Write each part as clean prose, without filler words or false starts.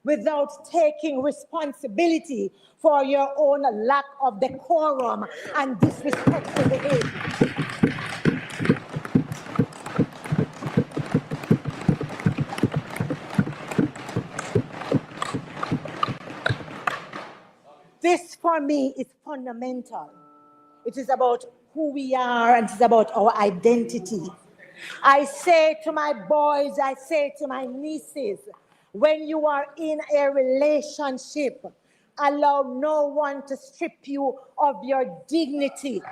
without taking responsibility for your own lack of decorum and disrespectful behavior. This, for me, is fundamental. It is about who we are, and it is about our identity. I say to my boys, I say to my nieces, when you are in a relationship, allow no one to strip you of your dignity.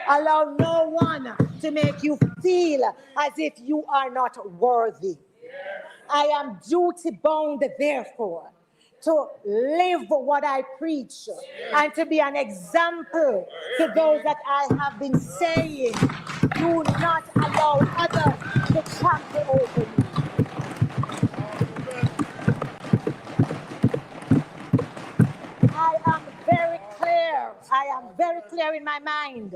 Allow no one to make you feel as if you are not worthy. I am duty-bound, therefore, to live what I preach and to be an example to those that I have been saying, do not allow others to trample over you. I am very clear in my mind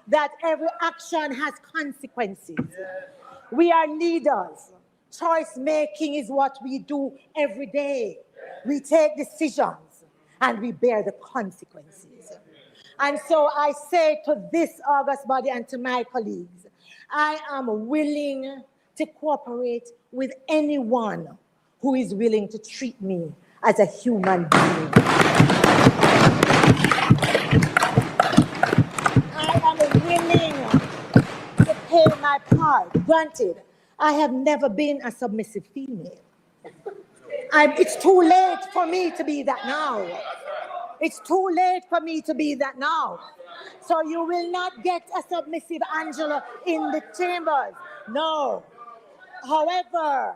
that every action has consequences. We are leaders. Choice making is what we do every day. We take decisions and we bear the consequences. And so I say to this august body and to my colleagues, I am willing to cooperate with anyone who is willing to treat me as a human being. I am willing to play my part. Granted, I have never been a submissive female. It's too late for me to be that now. It's too late for me to be that now. So you will not get a submissive Angela in the chambers. No. However,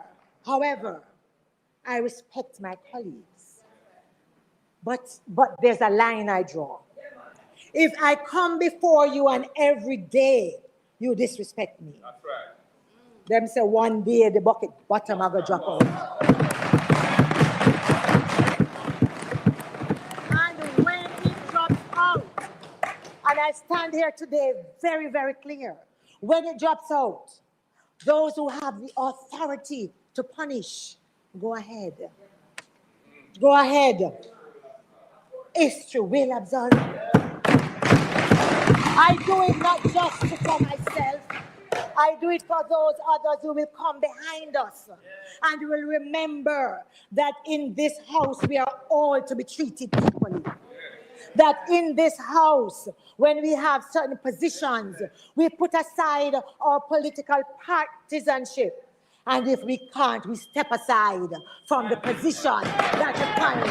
I respect my colleagues. But there's a line I draw. If I come before you and every day you disrespect me, that's right. Them say one day the bucket bottom I go drop out. And when it drops out, and I stand here today very, very clear, when it drops out, those who have the authority to punish, go ahead. Go ahead. History will absolve you. I do it not just for myself. I do it for those others who will come behind us and will remember that in this house we are all to be treated equally. That in this house, when we have certain positions, we put aside our political partisanship. And if we can't, we step aside from the position that we carry.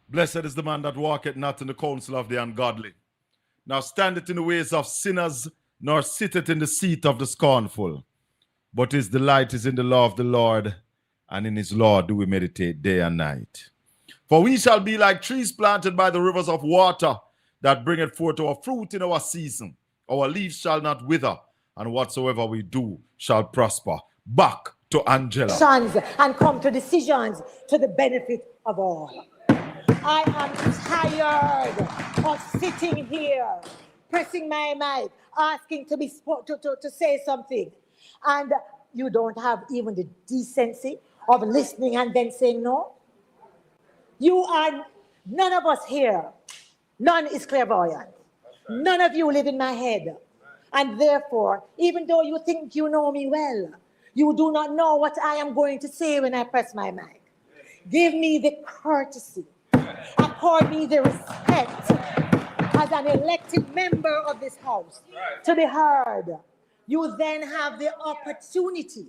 Blessed is the man that walketh not in the counsel of the ungodly, nor standeth in the ways of sinners, nor sitteth in the seat of the scornful. But his delight is in the law of the Lord, and in his law do we meditate day and night. For we shall be like trees planted by the rivers of water, that bringeth forth our fruit in our season. Our leaves shall not wither, and whatsoever we do shall prosper. Back to Angela. And come to decisions to the benefit of all. I am tired of sitting here, pressing my mic, asking to be to say something, and you don't have even the decency of listening and then saying no. You are, none of us here, none is clairvoyant. None of you live in my head. And therefore, even though you think you know me well, you do not know what I am going to say when I press my mic. Give me the courtesy. Accord me the respect as an elected member of this house to be heard. You then have the opportunity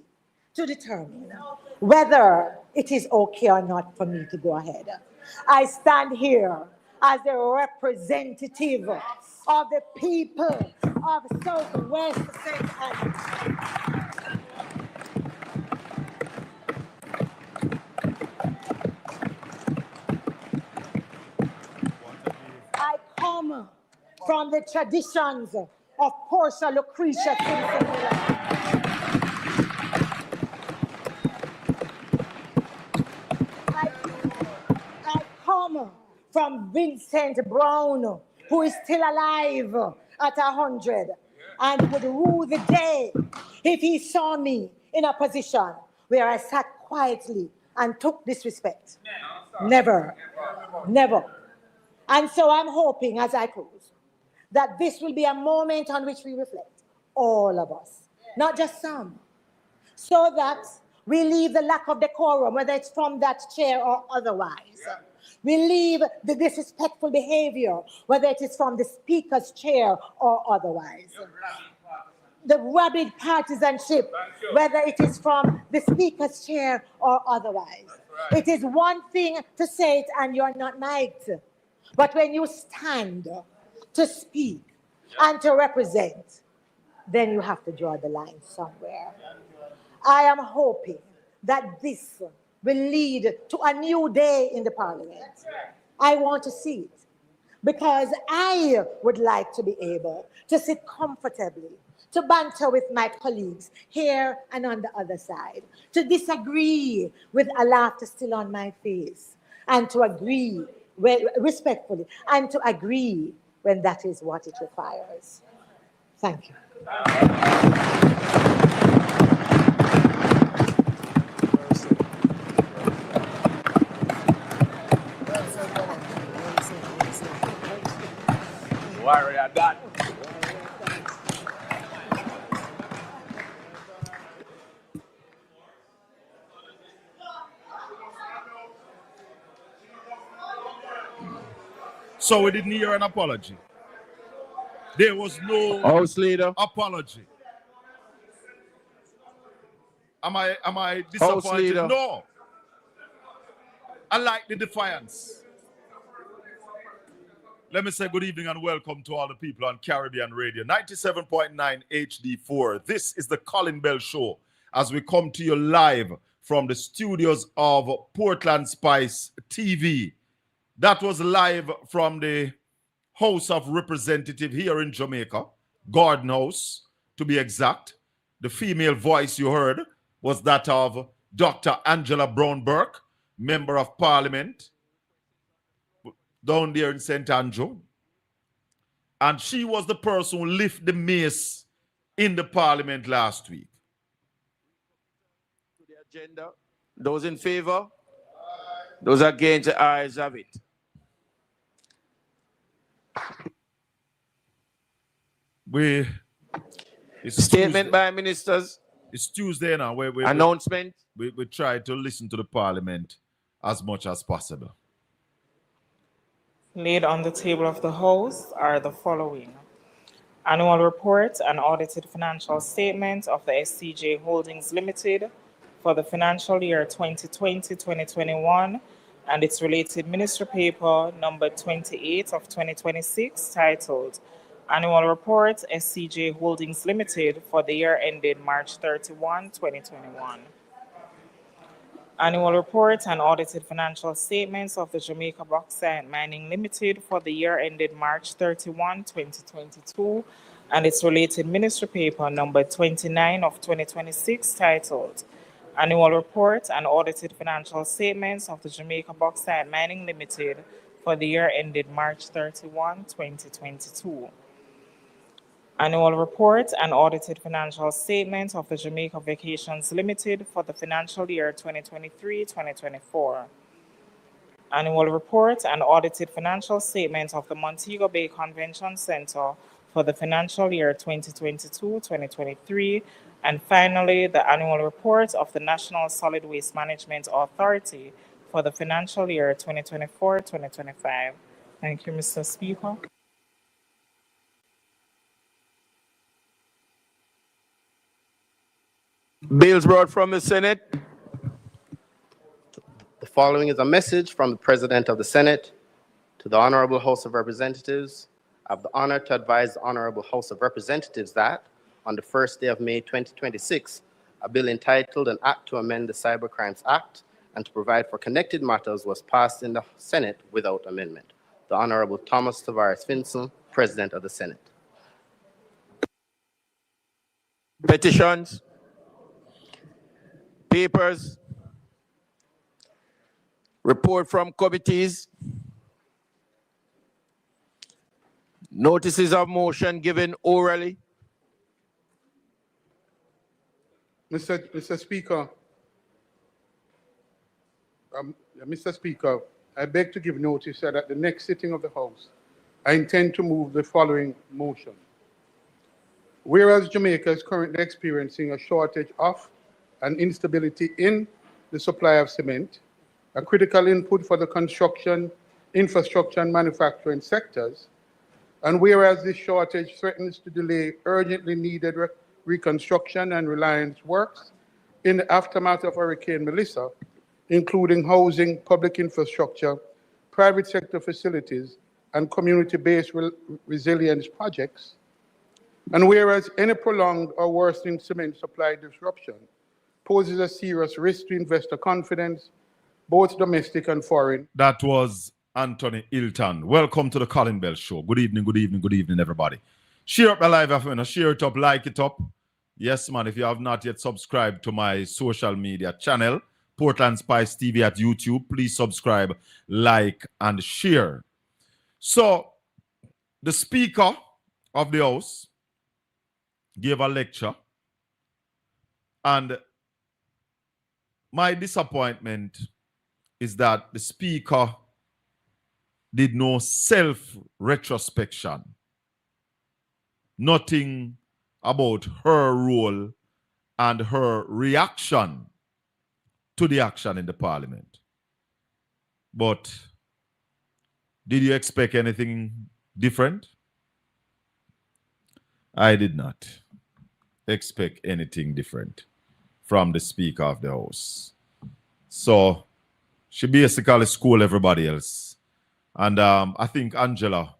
to determine whether it is okay or not for me to go ahead. I stand here as a representative of the people of Southwest St. Andrews. I come from the traditions of Portia Lucretia Simpson. I come from Vincent Brown, who is still alive at 100 and would rue the day if he saw me in a position where I sat quietly and took disrespect. Never. Never. And so I'm hoping, as I close, that this will be a moment on which we reflect, all of us, not just some, so that we leave the lack of decorum, whether it's from that chair or otherwise. We leave the disrespectful behavior, whether it is from the speaker's chair or otherwise. The rabid partisanship, whether it is from the speaker's chair or otherwise. It is one thing to say it and you're not mic'd. But when you stand to speak and to represent, then you have to draw the line somewhere. I am hoping that this will lead to a new day in the Parliament. I want to see it because I would like to be able to sit comfortably, to banter with my colleagues here and on the other side, to disagree with a laughter still on my face, and to agree respectfully, and to agree when that is what it requires. Thank you. Warrior God. So we didn't hear an apology. There was no House leader. apology. Am I House disappointed? leader. No. I like the defiance. Let me say good evening and welcome to all the people on Caribbean Radio 97.9 HD4. This is the Colin Bell Show as we come to you live from the studios of Portland Spice TV. That was live from the House of Representatives here in Jamaica, Garden House to be exact. The female voice you heard was that of Dr. Angela Brown-Burke, Member of Parliament, down there in St. Andrew. And she was the person who lifted the mace in the Parliament last week. To the agenda. Those in favor? Those against, the ayes have it. Statement Tuesday. by ministers. It's Tuesday now. Announcement. We try to listen to the Parliament as much as possible. Laid on the table of the House are the following: annual report and audited financial statement of the SCJ Holdings Limited for the financial year 2020-2021 and its related ministry paper number 28 of 2026 titled Annual Report SCJ Holdings Limited for the year ended March 31, 2021. Annual report and audited financial statements of the Jamaica Bauxite Mining Limited for the year ended March 31, 2022, and its related ministry paper number 29 of 2026 titled Annual Report and Audited Financial Statements of the Jamaica Bauxite Mining Limited for the year ended March 31, 2022. Annual report and audited financial statements of the Jamaica Vacations Limited for the financial year 2023-2024. Annual report and audited financial statements of the Montego Bay Convention Center for the financial year 2022-2023. And finally, the annual report of the National Solid Waste Management Authority for the financial year 2024-2025. Thank you, Mr. Speaker. Bills brought from the Senate. The following is a message from the President of the Senate to the Honorable House of Representatives. I have the honor to advise the Honorable House of Representatives that on the first day of May 2026, a bill entitled An Act to Amend the Cybercrimes Act and to provide for connected matters was passed in the Senate without amendment. The Honorable Thomas Tavares Finson, President of the Senate. Petitions. Papers. Report from committees. Notices of motion given orally. Mr. Speaker, Mr. Speaker, I beg to give notice that at the next sitting of the House, I intend to move the following motion. Whereas Jamaica is currently experiencing a shortage of and instability in the supply of cement, a critical input for the construction, infrastructure, and manufacturing sectors, and whereas this shortage threatens to delay urgently needed reconstruction and reliance works in the aftermath of Hurricane Melissa, including housing, public infrastructure, private sector facilities, and community-based resilience projects, and whereas any prolonged or worsening cement supply disruption poses a serious risk to investor confidence, both domestic and foreign. That was Anthony Hilton. Welcome to the Colin Bell Show. Good evening, good evening, good evening, everybody. Share up the live, FM, share it up, like it up. Yes, man, if you have not yet subscribed to my social media channel, Portland Spice TV at YouTube, please subscribe, like, and share. So, the Speaker of the House gave a lecture, and my disappointment is that the Speaker did no self-retrospection. Nothing about her role and her reaction to the action in the Parliament. But did you expect anything different? I did not expect anything different from the Speaker of the House. So she basically schooled everybody else. And I think Angela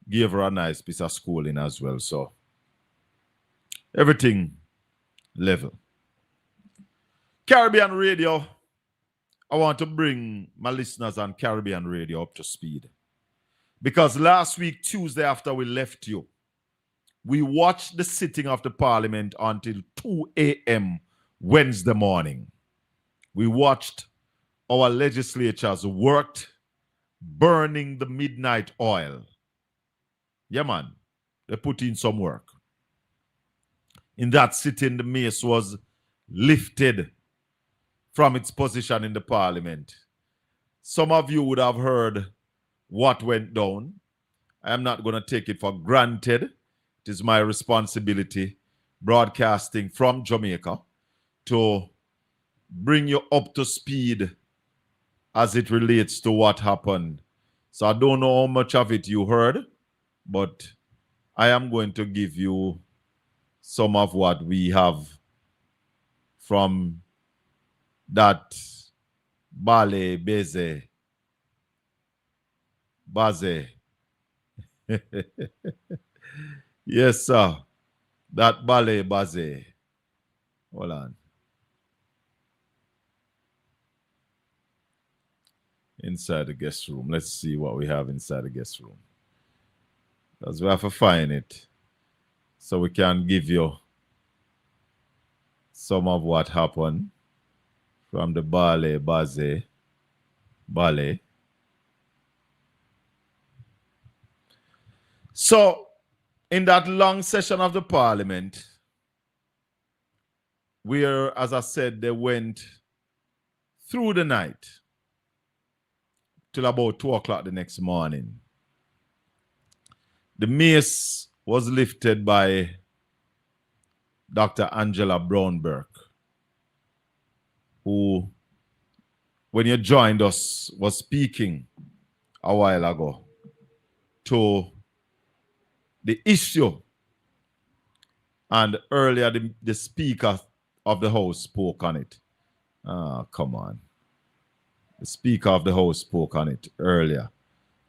gave her a nice piece of schooling as well. So everything level. Caribbean Radio. I want to bring my listeners on Caribbean Radio up to speed. Because last week, Tuesday, after we left you, we watched the sitting of the Parliament until 2 a.m. Wednesday morning. We watched our legislatures worked burning the midnight oil. Yeah, man. They put in some work. In that sitting, the mace was lifted from its position in the Parliament. Some of you would have heard what went down. I am not going to take it for granted. It is my responsibility, broadcasting from Jamaica, to bring you up to speed as it relates to what happened. So I don't know how much of it you heard, but I am going to give you some of what we have from that Bale Beze. Baze. Yes, sir. That Bale Baze. Hold on. Inside the guest room. Let's see what we have inside the guest room. Because we have to find it so we can give you some of what happened from the Bale Baze. Bale. So, in that long session of the Parliament, where, as I said, they went through the night till about 2 o'clock the next morning, the mace was lifted by Dr. Angela Brown-Burke, who, when you joined us, was speaking a while ago to the issue. And earlier, the Speaker of the House spoke on it. Come on. The Speaker of the House spoke on it earlier.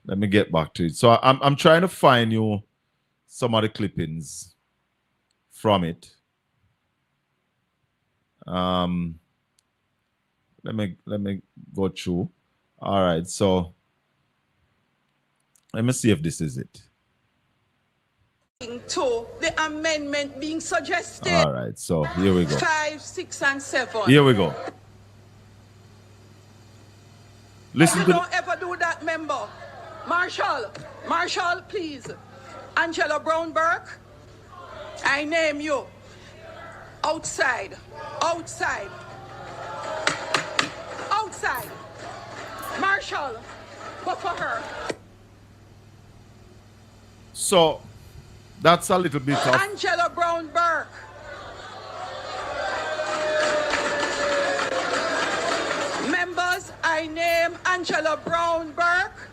Let me get back to it. So I'm trying to find you some of the clippings from it. Let me go through. All right, so let me see if this is it. To the amendment being suggested. All right, so here we go. 5, 6, and 7. Here we go. Listen to don't ever do that, member. Marshall, please. Angela Brown-Burke, I name you. Outside. Marshall, but for her. So that's a little bit of Angela Brown Burke. Members, I name Angela Brown Burke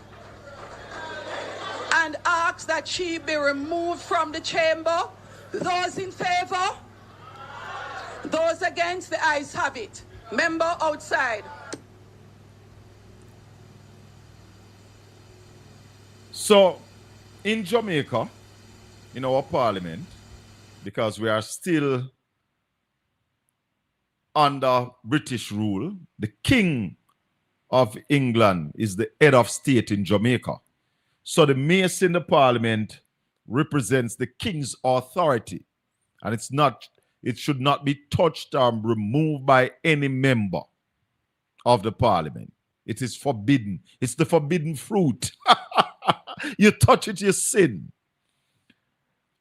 and ask that she be removed from the chamber. Those in favor? Those against, the ayes have it. Member outside. So in Jamaica, in our parliament, because we are still under British rule, the King of England is the head of state in Jamaica. So the mace in the parliament represents the king's authority, and it should not be touched or removed by any member of the parliament. It is forbidden. It's the forbidden fruit. You touch it, you sin.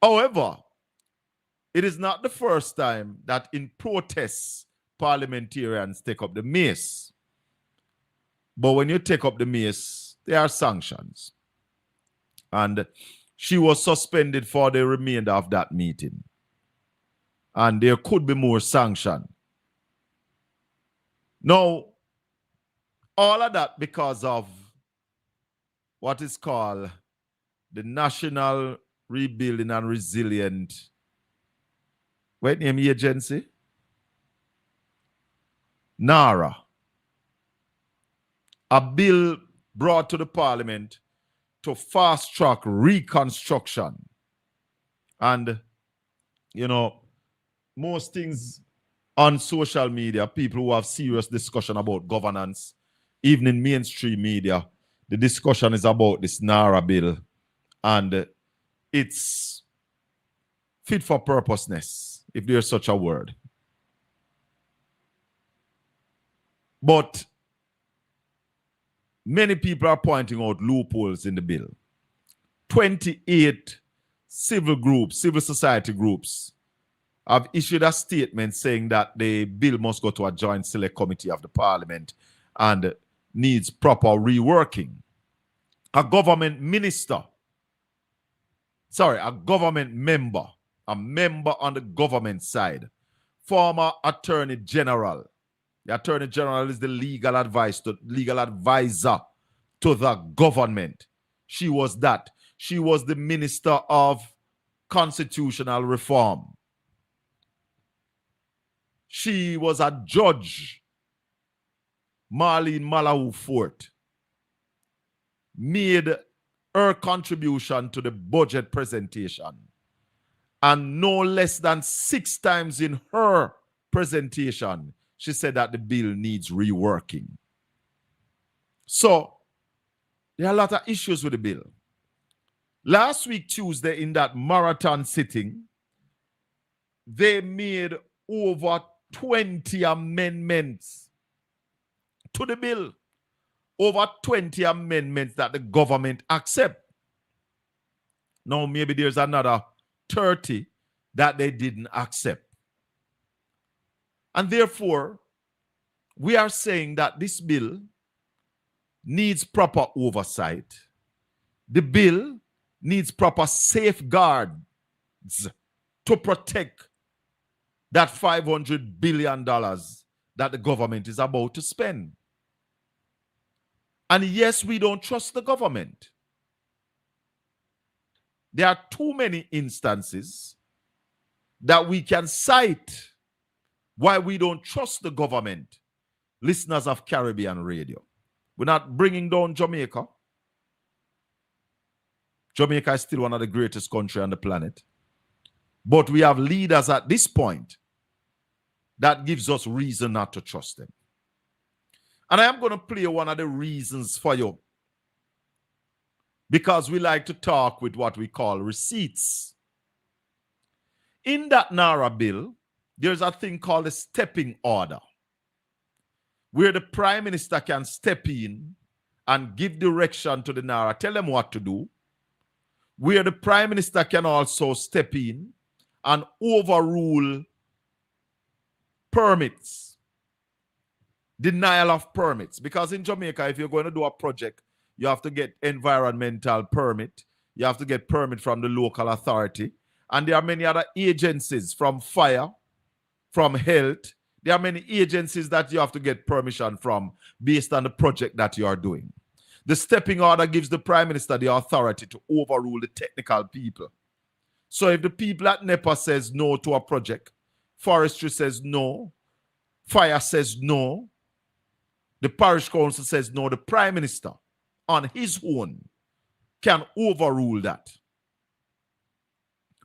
However, it is not the first time that in protests, parliamentarians take up the mace. But when you take up the mace, there are sanctions. And she was suspended for the remainder of that meeting. And there could be more sanction. Now, all of that because of what is called the National Rebuilding and Resilient agency, NARA, a bill brought to the parliament to fast track reconstruction. And, you know, most things on social media, people who have serious discussion about governance, even in mainstream media, the discussion is about this NARA bill, and it's fit for purposeness, if there's such a word. But many people are pointing out loopholes in the bill. 28 civil groups, civil society groups, have issued a statement saying that the bill must go to a joint select committee of the parliament and needs proper reworking. A government minister, a government member, a member on the government side, former attorney general. The attorney general is the legal advisor to the government. She was that. She was the minister of constitutional reform. She was a judge. Marlene Malahu Fort made her contribution to the budget presentation. And no less than 6 times in her presentation, she said that the bill needs reworking. So, there are a lot of issues with the bill. Last week, Tuesday, in that marathon sitting, they made over 20 amendments to the bill. Over 20 amendments that the government accept. Now, maybe there's another 30 that they didn't accept. And therefore, we are saying that this bill needs proper oversight. The bill needs proper safeguards to protect that $500 billion that the government is about to spend. And yes, we don't trust the government. There are too many instances that we can cite why we don't trust the government. Listeners of Caribbean Radio, we're not bringing down Jamaica. Jamaica is still one of the greatest countries on the planet. But we have leaders at this point that gives us reason not to trust them. And I am going to play one of the reasons for you, because we like to talk with what we call receipts. In that NARA bill, there's a thing called a stepping order, where the Prime Minister can step in and give direction to the NARA, tell them what to do, where the Prime Minister can also step in and overrule permits denial of permits. Because in Jamaica, if you're going to do a project, you have to get environmental permit. You have to get permit from the local authority. And there are many other agencies from fire, from health. There are many agencies that you have to get permission from based on the project that you are doing. The stepping order gives the Prime Minister the authority to overrule the technical people. So if the people at NEPA says no to a project, forestry says no, fire says no, the parish council says no, the Prime Minister on his own can overrule that.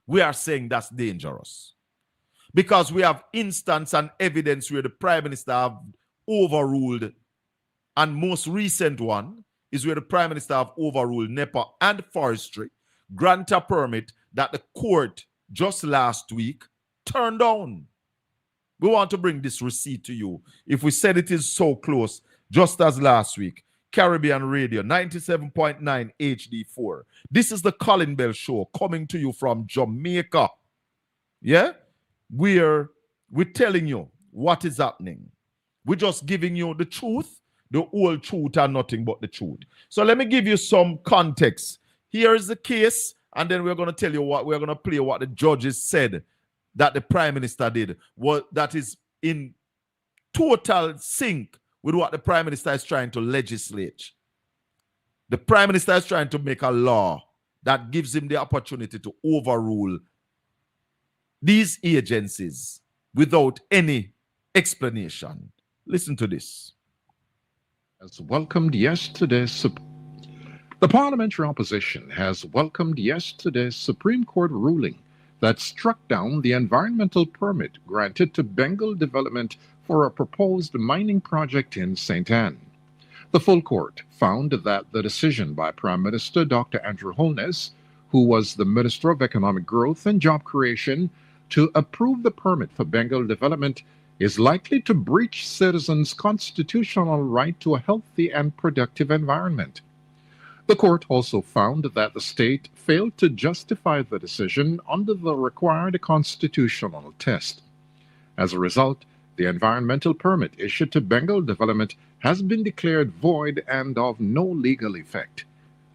We are saying that's dangerous. Because we have instance and evidence where the Prime Minister have overruled, and most recent one is where the Prime Minister have overruled NEPA and forestry, grant a permit that the court just last week turned down. We want to bring this receipt to you. If we said it is so close, just as last week, Caribbean Radio, 97.9 HD4. This is the Colin Bell Show coming to you from Jamaica. Yeah? We're telling you what is happening. We're just giving you the truth, the whole truth and nothing but the truth. So let me give you some context. Here is the case, and then we're going to tell you what we're going to play what the judges said that the Prime Minister did. What that is in total sync with what the Prime Minister is trying to legislate. The Prime Minister is trying to make a law that gives him the opportunity to overrule these agencies without any explanation. Listen to this. Has welcomed yesterday's The parliamentary opposition has welcomed yesterday's Supreme Court ruling that struck down the environmental permit granted to Bengal Development for a proposed mining project in St. Anne. The full court found that the decision by Prime Minister Dr. Andrew Holness, who was the Minister of Economic Growth and Job Creation, to approve the permit for Bengal Development is likely to breach citizens' constitutional right to a healthy and productive environment. The court also found that the state failed to justify the decision under the required constitutional test. As a result, the environmental permit issued to Bengal Development has been declared void and of no legal effect.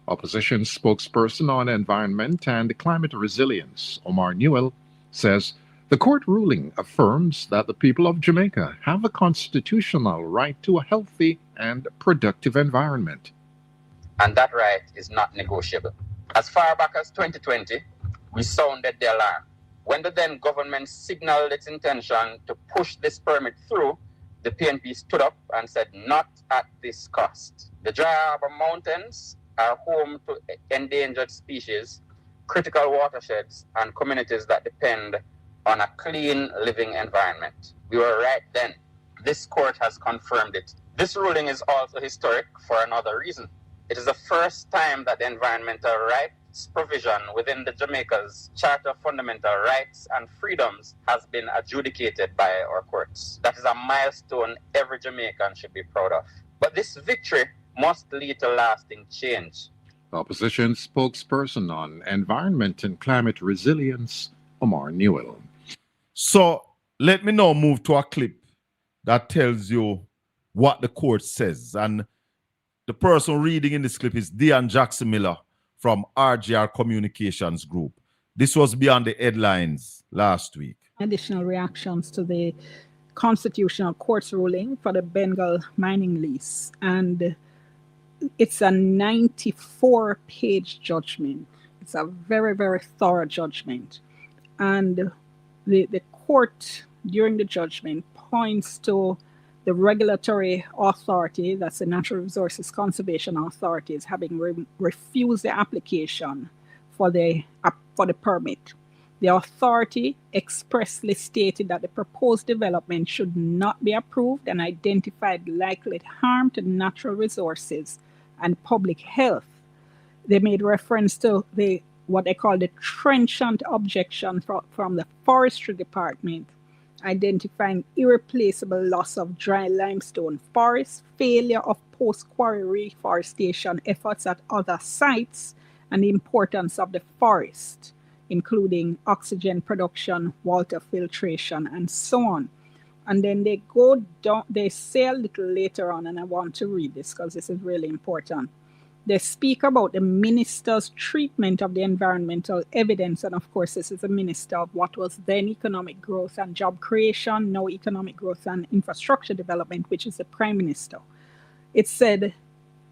Opposition spokesperson on environment and climate resilience, Omar Newell, says the court ruling affirms that the people of Jamaica have a constitutional right to a healthy and productive environment. And that right is not negotiable. As far back as 2020, we sounded the alarm. When the then government signaled its intention to push this permit through, the PNP stood up and said, not at this cost. The Dry Harbor Mountains are home to endangered species, critical watersheds, and communities that depend on a clean living environment. We were right then. This court has confirmed it. This ruling is also historic for another reason. It is the first time that the environmental rights provision within the Jamaica's Charter of Fundamental Rights and Freedoms has been adjudicated by our courts. That is a milestone every Jamaican should be proud of. But this victory must lead to lasting change. Opposition spokesperson on environment and climate resilience, Omar Newell. So let me now move to a clip that tells you what the court says. And the person reading in this clip is Dion Jackson Miller from RGR Communications Group. This was beyond the headlines last week. Additional reactions to the Constitutional Court's ruling for the Bengal mining lease. And it's a 94-page judgment. It's a very, very thorough judgment. And the court, during the judgment, points to the regulatory authority, that's the Natural Resources Conservation Authority, is having refused the application for the permit. The authority expressly stated that the proposed development should not be approved and identified likely harm to natural resources and public health. They made reference to what they call the trenchant objection from the Forestry Department, identifying irreplaceable loss of dry limestone forests, failure of post-quarry reforestation efforts at other sites, and the importance of the forest, including oxygen production, water filtration, and so on. And then they go down, they say a little later on, and I want to read this because this is really important. They speak about the minister's treatment of the environmental evidence. And of course, this is the minister of what was then economic growth and job creation, now economic growth and infrastructure development, which is the prime minister. It said,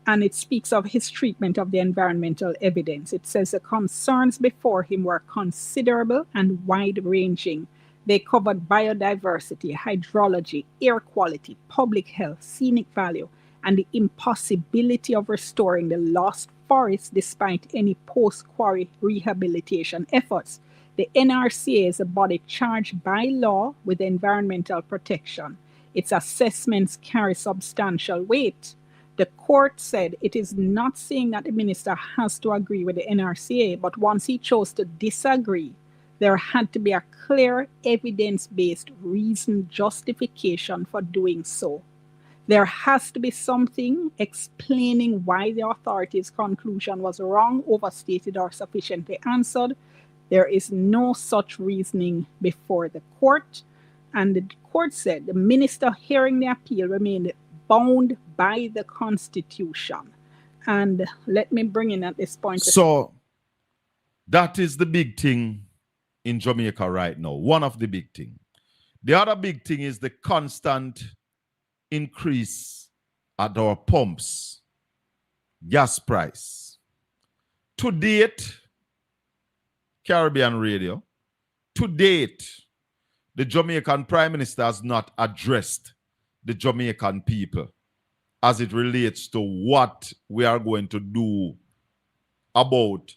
and it speaks of his treatment of the environmental evidence. It says the concerns before him were considerable and wide-ranging. They covered biodiversity, hydrology, air quality, public health, scenic value, and the impossibility of restoring the lost forest despite any post-quarry rehabilitation efforts. The NRCA is a body charged by law with environmental protection. Its assessments carry substantial weight. The court said it is not saying that the minister has to agree with the NRCA, but once he chose to disagree, there had to be a clear evidence-based reason justification for doing so. There has to be something explaining why the authority's conclusion was wrong, overstated, or sufficiently answered. There is no such reasoning before the court. And the court said the minister hearing the appeal remained bound by the Constitution. And let me bring in at this point. So that is the big thing in Jamaica right now. One of the big things. The other big thing is the constant increase at our pumps, gas price. To date, Caribbean Radio, to date, the Jamaican Prime Minister has not addressed the Jamaican people as it relates to what we are going to do about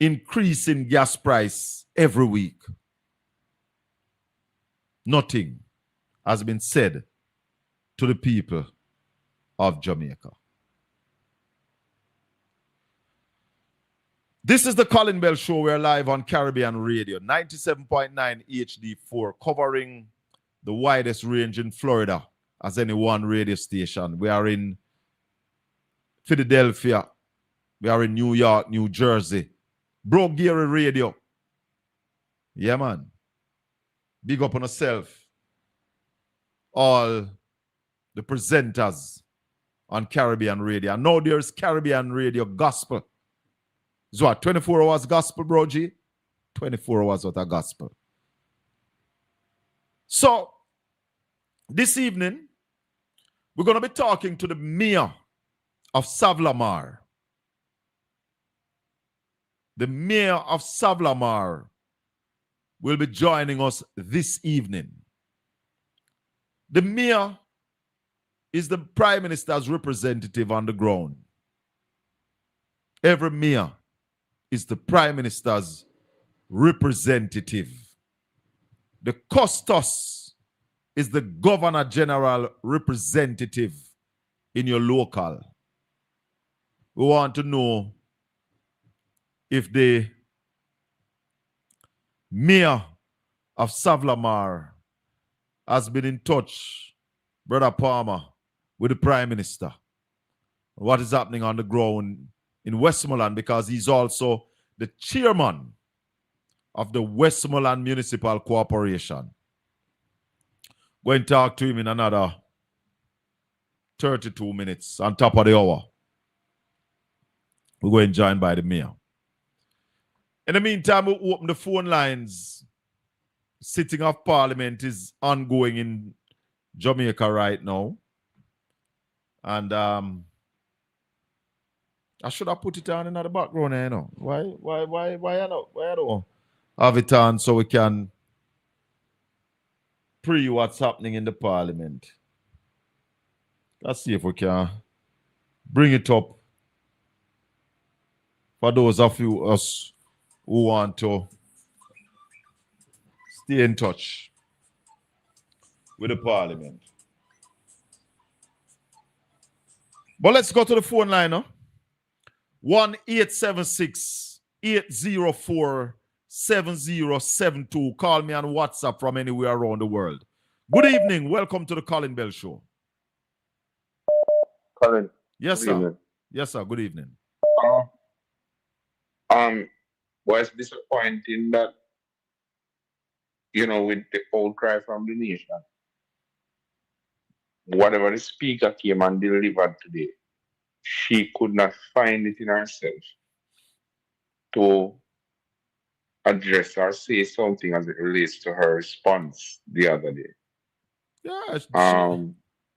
increasing gas price every week. Nothing has been said to the people of Jamaica. This is the Colin Bell Show. We're live on Caribbean Radio, 97.9 HD4, covering the widest range in Florida as any one radio station. We are in Philadelphia. We are in New York, New Jersey. Bro Gary Radio. Yeah, man. Big up on yourself. All the presenters on Caribbean Radio. And now there's Caribbean Radio Gospel. It's what, 24 hours gospel, bro G? 24 hours worth of gospel. So, this evening, we're going to be talking to the mayor of Savlamar. The mayor of Savlamar will be joining us this evening. The mayor is the prime minister's representative on the ground. Every mayor is the prime minister's representative. The custos is the governor general representative in your local. We want to know if the mayor of Savlamar has been in touch, Brother Palmer, with the Prime Minister. What is happening on the ground in Westmoreland, because he's also the chairman of the Westmoreland Municipal Corporation. Go and talk to him in another 32 minutes on top of the hour. We're going to join by the mayor. In the meantime, we'll open the phone lines. Sitting of Parliament is ongoing in Jamaica right now. And I should have put it on in the background, you know. Why I don't have it on so we can pre what's happening in the Parliament. Let's see if we can bring it up for those of us who want to stay in touch with the Parliament. But let's go to the phone line, huh? 1-876-804-7072. Call me on WhatsApp from anywhere around the world. Good evening. Welcome to the Colin Bell Show. Colin. Yes, sir. Evening. Yes, sir. Good evening. Was disappointing that with the outcry from the nation, whatever the speaker came and delivered today, she could not find it in herself to address or say something as it relates to her response the other day. Yeah,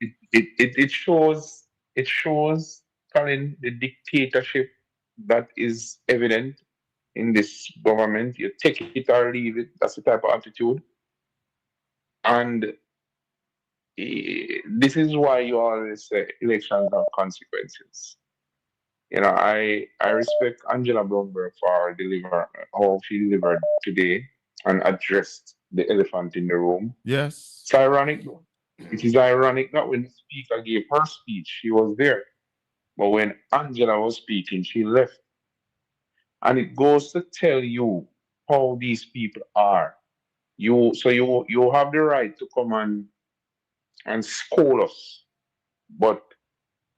It shows, Colin, the dictatorship that is evident in this government. You take it or leave it. That's the type of attitude. And this is why you always say elections have consequences. I respect Angela Blumberg for how she delivered today and addressed the elephant in the room. yes. It's ironic though. It is ironic that when the speaker gave her speech, she was there. But when Angela was speaking, she left. And it goes to tell you how these people are. You have the right to come and scold us, but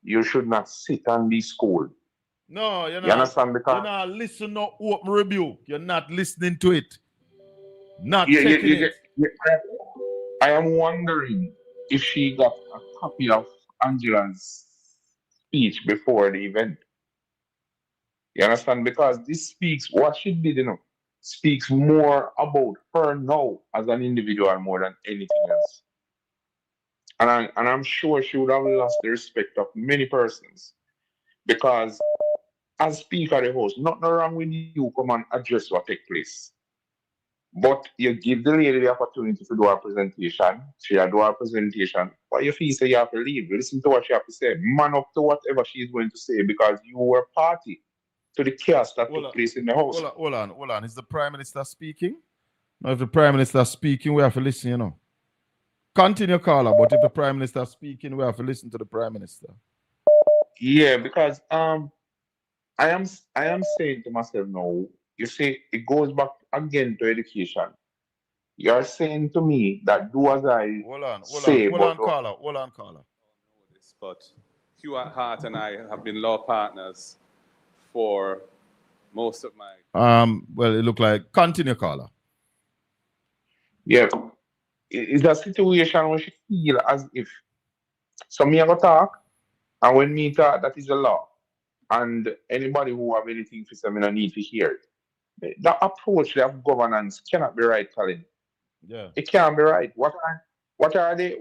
you should not sit and be scolded. No, you're You not. understand? Because You're not listening to open rebuke. You're not listening to it. Not you, you, checking you it. get, I am wondering if she got a copy of Angela's speech before the event. You understand? Because this speaks, what she did, speaks more about her now as an individual more than anything else. And I'm sure she would have lost the respect of many persons. Because as Speaker of the House, nothing wrong with you come and address what take place. But you give the lady the opportunity to do her presentation. She do her presentation. But you feel say you have to leave. Listen to what she have to say. Man up to whatever she is going to say because you were party to the chaos that took place in the House. Hold on. Is the Prime Minister speaking? No, if the Prime Minister is speaking, we have to listen, Continue, caller, but if the Prime Minister is speaking, we have to listen to the Prime Minister. Yeah, because I am saying to myself now, you see, it goes back again to education. You're saying to me that do as I Hold on, caller. But Hugh Hart and I have been law partners for most of my. Well, it look like continue, caller. Yeah, it's a situation where she feel as if me go talk, and when me talk, that is the law. And anybody who have anything to say, me no need to hear it. That approach of governance cannot be right, Colin. Yeah. It can't be right. What are the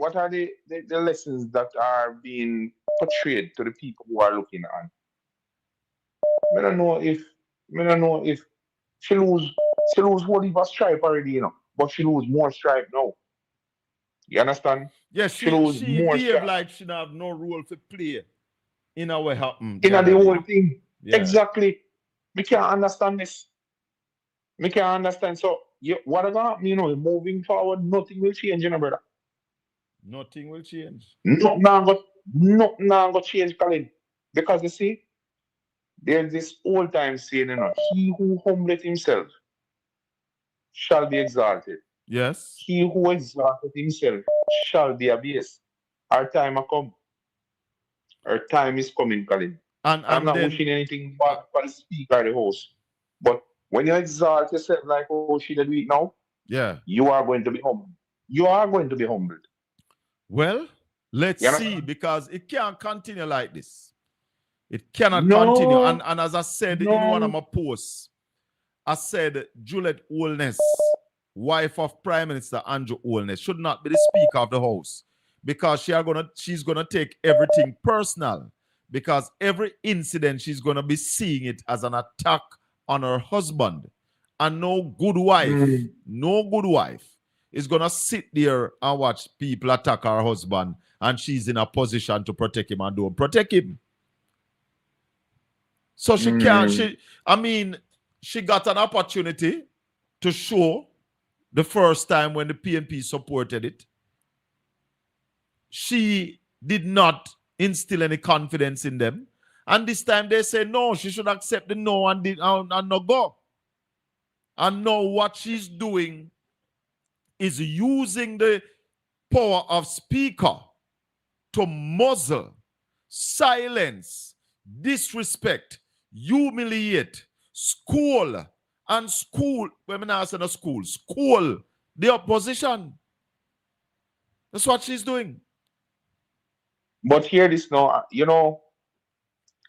lessons that are being portrayed to the people who are looking on? I don't know if she lose whole heap of stripe already, but she lose more stripe now. You understand? Yes, she lose she more behave stripe. like she have no role to play in our happen. In the whole thing. Yeah. Exactly. We can't understand this. We can't understand. So what about moving forward, nothing will change, brother. Nothing will change. Nothing now go change, Colin. Because you see, there's this old time saying, he who humbleth himself shall be exalted. Yes. He who exalted himself shall be abased. Our time will come. Our time is coming, Colin. And I'm not then, wishing anything bad for the Speaker of the House. But when you exalt yourself like she did it now, yeah, you are going to be humbled. You are going to be humbled. Well, let's see, because it can't continue like this. It cannot continue. And as I said in one of my posts, I said Juliet Holness, wife of Prime Minister Andrew Holness, should not be the Speaker of the House because she's gonna take everything personal. Because every incident she's gonna be seeing it as an attack on her husband. And no good wife is gonna sit there and watch people attack her husband and she's in a position to protect him and don't protect him. So she can't, she got an opportunity to show the first time when the PNP supported it. She did not instill any confidence in them. And this time they say no, she should accept the no and not go. And now what she's doing is using the power of speaker to muzzle, silence, disrespect, humiliate, school the the opposition. That's what she's doing. But hear this now, you know,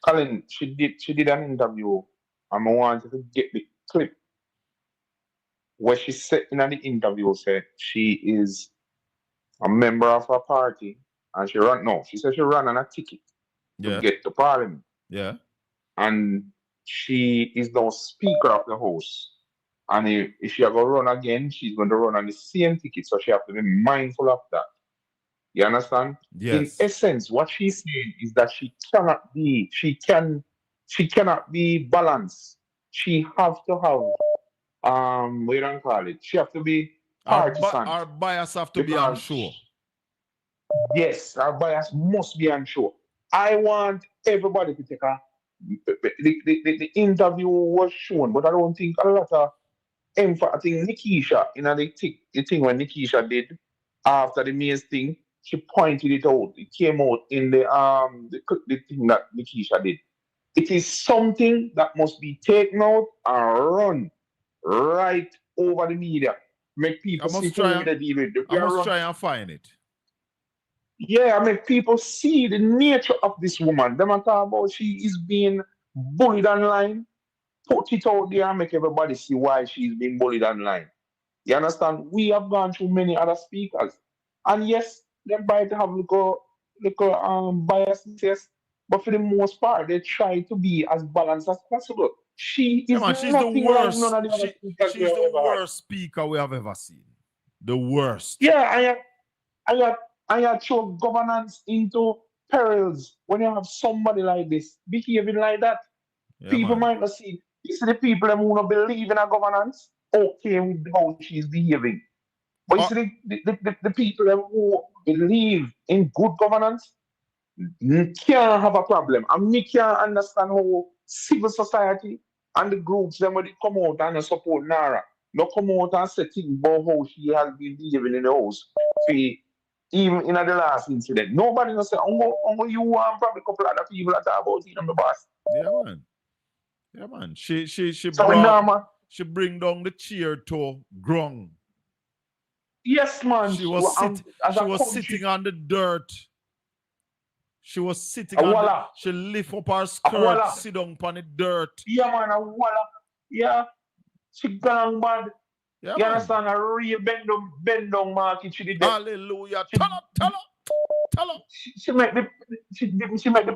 Colin, she did an interview, and I wanted to get the clip where she said in the interview said she is a member of a party and she said she ran on a ticket to Yeah. get to parliament. Yeah. And she is now speaker of the house. And if she ever run again, she's going to run on the same ticket. So she have to be mindful of that. You understand? Yes. In essence, what she's saying is that she cannot be balanced. She have to have what do you call it? She have to be partisan. Our bias have to be on show. Yes, our bias must be on show. I want everybody to take the interview was shown, but I don't think a lot of I think Nikisha, the thing when Nikisha did after the Maze thing, she pointed it out. It came out in the thing that Nikisha did. It is something that must be taken out and run right over the media. Make people see who they deal with. I must try and find it. Yeah, I mean, people see the nature of this woman. Them talk about she is being bullied online. Put it out there and make everybody see why she's being bullied online. You understand? We have gone through many other speakers. And yes, they might have little biases, yes, but for the most part, they try to be as balanced as possible. She is she's nothing the worst. like none of the other speakers She's the worst speaker we have ever seen. The worst. Yeah, I had throw governance into perils when you have somebody like this behaving like that. Yeah, people man. might not see. You see the people that who not believe in a governance, okay with how she's behaving. But you see the people who believe in good governance can't have a problem. And me can't understand how civil society and the groups them when they come out and support Nara, not come out and say things about how she has been behaving in the house. See, even in the last incident, nobody will say, "Oh, you want probably a couple other people that talk about it on the boss." Yeah, man. Yeah, man. She bring down the chair to ground. Yes, man. She was sitting on the dirt. She was sitting on she lift up her skirt, sit down on the dirt. Yeah, man, a walla. Yeah. She gone bad. Yeah, you understand? A real bend down market she did. Hallelujah. Tell her. She make the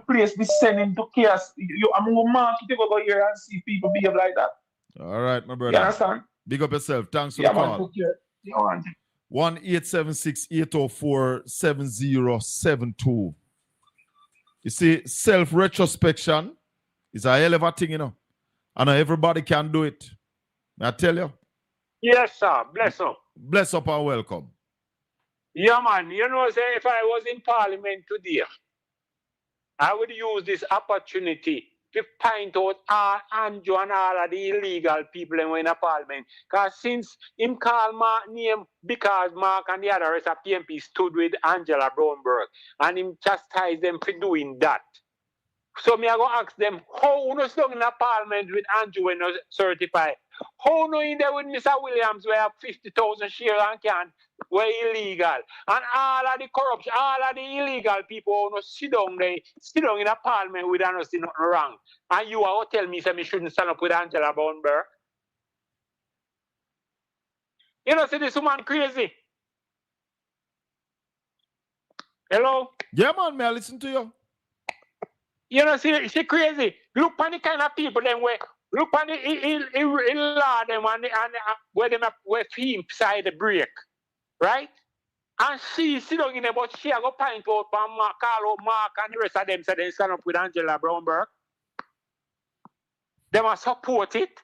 place be sending to chaos. I'm gonna market you go here and see people behave like that. All right, my brother. You understand? Big up yourself. Thanks for the call. Man, 1-876-804-7072. You see, self-retrospection is a hell of a thing, you know. And everybody can do it. I tell you. Yes, sir. Bless up. Bless up and welcome. Yeah, man. You know, say if I was in Parliament today, I would use this opportunity to point out Andrew and all of the illegal people in the Parliament. Because since him call Mark name, because Mark and the other rest of PMP stood with Angela Brownberg, and him chastised them for doing that. So me I go ask them, how no slung in a Parliament with Andrew when no certified? How no in there with Mr. Williams where have 50,000 shares and can't were illegal? And all of the corruption, all of the illegal people who no sit down in a Parliament with and see nothing wrong. And you are tell me say me shouldn't stand up with Angela Brownberg. You know, see this woman crazy. Hello? Yeah, man, may I listen to you? You know, see, she crazy. Look on the kind of people them where look on the law them and where them where him side the break, right? And she sit down in there, but she go point out from Mark, call out Mark and the rest of them say they stand up with Angela Brownberg. They must support it.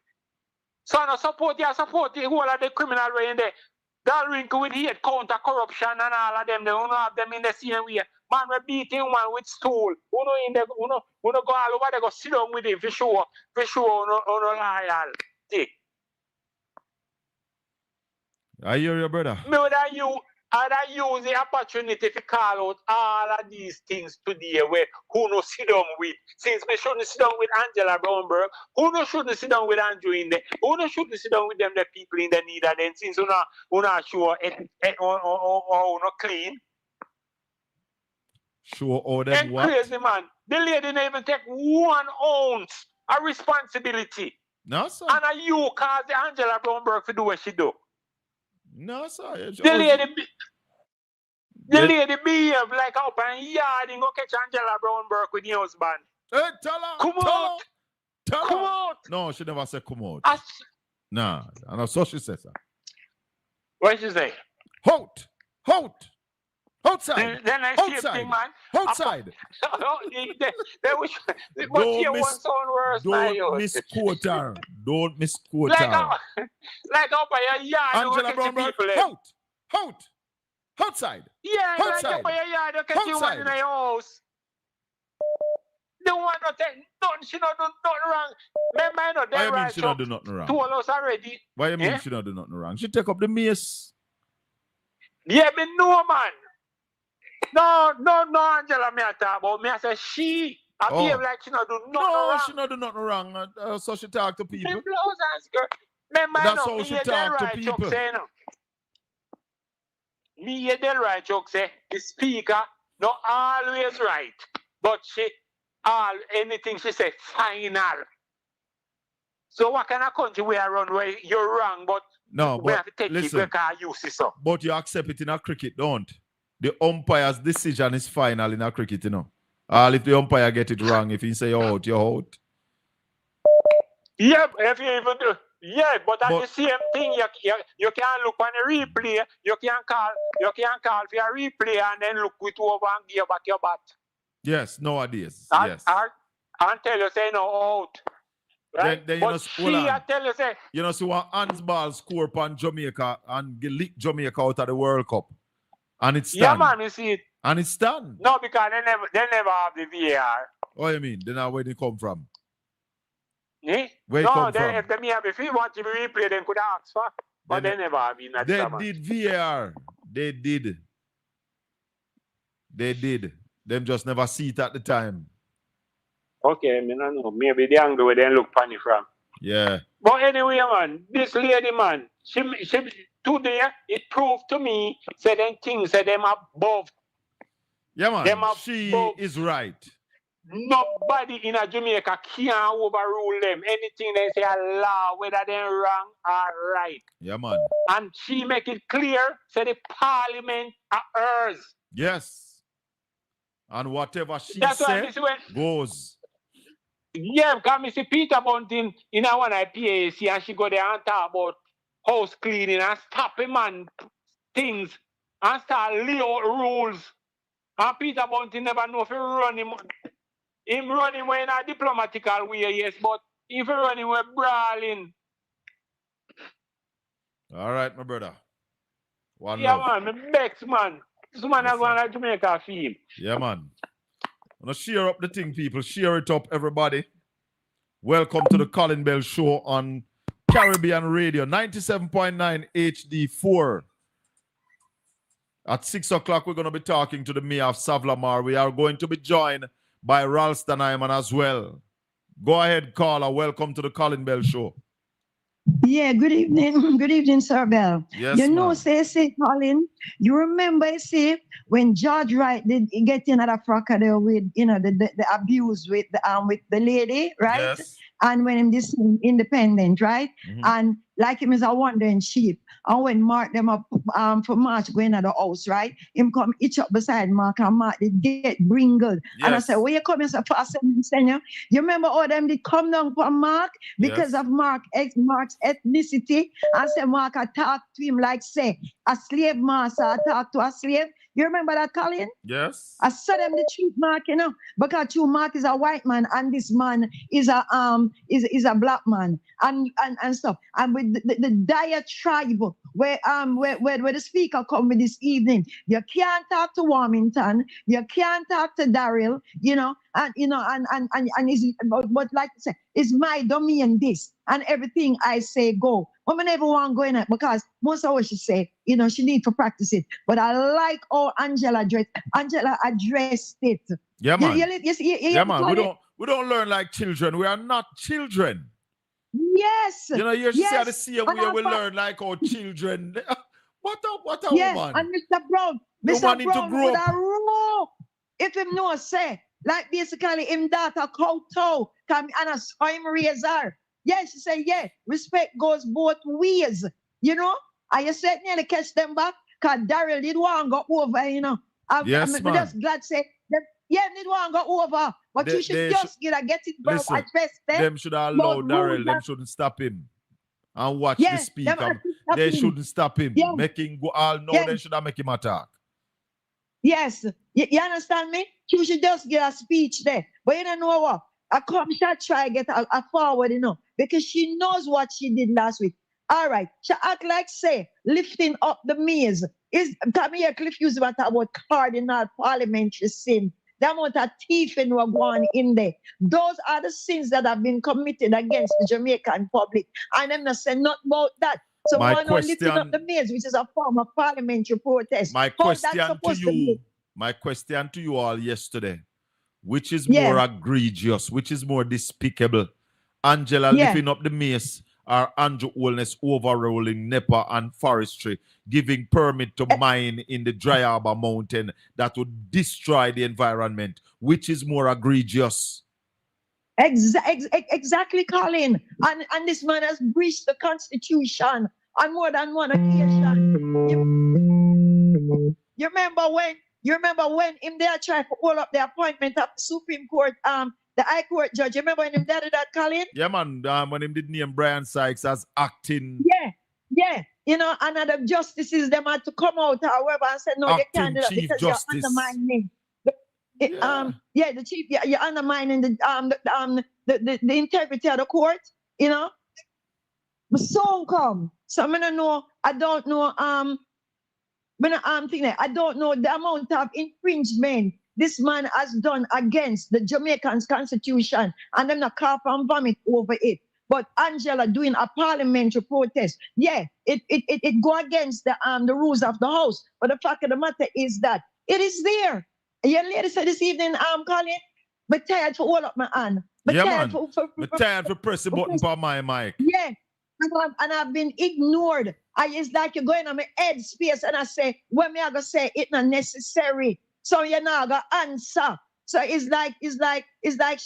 So I support the whole of the criminal way in there. Dalrymple with hate counter corruption and all of them, they don't have them in the same way. Man, we beating one with stool. Who know in there, who know go all over, they go sit down with him for sure no loyalty. I hear you, brother. Me whether you And I use the opportunity to call out all of these things today where who no sit down with. Since me shouldn't sit down with Angela Brownberg, who no shouldn't sit down with Andrew in there, who no shouldn't sit down with them, the people in the need of them, since you not sure or not clean. Sure, or them And what? crazy, man. The lady didn't even take 1 ounce of responsibility. No, sir. And you cause the Angela Brownberg to do what she do. No, sir. The lady behave like up and yard and go catch Angela Brownberg with the husband. Hey, tell her. Come out. Tell Come her. out. No, she never said come out. As Nah, and that's what she says, sir. what she say? Out. Out. Outside. Then I see a Outside. thing, man. Outside. But here one sound worse, my Don't youth. misquote her. Don't misquote Like her. up by your yard, you Angela catch the Brownberg, people. out. Outside. Yeah, like Outside. up by your yard, you catch the one in Outside. your house. The one not take nothing, she not do nothing wrong. Remember, you know, Why you them mean right she not do nothing wrong? told us already. Why you mean Eh? she not do nothing wrong? She take up the mace. Yeah, me know, man. No, Angela, me a talk about. Me I say she. I Oh. behave like she not do nothing No, wrong. she not do nothing wrong. So she talk to Me people. blouse and skirt. Remember, That's you know, how me she hear talk to Delroy people. Chuck say, no. Me hear Delroy Chuck say, the speaker not always right, but anything she say final. So what kind of country we are run where you're wrong, but No, we have but to take listen. it because you see so. But you accept it in a cricket, don't? The umpire's decision is final in a cricket, you know. If the umpire get it wrong, if he say you're out, you're out. Yeah, if you even do, yeah, but at But- the same thing, you can look on the replay, you can call for a replay and then look it over and give back your bat. Yes, nowadays. And, Yes. and tell you say no out. Right? Then you know, but hold she on. I tell you say, You know, see what handball score upon Jamaica and lick Jamaica out of the World Cup. And it's yeah done. man, you see it. And it's done. No, because they never have the VAR. What you mean? Then now where they come from? Eh? Where it No, come from? if they have, if you want to replay, then could ask for. But Then they never have in that They summer. did VAR. They did. Them just never see it at the time. Okay, I don't know. Maybe the angle where they look funny from. Yeah. But anyway, man, this lady, man, she today it proved to me certain things that them above. Yeah, man. Them She above. is right. Nobody in a Jamaica can overrule them. Anything they say a law, whether they're wrong or right. Yeah, man. And she make it clear, say the parliament are hers. Yes. And whatever she That's why said this way. goes. Yeah, because I see Peter Bunting in a one IPAC and she go there and talk about house cleaning and stop him and things and start lay out rules. And Peter Bunting never know if he run him. Him run him in a diplomatical way, yes, but if he run him with brawling. All right, my brother. One Yeah, love. man, me vex, man. This man is going to Jamaica feel. Yeah, man. Wanna share up the thing, people. Share it up, everybody. Welcome to the Colin Bell Show on Caribbean Radio, 97.9 HD4. At 6 o'clock, we're going to be talking to the mayor of Savlamar. We are going to be joined by Ralston Hyman as well. Go ahead, caller. Welcome to the Colin Bell Show. Yeah, good evening. Good evening, Sir Bell. Yes, you know, ma'am. say, Colin, you remember, when George Wright did get in at a fracas there with, the abuse with the lady, right? Yes. And when him this independent, right? Mhm. And like him is a wandering sheep. And when Mark them up for March going to the house, right? Him come each up beside Mark and Mark did get bringled. And I Yes. said, where you coming so fast? You remember all them did come down for Mark because Yes. of Mark's ethnicity. And say Mark attacked to him like say a slave master attacked to a slave. You remember that, Colin? Yes. I saw them the truth, Mark, because you Mark is a white man and this man is a black man and stuff. And with the diatribe where the speaker come with this evening, you can't talk to Warmington, you can't talk to Daryl, and it's, but like I say, it's my domain this and everything I say go. I never want to go in it because most of what she say, you know, she need to practice it. But I like how Angela addressed it. Yeah, man. Yeah, man. We don't learn like children. We are not children. Yes. You know, you yes. see the same way we learn like our children. What a yeah. woman. And Mr. Brown, Woman need to grow up. If him no say, like basically him daughter kowtow, and I saw him raise her. Yeah, she say, yeah, respect goes both ways. You know? And you said nearly catch them back, because Daryl did want to go over, you know. I'm man. just glad say that, yeah, did want to go over. But you should just get it back at best. Them should allow Daryl, them shouldn't stop him. And watch the speaker. They shouldn't stop him. Yeah. Make him go all know they should have make him attack. Yes. You understand me? You should just get a speech there. But you don't know what? I come try to get a forward, you know, because she knows what she did last week. All right. She act like say lifting up the maize. Is come here, Cliff use about cardinal parliamentary sin. The amount of thieving were going in there. Those are the sins that have been committed against the Jamaican public. And I'm not saying not about that. So why not lifting up the maize, which is a form of parliamentary protest? My question to you all yesterday, which is more egregious, which is more despicable? Angela lifting up the maize or Andrew Holness overruling NEPA and forestry, giving permit to mine in the Dry Harbor Mountain that would destroy the environment? Which is more egregious? Exactly, Colin. And this man has breached the Constitution on more than one occasion. You remember when him there tried to hold up the appointment of the Supreme Court, the High Court judge. You remember when him did that, Colin? Yeah, man. When him did name Brian Sykes as acting. Yeah. You know, and the justices them had to come out, however, and say no, they can't do that because Justice. You're undermining. The chief. You're undermining the integrity of the court. You know. But so come. So I don't know. I don't know the amount of infringement this man has done against the Jamaican Constitution, and them not cough and vomit over it. But Angela doing a parliamentary protest, it go against the rules of the House. But the fact of the matter is that it is there. Your lady said this evening, Colin, but tired to hold up my hand. Tired for pressing button for my mic. Yeah. And I've been ignored. It's like you're going on my head space and I say, when me I go say it not necessary. So you're not gonna answer. So it's like she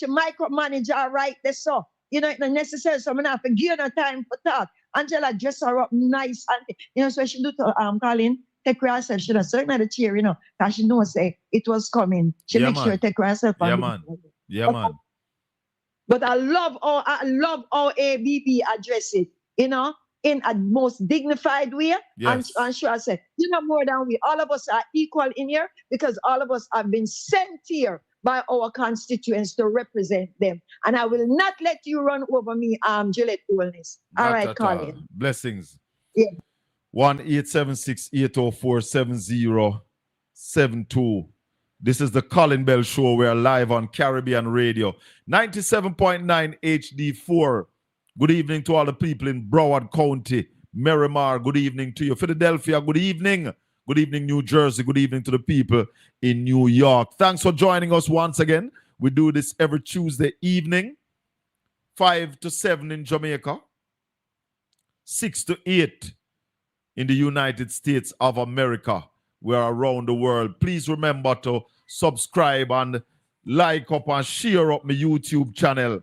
micromanager right there. So you know it's not necessary. So I'm not have to give her time for talk. Angela dress her up nice and you know so she do to Colin, take her herself. She does certain the chair, you know, because she knows say it was coming. She make sure take her herself. Yeah, man. But I love how ABB address it. You know, in a most dignified way. Yes. And sure I said, you know, more than we. All of us are equal in here because all of us have been sent here by our constituents to represent them. And I will not let you run over me, Gillette Holness. All right, Colin. Blessings. Yeah. 1-876-804-7072. This is the Colin Bell Show. We're live on Caribbean Radio. 97.9 HD4. Good evening to all the people in Broward County, Merrimar. Good evening to you. Philadelphia, good evening. Good evening, New Jersey. Good evening to the people in New York. Thanks for joining us once again. We do this every Tuesday evening, 5 to 7 in Jamaica, 6 to 8 in the United States of America. We're around the world. Please remember to subscribe and like up and share up my YouTube channel.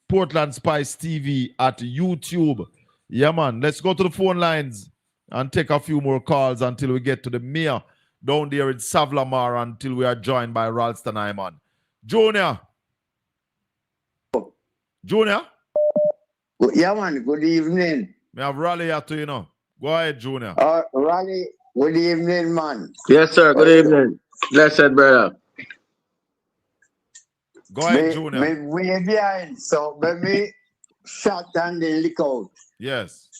Portland Spice TV at YouTube. Yeah, man. Let's go to the phone lines and take a few more calls until we get to the mayor down there in Savlamar until we are joined by Ralston Hyman. Junior. Yeah, man. Good evening. Me have Raleigh here too, you know. Go ahead, Junior. Raleigh, good evening, man. Yes, sir. Good evening. Blessed brother. Go ahead, Junior. Me way behind, so me shut and then lick out. Yes.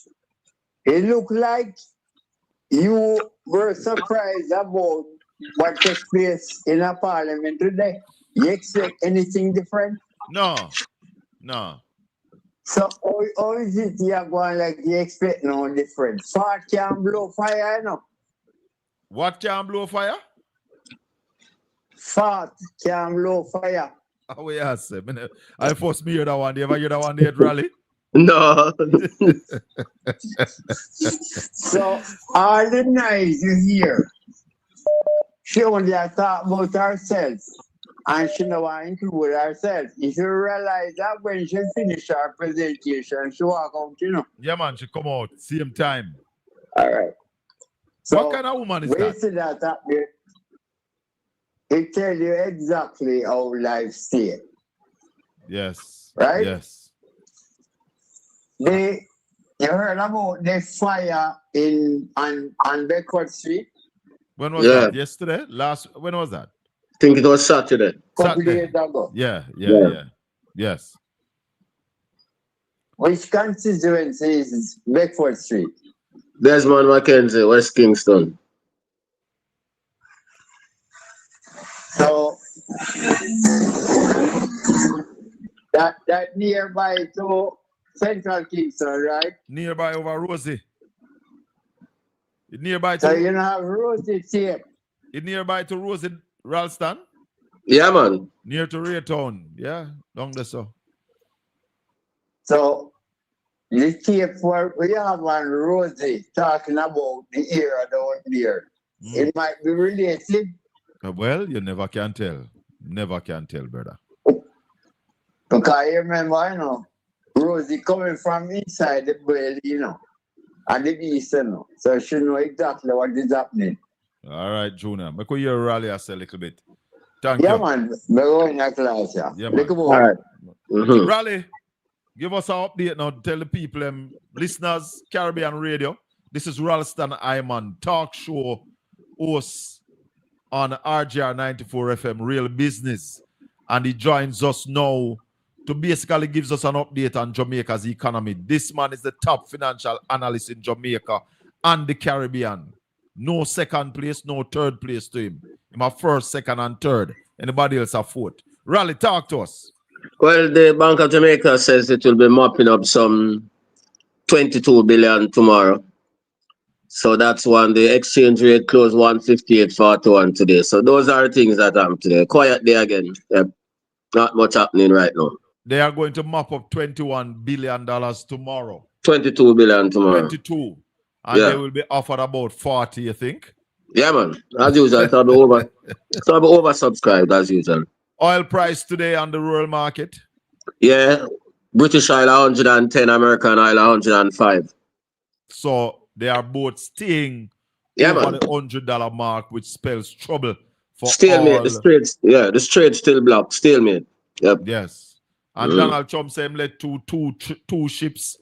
It looked like you were surprised about what took place in a parliament today. You expect anything different? No. So how is it you are going like you expect no different? Fart can blow fire, you know. What can blow fire? Fart can blow fire. Oh, yes. I first me hear that one. You ever hear that one at rally? No. So all the night you hear, she only talk about herself. And she don't want to include herself. If you realize that when she finish her presentation, she walk out, you know. Yeah, man, she come out same time. All right. So what kind of woman is when that? you see that up there, it tell you exactly how life stay. Yes. Right? Yes. You heard about the fire on Bedford Street? When was that? Yesterday? When was that? I think it was Saturday. Couple Saturday. days ago. Yeah. Yes. Which constituency is Bedford Street? Desmond Mackenzie, West Kingston. So that nearby to Central Kingston, right? Nearby over Rosie. It nearby So to you know have Rosie tape. It nearby to Rosie Ralston? Yeah, man. Near to Raytown. Yeah, down there so. So the tape for we have on Rosie talking about the era down there. It might be related. Well, you never can tell. Never can tell, brother. Because I remember, you know, Rosie coming from inside the belly, you know, and the east, you know. So she know exactly what is happening. All right, Junior. Make we hear rally us a little bit. Thank you. Yeah, man. We're going to class, yeah. Yeah, Look man. about it. Mm-hmm. Rally, give us an update now. Tell the people, listeners, Caribbean Radio. This is Ralston Iman, talk show host on RGR 94 FM, Real Business. And he joins us now to basically gives us an update on Jamaica's economy. This man is the top financial analyst in Jamaica and the Caribbean. No second place, no third place to him. Him a first, second, and third. Anybody else a fourth. Rally, talk to us. Well, the Bank of Jamaica says it will be mopping up some 22 billion tomorrow. So that's one. The exchange rate closed 158.41 today. So those are things that happen today. Quiet day again. Yep. Not much happening right now. They are going to mop up $21 billion tomorrow. 22 billion tomorrow. 22. And they will be offered about 40, you think? Yeah, man. As usual, it's oversubscribed as usual. Oil price today on the rural market? Yeah. British oil 110, American oil 105. So they are both staying over the $100 mark, which spells trouble for stalemate. all. The Straits still blocked. Stalemate. Yep. Yes. And Donald Trump said he let two ships.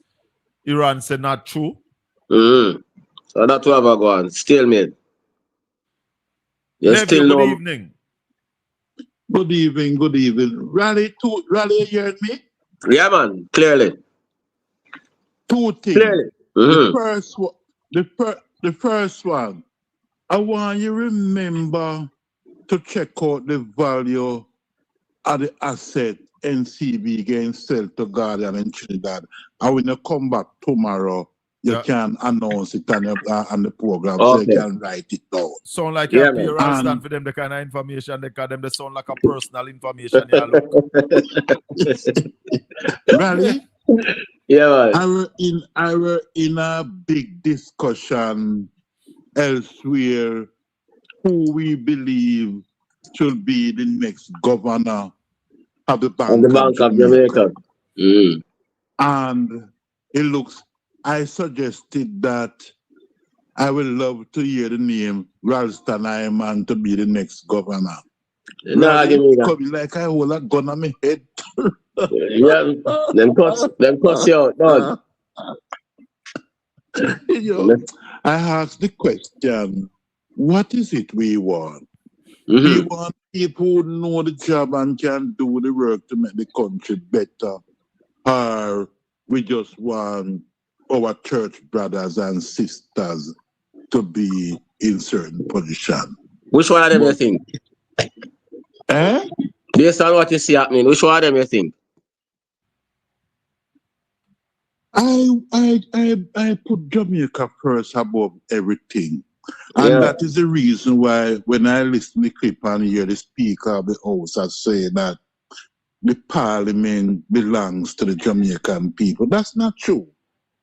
Iran said not true. So that's what we're going. Stalemate. Nephew, still good evening. Good evening. Rally, you heard me? Yeah, man. Clearly. Two things. Clearly. The first one, I want you to remember to check out the value of the asset NCB can sell to Guardian in Trinidad. And when you come back tomorrow, you can announce it on the program, so you can write it down. Sound like you pay stand for them the kind of information they call them. They sound like a personal information. Really? Yeah, man. I were in a big discussion elsewhere who we believe should be the next governor of the Bank of Jamaica. And it looks, I suggested that I would love to hear the name Ralston Iman to be the next governor. No, give me that. Coming like I hold a gun on my head. Yeah, them cuss you out, dog. I asked the question, what is it we want? We want people who know the job and can do the work to make the country better. Or we just want our church brothers and sisters to be in certain position. Which one of them you think? Based on what you see happening, which one of them you think? I put Jamaica first above everything. And Yeah. that is the reason why when I listen to the clip and hear the Speaker of the House as say that the Parliament belongs to the Jamaican people. That's not true.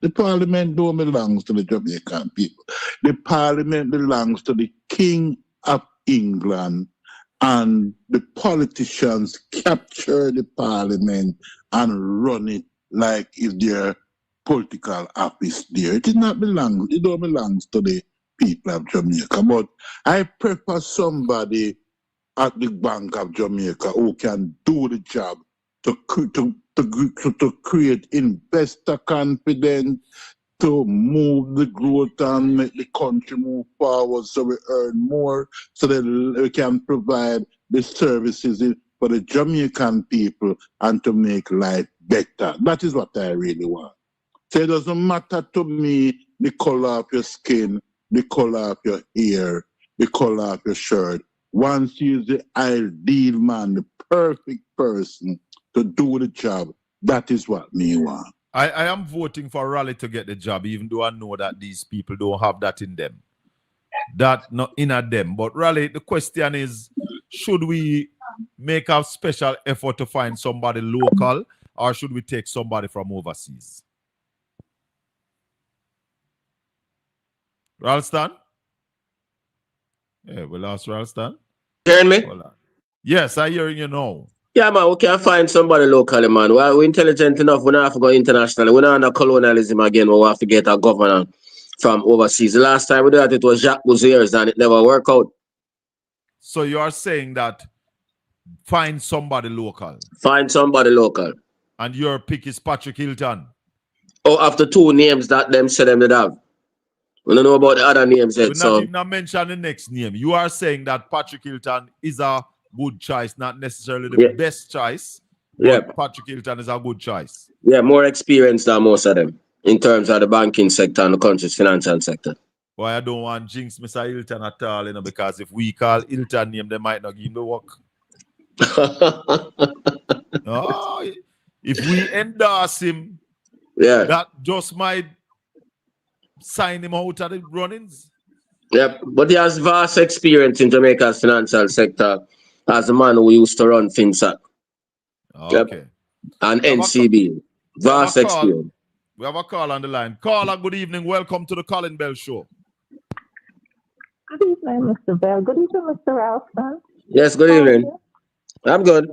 The Parliament don't belong to the Jamaican people. The Parliament belongs to the King of England, and the politicians capture the Parliament and run it like it's their political office there. It don't belong to the people of Jamaica. But I prefer somebody at the Bank of Jamaica who can do the job to create investor confidence, to move the growth and make the country move forward so we earn more, so that we can provide the services for the Jamaican people and to make life better. That is what I really want. So it doesn't matter to me the color of your skin, the color of your hair, the color of your shirt. Once you is the ideal man, the perfect person to do the job, that is what me want. I am voting for Raleigh to get the job, even though I know that these people don't have that in them. That not in them. But Raleigh, the question is, should we make a special effort to find somebody local, or should we take somebody from overseas? Ralston? Yeah, we lost Ralston. Hearing me? Yes, I hearing you now. Yeah, man, we can find somebody locally, man. We're intelligent enough. We don't have to go internationally. We're not under colonialism again. We have to get a governor from overseas. The last time we did that, it was Jacques Bouziers, and it never worked out. So you are saying that find somebody local. Find somebody local. And your pick is Patrick Hilton. Oh, after two names that them said them did have. We don't know about the other names yet. We're So not even mention the next name. You are saying that Patrick Hilton is a good choice, not necessarily the best choice. But Patrick Hilton is a good choice. Yeah, more experience than most of them in terms of the banking sector and the country's financial sector. Why I don't want jinx Mr. Hilton at all, you know, because if we call Hilton name, they might not give him the work. Oh, if we endorse him, that just might sign him out of the runnings. Yep, but he has vast experience in Jamaica's financial sector as a man who used to run FinSac. Okay. Yep. And NCB. Vast experience. We have a call on the line. Caller, good evening. Welcome to the Colin Bell Show. Good evening, Mr. Bell. Good evening, Mr. Ralston. Yes, good evening. I'm good.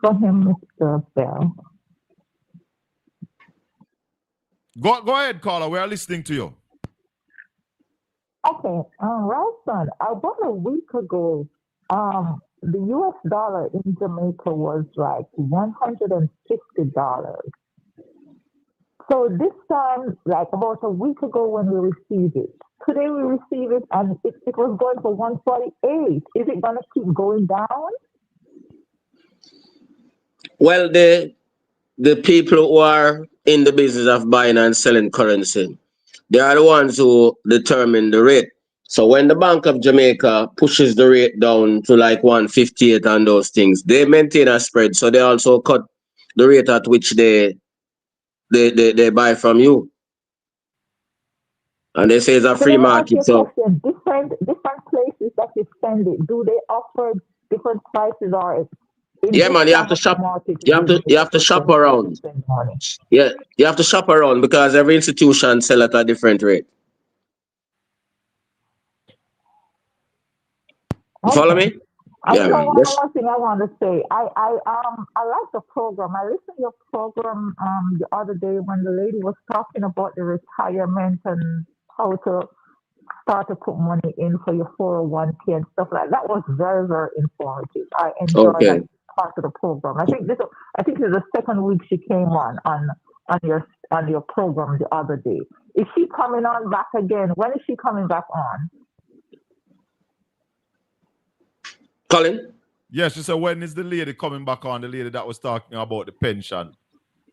For him, Mr. Bell. Go ahead, caller. We are listening to you. Okay, Ralston, about a week ago, the US dollar in Jamaica was like $150. So this time, like about a week ago when we received it, today we received it and it was going for 148. Is it going to keep going down? Well, the people who are in the business of buying and selling currency, they are the ones who determine the rate. So when the Bank of Jamaica pushes the rate down to like 158 and those things, they maintain a spread. So they also cut the rate at which they buy from you. And they say it's a free market. So different places that you spend it, do they offer different prices or yeah, man, you have to shop. You have to shop around. Yeah, you have to shop around because every institution sell at a different rate. You follow me? Yeah, one more thing I want to say. I like the program. I listened to your program the other day when the lady was talking about the retirement and how to start to put money in for your 401k and stuff like that. That was very, very informative. I enjoyed that part of the program. I think this is the second week she came on your program the other day. Is she coming on back again? When is she coming back on? Colin? Yes, she said, when is the lady coming back on? The lady that was talking about the pension.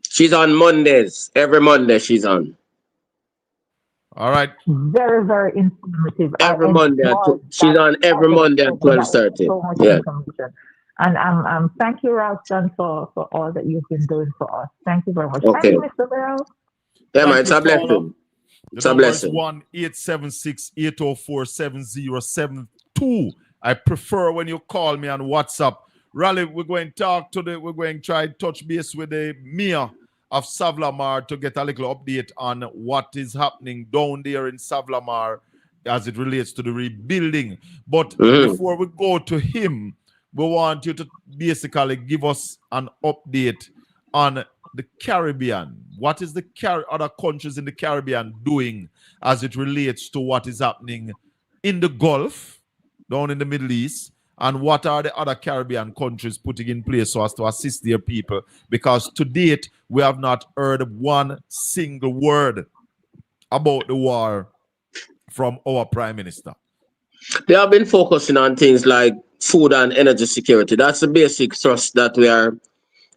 She's on Mondays. Every Monday she's on. All right. Very, very informative. Every Monday. She's on every Monday at 12:30. So much yeah. information. And thank you, Ralston, for all that you've been doing for us. Thank you very much. Thank Okay. you, Mr. Bell. Yeah, man, Thank it's you, a caller. blessing. The It's a number is blessing. 1-876-804-7072. I prefer when you call me on WhatsApp. Raleigh, we're going to try and touch base with the mayor of Savlamar to get a little update on what is happening down there in Savlamar as it relates to the rebuilding. But before we go to him, we want you to basically give us an update on the Caribbean. What is the other countries in the Caribbean doing as it relates to what is happening in the Gulf, down in the Middle East, and what are the other Caribbean countries putting in place so as to assist their people? Because to date, we have not heard one single word about the war from our Prime Minister. They have been focusing on things like food and energy security. That's the basic thrust that we are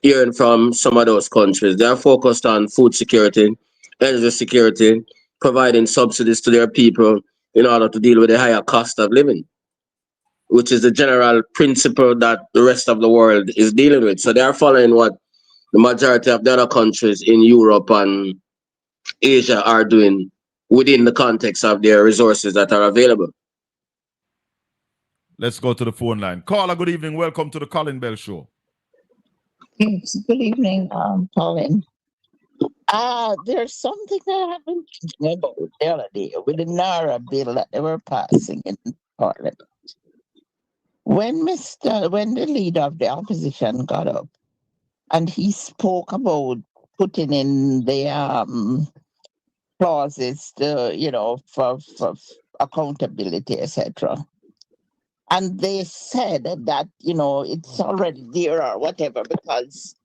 hearing from some of those countries. They are focused on food security, energy security, providing subsidies to their people in order to deal with the higher cost of living, which is the general principle that the rest of the world is dealing with. So they are following what the majority of the other countries in Europe and Asia are doing within the context of their resources that are available. Let's go to the phone line. Caller, good evening. Welcome to the Colin Bell Show. Yes, good evening, Colin. There's something that I've been thinking about the other day with the NARA bill that they were passing in Parliament. When the leader of the opposition got up and he spoke about putting in the clauses to, for accountability, etc. And they said that, it's already there or whatever because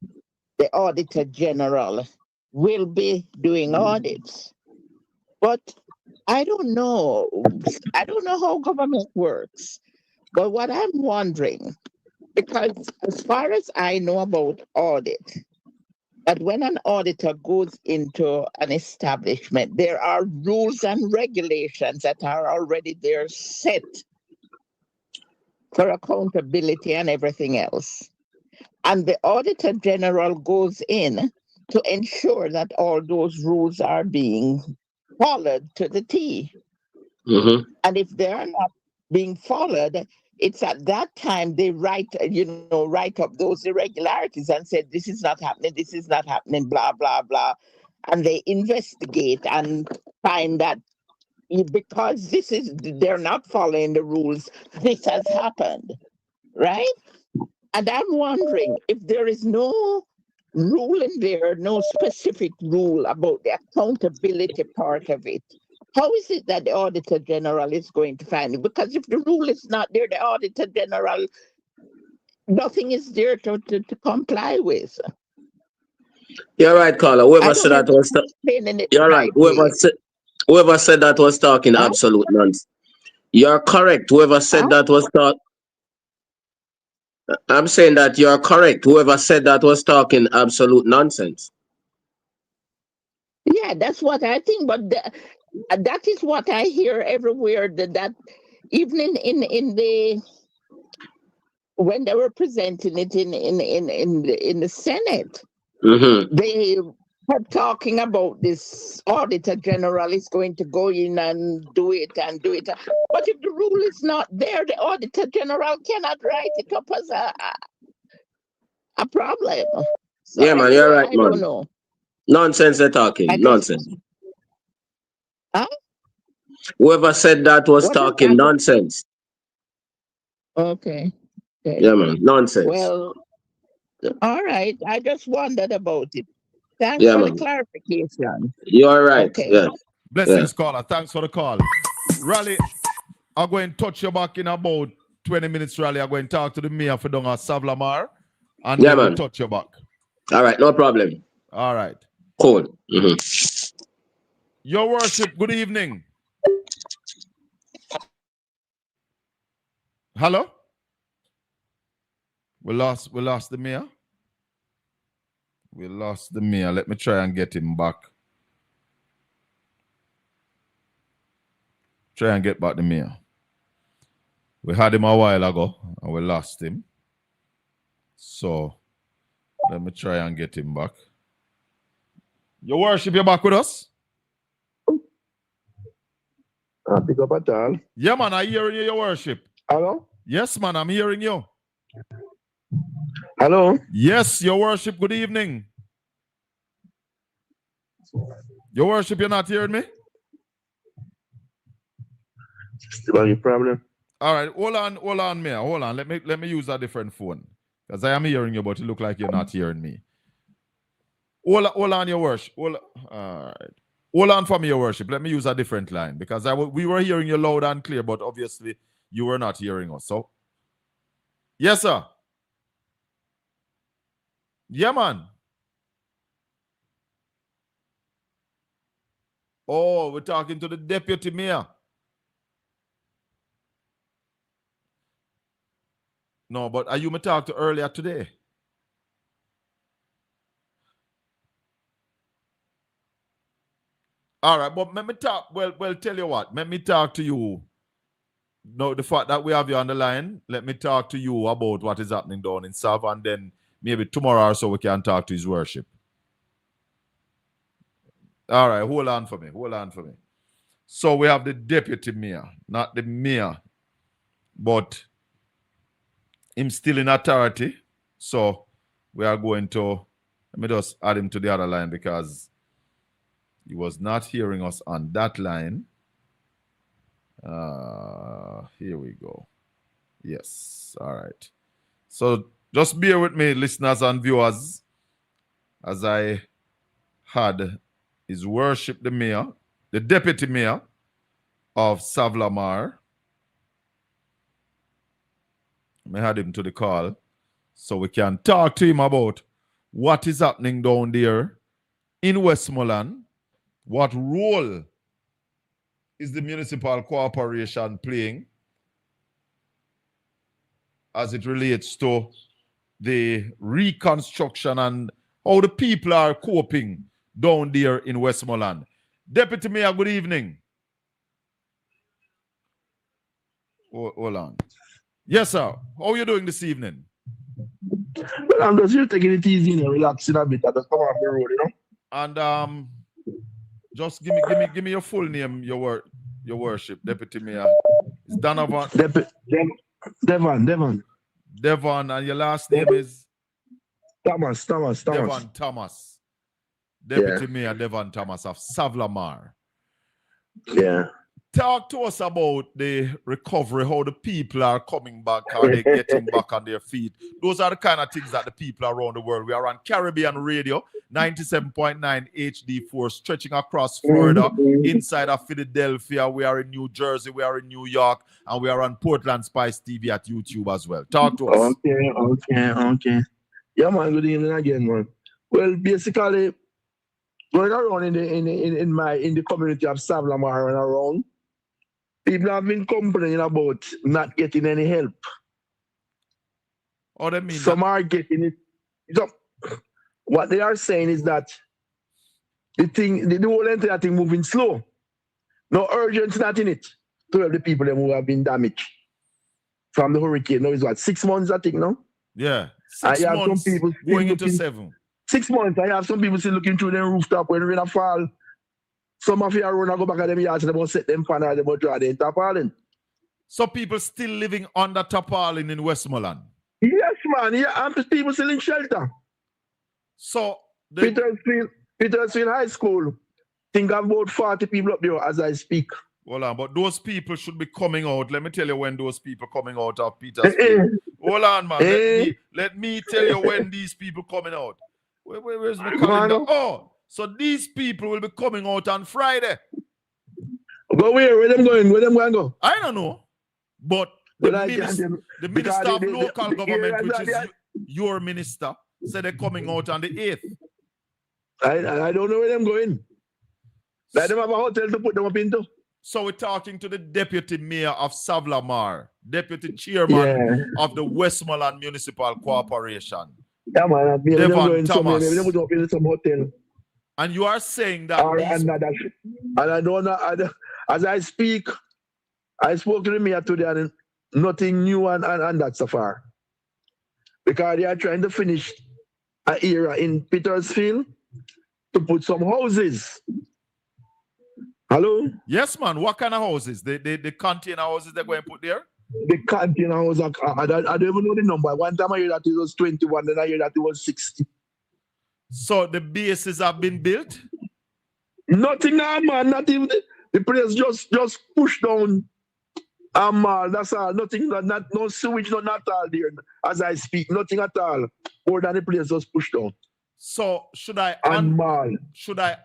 the Auditor General will be doing audits. But I don't know. I don't know how government works. But what I'm wondering, because as far as I know about audit, that when an auditor goes into an establishment, there are rules and regulations that are already there set for accountability and everything else. And the Auditor General goes in to ensure that all those rules are being followed to the T. And if they are not being followed, it's at that time they write up those irregularities and say, this is not happening, blah, blah, blah. And they investigate and find that because they're not following the rules, this has happened, right? And I'm wondering if there is no rule in there, no specific rule about the accountability part of it. How is it that the Auditor General is going to find it? Because if the rule is not there, the Auditor General, nothing is there to comply with. You're right, caller. Whoever said that was you're right. Whoever said that was talking absolute nonsense. You're correct. Whoever said that was talking. I'm saying that you're correct. Whoever said that was talking absolute nonsense. Yeah, that's what I think. But that is what I hear everywhere. That even in the when they were presenting it in the Senate, they kept talking about this Auditor General is going to go in and do it. But if the rule is not there, the Auditor General cannot write it up as a problem. So yeah, man, you're right, I man. don't know. Nonsense they're talking. Nonsense. Whoever said that was talking nonsense. Okay. Yeah, man. Nonsense. Well, all right. I just wondered about it. Thanks Yeah, for man. the clarification. You're right. Okay. Yeah. Blessings, caller. Thanks for the call. Raleigh, I'm going to touch you back in about 20 minutes, Raleigh. I'm going to talk to the mayor for Donga Savlamar, and Yeah, then we'll man. touch you back. All right, no problem. All right. Cool. Your worship, good evening. Hello? We lost the mayor. We lost the mayor. Let me try and get him back. Try and get back the mayor. We had him a while ago and we lost him. So let me try and get him back. Your worship, you're back with us? Pick up at all. Yeah, man, I hearing you, your worship. Hello? Yes, man, I'm hearing you. Hello? Yes, your worship, good evening. Your worship, you're not hearing me? Still any problem? All right, hold on, Mayor. Hold on. Let me use a different phone. Because I am hearing you, but it look like you're not hearing me. Hold on, your worship. All right. Hold on for me, your worship. Let me use a different line. Because we were hearing you loud and clear, but obviously you were not hearing us. So, yes, sir. Yeah, man. Oh, we're talking to the deputy mayor. No, but are you me talk to earlier today? All right, but let me talk. Well, tell you what. Let me talk to you. No, the fact that we have you on the line, let me talk to you about what is happening down in Sav, and then maybe tomorrow or so we can talk to his worship. All right, hold on for me. So we have the deputy mayor, not the mayor, but him still in authority. So we are going to, let me just add him to the other line because he was not hearing us on that line. Here we go. Yes, all right. So just bear with me, listeners and viewers, as I had his worship the mayor, the deputy mayor of Savlamar. I had him to the call so we can talk to him about what is happening down there in Westmoreland. What role is the municipal corporation playing as it relates to the reconstruction and how the people are coping down there in Westmoreland? Deputy Mayor, good evening. Hold on. Yes, sir. How are you doing this evening? Well, I'm just here taking it easy and relaxing a bit. I just come off the road, you know. And just give me your full name, your worship, Deputy Mayor. It's Donovan. Devon. Devon, and your last name is Thomas. Devon Thomas. Deputy Mayor Devon Thomas of Savlamar. Yeah. Talk to us about the recovery, how the people are coming back, how they're getting back on their feet. Those are the kind of things that the people around the world. We are on Caribbean Radio, 97.9 HD4, stretching across Florida, inside of Philadelphia. We are in New Jersey, we are in New York, and we are on PortlandspiceTV at YouTube as well. Talk to us. Okay. Yeah, man, good evening again, man. Well, basically, going around in the community of Savlamar and around, people have been complaining about not getting any help. Oh, that means some are getting it. So, what they are saying is that the whole entire thing moving slow. No urgency not in it to help the people who have been damaged from the hurricane. Now it's what, 6 months, I think, no? Yeah, 6 months some people going into 7. 6 months. I have some people still looking through their rooftop when rain fall. Some of you are going to go back at them yards and they won't set them pan or they won't draw the tarpaulin. So people still living under tarpaulin in Westmoreland? Yes, man. Yeah, and people still in shelter. So Petersfield High School, think of about 40 people up there as I speak. Hold on, but those people should be coming out. Let me tell you when those people coming out of Petersfield. Hold on, man. Let me tell you when these people coming out. Where's my calendar? Oh, so these people will be coming out on Friday. Go where? Where them going? Where them going to go? I don't know. But the Minister of Local Government, which is your minister, said they're coming out on the 8th. I don't know where them going. Let them have a hotel to put them up into. So we're talking to the Deputy Mayor of Savlamar, Deputy Chairman of the Westmoreland Municipal Corporation. Yeah, man. Devon Thomas. Maybe them go to some hotel. And you are saying that and I don't know, as I speak, I spoke to the mayor today and nothing new and that so far. because they are trying to finish an era in Petersfield to put some houses. Hello? Yes, man. What kind of houses? The container houses they're going to put there? The container house, I don't even know the number. One time I heard that it was 21, then I heard that it was 60. So the bases have been built? Nothing now, man. Not even the place just pushed down. That's all. Nothing, not no sewage, not at all there. As I speak, nothing at all. More than the place just pushed down. So should I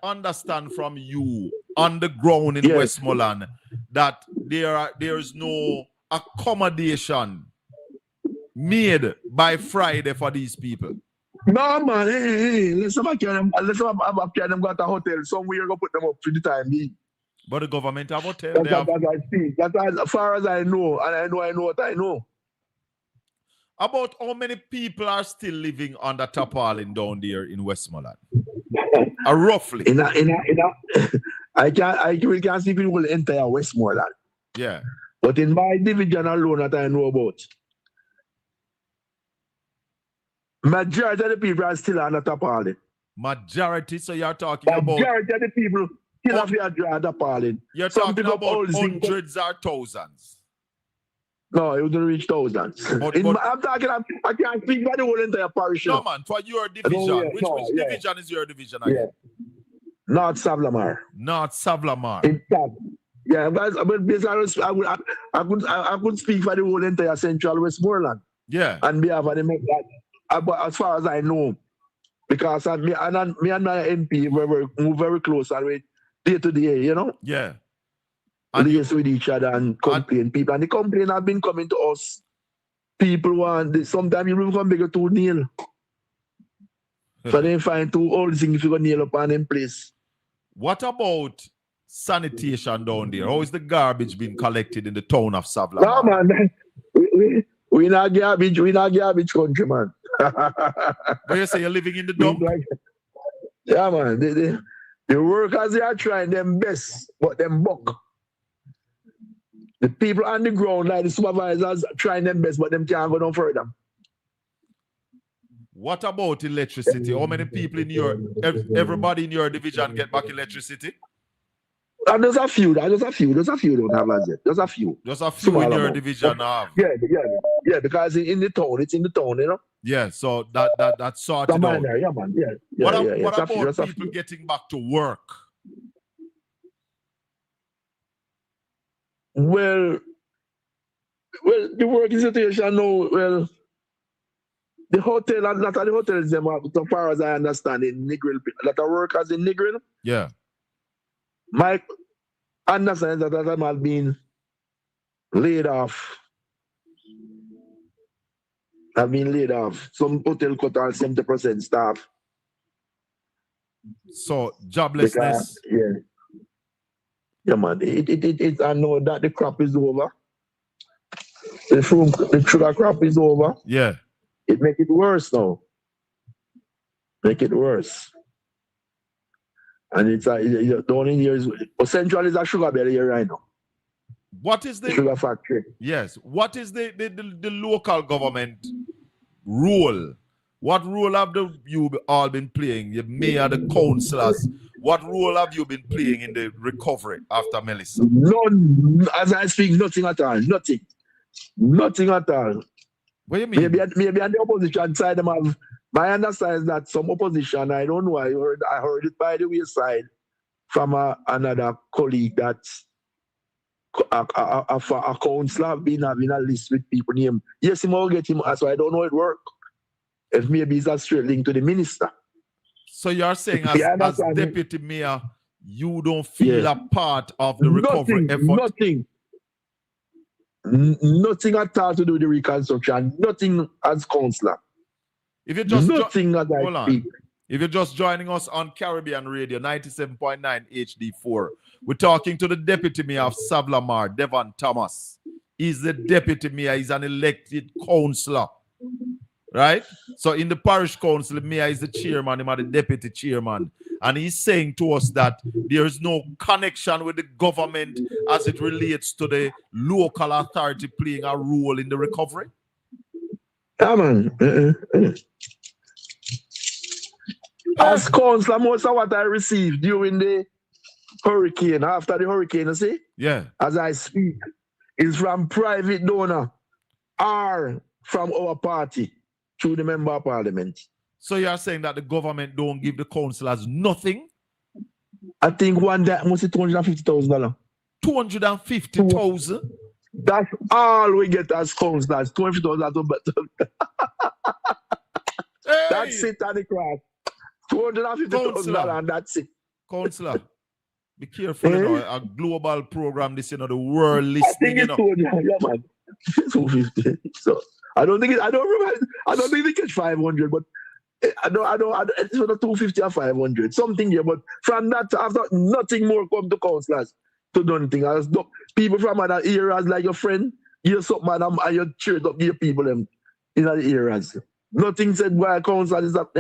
understand from you on the ground in Westmoreland that there is no accommodation made by Friday for these people? No, man. Hey, let's have them got a hotel somewhere. Go put them up for the time being. But the government have hotel. That's as far as I know, and I know what I know. About how many people are still living under tarpaulin down there in Westmoreland? Roughly. I can't see people entire Westmoreland. Yeah. But in my division alone that I know about, majority of the people are still under tarpaulin. Majority, so you're talking about... Majority of the people still have under tarpaulin. You're talking about hundreds or thousands. No, it wouldn't reach thousands. I can't speak for the whole entire parish. No, man, for your division. Which division is your division again? North Savlamar. North Savlamar. Yeah, but basically, I could speak for the whole entire central Westmoreland. Yeah. And behalf of that. But as far as I know, because me and my MP move very close and day to day, you know? Yeah. Liaise with each other and complain people. And the complaint have been coming to us. People want, sometimes you will come bigger to nail. So they find two old things if you go nail up on them place. What about sanitation down there? How is the garbage being collected in the town of Savlamar? No, man. We not garbage country, man. But you say you're living in the dump? Yeah, man. The workers, they are trying them best, but them buck. The people on the ground, like the supervisors, trying them best, but them can't go no further. What about electricity? How many people in everybody in your division get back electricity? There's a few don't have as yet. There's a few. Just a few in your division have. Yeah, because it's in the town, you know? Yeah, so that's sorted out. Yeah, man. What about people getting back to work? Well, the working situation now, the hotel, and not all the hotels, them are, so far as I understand, in Negril, that are workers in Negril. Yeah. My understanding that them have been laid off. Some hotel cut all 70% staff. So joblessness. Because, yeah, man. I know that the crop is over. The sugar crop is over. Yeah. It make it worse now. Make it worse. And it's down in here is Central is a sugar belly here right now. What is the sugar factory? Yes. What is the local government role? What role have you all been playing? The mayor, the councillors. What role have you been playing in the recovery after Melissa? None. As I speak, nothing at all. Nothing at all. What do you mean? Maybe on the opposition side, them have. My understanding is that some opposition, I don't know, I heard it by the wayside from another colleague that a councillor have been having a list with people named. Yes, he will get him, so I don't know it work. If maybe it's a straight link to the minister. So you're saying as deputy mayor, you don't feel a part of the recovery effort? Nothing at all to do with the reconstruction. Nothing as councillor. If you're just nothing as I speak. If you're just joining us on Caribbean Radio 97.9 HD4, we're talking to the deputy mayor of Savlamar, Devon Thomas. He's the deputy mayor. He's an elected councillor. Right? So in the parish council, the mayor is the chairman, him are the deputy chairman. And he's saying to us that there is no connection with the government as it relates to the local authority playing a role in the recovery. Yeah, man. As councillor, most of what I received during the hurricane, after the hurricane, you see, Yeah. as I speak, is from private donor or from our party through the member of parliament. So you're saying that the government don't give the councillors nothing? I think one day must be $250,000. 250,000? That's all we get as councillors. $250,000. That's it on the cross. $250,000 and that's it. Councillor, be careful, you know, a global program, this, you know, the world listening, you know. Yeah, man. 250. So I don't think they catch 500, but I don't it's not 250 or 500. Something here, but from that after nothing more come to councillors to do anything. As people from other areas like your friend, you something and you cheer up your people in other areas. Nothing said by a councillor is that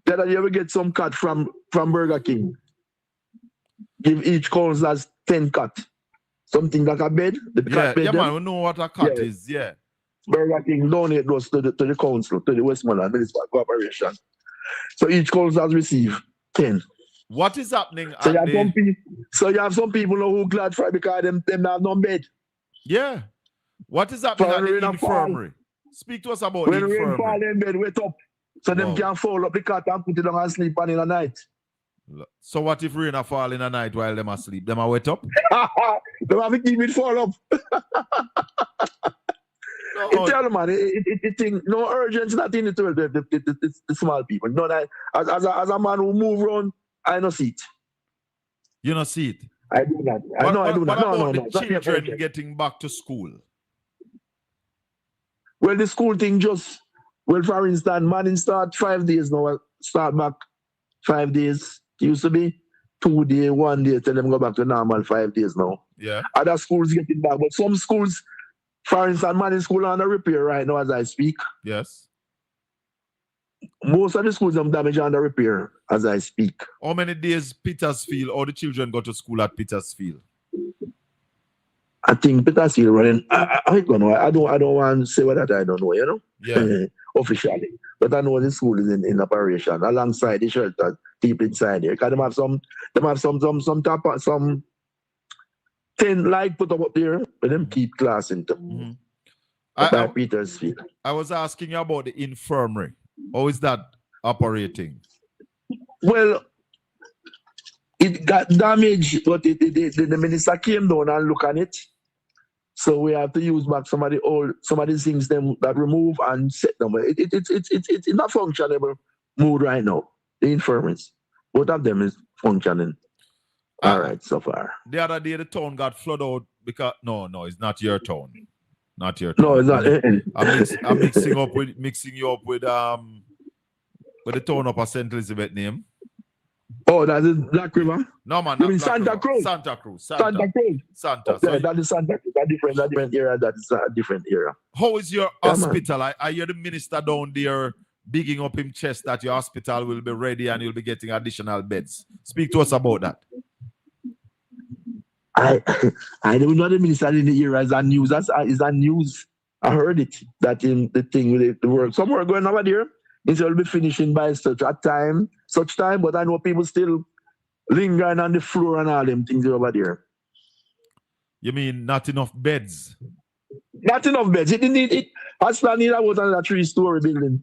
that you ever get some cut from Burger King. Give each councillor 10 cut. Something like a bed. The cut bed, man, we know what a cut is, yeah. Burger King donate those to the council, to the Westmoreland Municipal Corporation. So each council has received 10. What is happening? So you have some people who glad for it because them have no bed. Yeah. What is happening at the infirmary? Speak to us about the infirmary. When rain fall, them bed wet up. So them can fold up the cot and put it on and sleep on in the night. So what if rain fall in the night while them asleep? Them are wet up? They have to keep it fall up. No. Tell man, it no urgency, nothing to the small people. No, as a man who move around, I no see it. You no see it? I do not. I do not. No. The children getting back to school. Well, the school thing for instance, man start 5 days now. Start back 5 days. It used to be 2 days, 1 day, tell them go back to normal 5 days now. Yeah. Other schools getting back, but some schools, for instance, man in school on a repair right now as I speak. Yes. Most of the schools are damaged under repair as I speak. How many days Petersfield or the children go to school at Petersfield? I think Petersfield running. I don't know. I don't want to say what I don't know, you know? Yeah. Officially. But I know the school is in operation alongside the shelter deep inside there. Because they have some 10 light put up there, but them keep class into by Petersfield. I was asking you about the infirmary. How is that operating? Well, it got damaged, but the minister came down and looked at it. So we have to use back some of the things them that remove and set them. It's in a functionable mood right now. The infirmaries, both of them is functioning. All right, so far. The other day, the town got flooded out because no, it's not your town. Not your town. No, it's not. I'm mixing you up with the town up at St. Elizabeth name. Oh, that is Black River? No, man. You mean Santa Cruz? Santa Cruz. Santa Cruz. Santa. Okay, that is Santa Cruz. That different area. That is a different area. How is your hospital? I hear the minister down there bigging up him chest that your hospital will be ready and you'll be getting additional beds. Speak to us about that. I don't know the minister in the area. Is that news? Is that news? I heard it. That in the thing with the work. Some work going over there. It will be finishing by such time. But I know people still lingering on the floor and all them things over there. You mean not enough beds? Not enough beds. Hospital need about another 3-story building.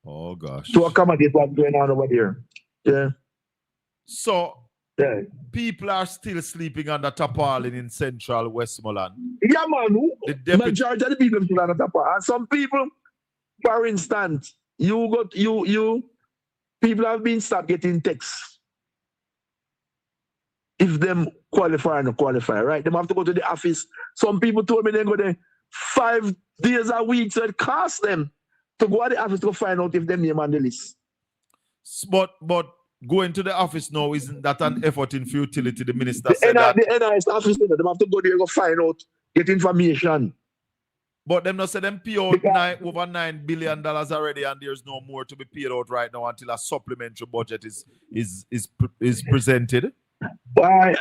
Oh gosh. To accommodate what's going on over there. Yeah. So people are still sleeping under tarpaulin in central Westmoreland. Yeah, man. The majority of the people still under tarpaulin. And some people, for instance, people have been stopped getting texts. If them qualify or not qualify, right? They have to go to the office. Some people told me they go there 5 days a week, so it costs them to go to the office to find out if them name on the list. But going to the office now, isn't that an effort in futility? The minister said that. The NIS office, they have to go there and go find out, get information. But them not say them pay out over $9 billion already, and there's no more to be paid out right now until a supplementary budget is presented. Why?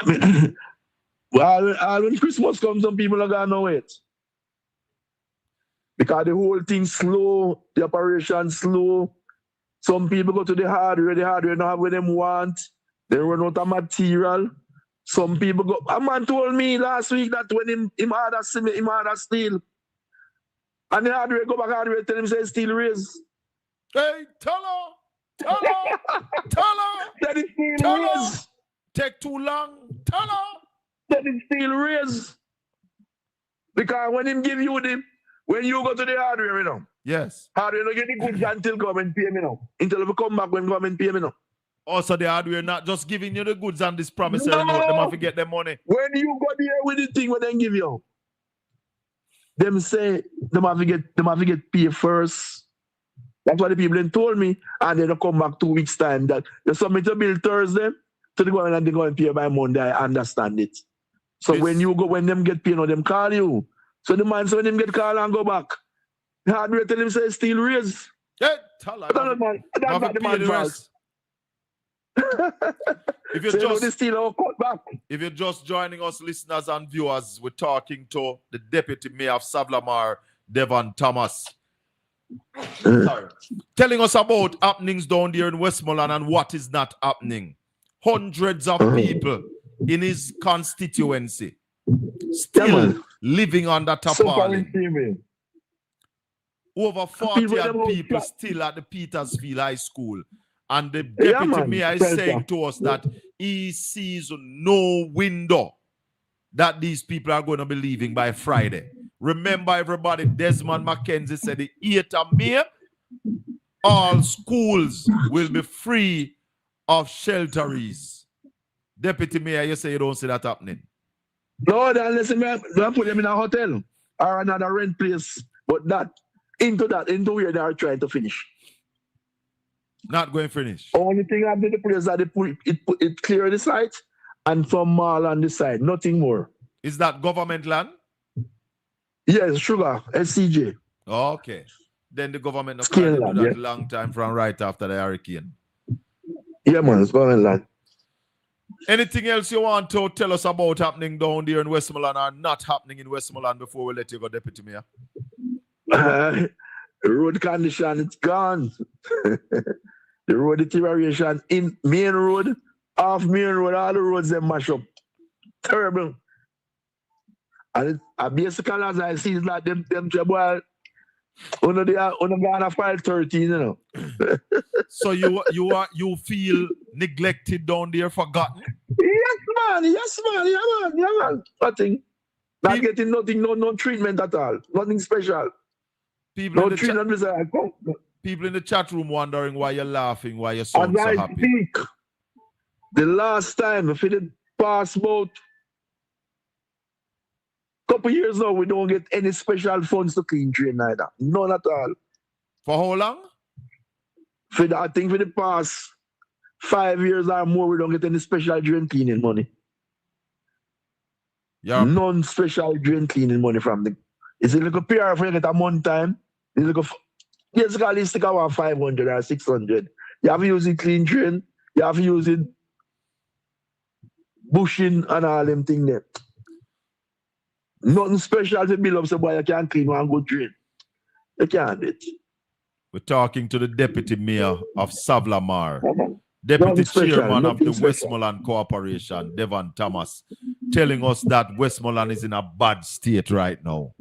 Well, when Christmas comes, some people are gonna know it. Because the whole thing slow, the operation slow. Some people go to the hardware don't have what them want. They run out of material. Some people go. A man told me last week that when him order cement, him order steel. And the hardware go back hardware, tell him say steel raise. Hey, tell her. That is steel raise. Take too long. Tell her. That is steel raise. Because when him give you the, when you go to the hardware, you know. Yes. Hardware don't get the goods until government pay me now. Until we come back when government pay me now. Also, the hardware not just giving you the goods and this promissory note. Them have to get their money. When you go there with the thing, what they give you, them say them have to get paid first. That's what the people then told me, and then they come back 2 weeks time. That they submit your bill Thursday to the government and they go and pay by Monday. I understand it. So Yes. when you go, when them get paid, them call you. So the man say when them get called and go back, the hardware tell him say still raise. Hey, tell her. That's not the man's fault. If you're So just the steel all cut back. If you're just joining us, listeners and viewers, we're talking to the Deputy Mayor of Savlamar, Devon Thomas. Sorry. Telling us about happenings down there in Westmoreland and what is not happening. Hundreds of people in his constituency still living under tarpaulin. Over 40 odd people still at the Petersfield High School. And the Deputy Mayor is saying to us that he sees no window that these people are going to be leaving by Friday. Remember, everybody, Desmond McKenzie said the 8th of May, all schools will be free of shelteries. Deputy Mayor, you say you don't see that happening? No, then listen, don't put them in a hotel or another rent place. But into where they are trying to finish. Not going to finish. Only thing I did the place that they put it clear the site and from mall on the side, nothing more. Is that government land? Yes, sugar, SCJ. Okay. Then the government not planning to do that long time from right after the hurricane. Yeah, man, it's government land. Anything else you want to tell us about happening down there in Westmoreland or not happening in Westmoreland before we let you go, Deputy Mayor? Road condition, it's gone. The road deterioration in main road, off main road, all the roads they mash up. Terrible. And basically, as I see, it's like them trouble. They are gonna file 13, you know. So you feel neglected down there, forgotten? Yes, man. Nothing. Not getting nothing, no treatment at all. Nothing special. People in the chat room wondering why you're laughing, why you're so happy. Speak, the last time, if it passed about couple years now, we don't get any special funds to clean drain neither. None at all. For how long? I think for the past 5 years or more, we don't get any special drain cleaning money. Yeah. None special drain cleaning money from the. It's a little PR for you get a month time. It's a little. Basically, stick around 500 or 600. You have to use it clean drain. You have to use it bushing and all them things there. Nothing special to build up so boy you can't clean one good drain. You can't do it. We're talking to the Deputy Mayor of Savlamar, Deputy Chairman of the Westmoreland Corporation, Devon Thomas, telling us that Westmoreland is in a bad state right now.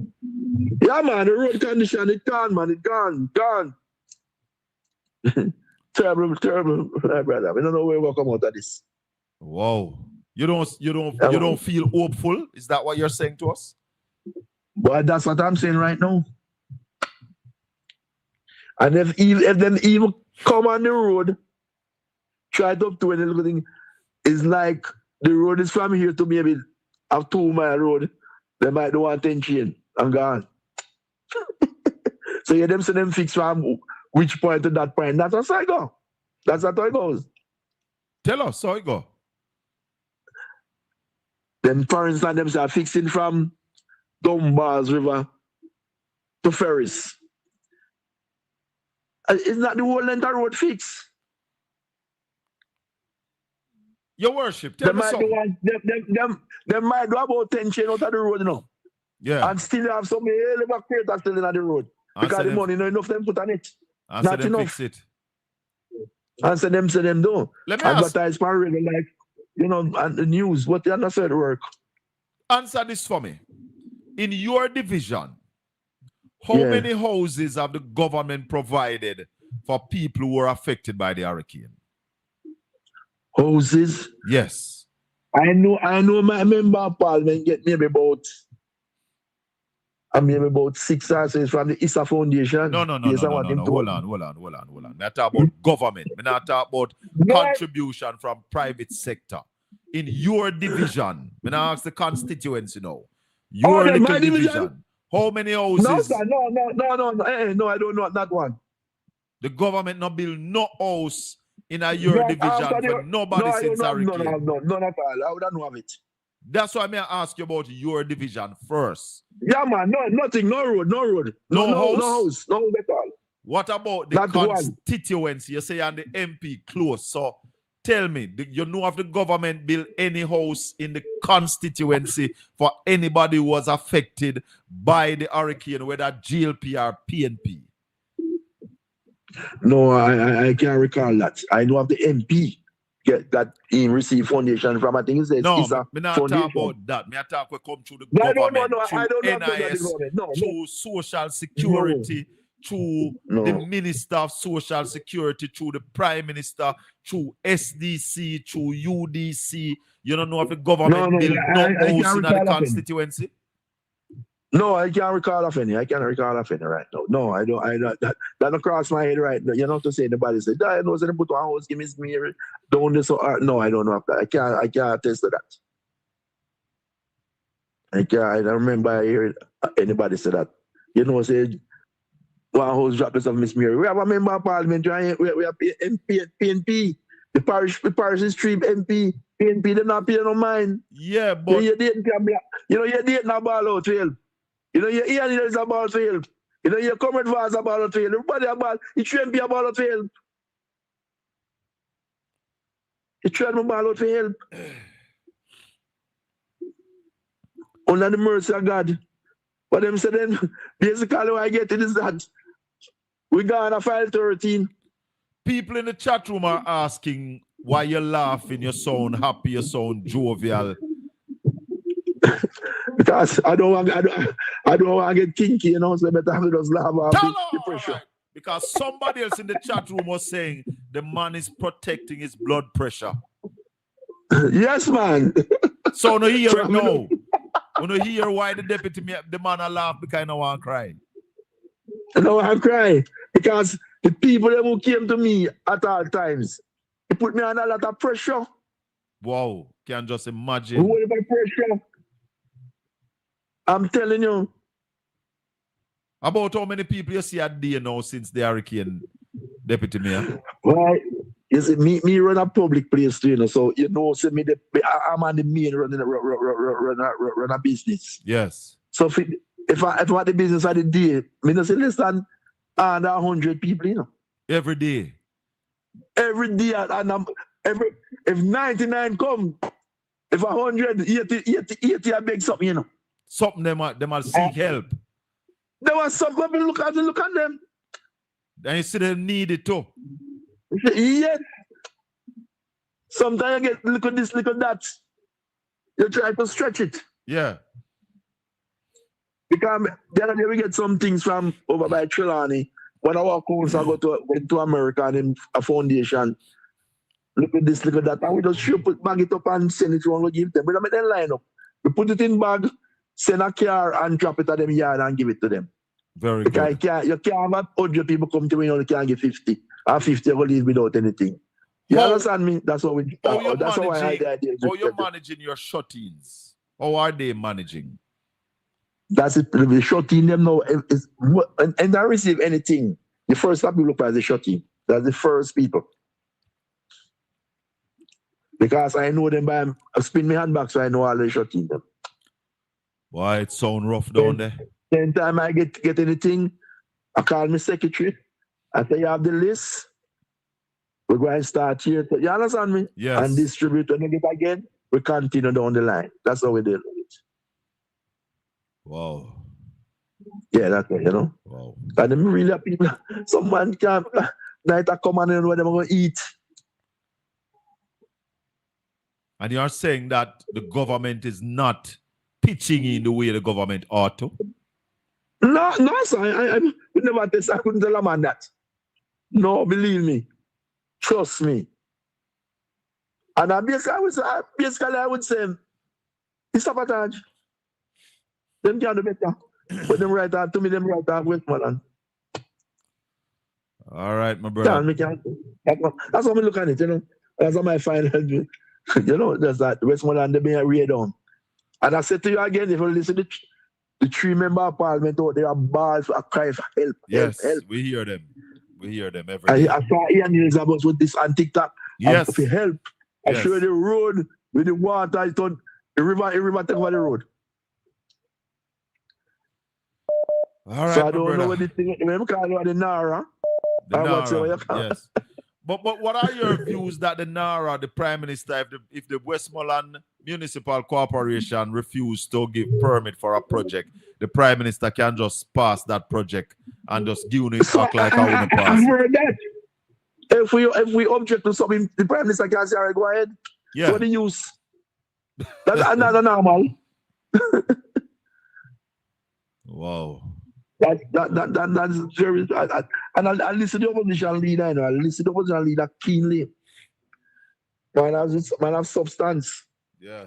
Yeah, man, the road condition, it's gone, man, it's gone. Terrible, my brother. We don't know where we'll come out of this. Wow. You don't feel hopeful? Is that what you're saying to us? Well, that's what I'm saying right now. And if them even come on the road, try to do any little thing, it's like the road is from here to maybe a 2 mile road. They might do 110 chain and gone. So you them see them fix from which point to that point. That's how I go. That's how it goes. Tell us how it go. Then, for instance, them say fixing from Dunbar's River to Ferris. It's not the whole length of road fix. Your worship, tell me something. They might do about 10 chain out of the road, you know. Yeah. And still have some evacuators still in the road. Because the money not enough them put on it. Not them enough. fix it. And say them do. Let me ask. Advertise for really like, and the news. What you understand work? Answer this for me. In your division, how many houses have the government provided for people who are affected by the hurricane? Houses? Yes. I know my member of parliament get maybe about 6 houses from the ISA Foundation. No. Hold on. I talk about government. I not talk about contribution from private sector. In your division, I ask the constituency now. Your little division. How many houses? No, sir, no, I don't know that one. The government not build no house in your division for nobody since hurricane. No, none at all. I would not know of it. That's why I ask you about your division first. Yeah, man, nothing, no road. No house? No house at all. What about the constituency? You say and the MP close. So tell me, you know if the government build any house in the constituency for anybody who was affected by the hurricane, whether GLP or PNP? No, I can't recall that. I know of the MP that he received foundation from. I think it says me not talk about that. Me talk we come through the government, through through social security, through the Minister of Social Security, through the Prime Minister, through SDC, through UDC. You don't know if the government build no house in the constituency? No, I can't recall of any. I can't recall of any right now. No, I don't. That don't cross my head right now. You know to say anybody say, I know they put one house, give me smear, don't this or no, I don't know of that. I can't attest to that. I don't remember I heard anybody say that. You know, say one house drop us of Miss Mary. We have a member of parliament, right? We have PNP. The parish is stream MP. PNP, they're not paying no mind. Yeah, but you didn't have ball out trail. You know, your ear is a ball trail. You know, your comrade was a ball trail. Everybody a ball. It shouldn't be a ball trail. It shouldn't be a ball trail. Under the mercy of God. But them say then, basically what I get it is that we got on a file 13. People in the chat room are asking why you're laughing, you sound happy, you sound jovial. Because I don't want to get kinky, you know, so better have just laugh off the pressure. Right. Because somebody else in the chat room was saying the man is protecting his blood pressure. Yes, man. So no hear it now. No hear why the man a laugh because I don't want to cry. I don't want to cry. Because the people who came to me at all times, it put me on a lot of pressure. Wow. Can just imagine. What about pressure? I'm telling you. About how many people you see a day now since the hurricane, Deputy Mayor? Well, you see, me run a public place too, you know, so you know, see I'm on the main run a business. Yes. So if I the business of the day, I don't say less than 100 people, you know. Every day. Every day, and if 99 come, if 180 I beg something, you know. Something them will seek help. There was some people look at them. And you see they need it too. Yes. Sometimes you get look at this, look at that. You try to stretch it. Yeah. Because the other day we get some things from over by Trelawney. When I walk home, so I went to America and in a foundation. Look at this, look at that. And we just bag it up and send it around to give them. But I make them line up. We put it in bag, send a car and drop it at them yard and give it to them. Very because good. You can't have 100 people come to me and you can't get 50. And 50 will leave without anything. You understand me? That's what we do. That's how I idea. How you're managing your shut-ins? How are they managing? That's it. The shut-in them now is and I receive anything. The first time you look at the shut-in. That's the first people. Because I know them I spin my hand back, so I know all the shut-in them. Why it sound rough down there? Then time I get anything, I call my secretary. I say you have the list. We're going to start here. You understand me? Yes. And distribute when we get again, we continue down the line. That's how we deal with it. Wow. Yeah, that's it, you know. Wow. And them really are people, some man can night I come and you know what they're going to eat. And you're saying that the government is not pitching in the way the government ought to? No, sir. I would never test. I couldn't tell a man that. No, believe me. Trust me. And basically I would say it's sabotage. Them can do better. But them right out to me, them right out Westmoreland. All right, my brother. That's how I look at it, you know. That's how my final view. You know, there's that Westmoreland, they being read on. And I said to you again, if you listen to the 3-member of parliament out there are balls for a cry for help. Yes, help. we hear them. We hear them every day. I saw Ian Elizabeth with this on TikTok. Yes. For help. I Yes. show you the road with the water, I thought the river take over the road. All right, so I my don't brother. know what the thing, when we call it the Nara. The or whatsoever you NARA, call it. yes. But what are your views that the NARA, the Prime Minister, if the Westmoreland Municipal Corporation refuse to give permit for a project, the Prime Minister can just pass that project and just give it back like I wouldn't pass I've it? heard that. If we object to something, the Prime Minister can say, all right, go ahead. Yeah. What the use? That's not normal. Wow. That's very, and I listen to the opposition leader, you know, I listen to the opposition leader keenly. Man have substance. Yeah.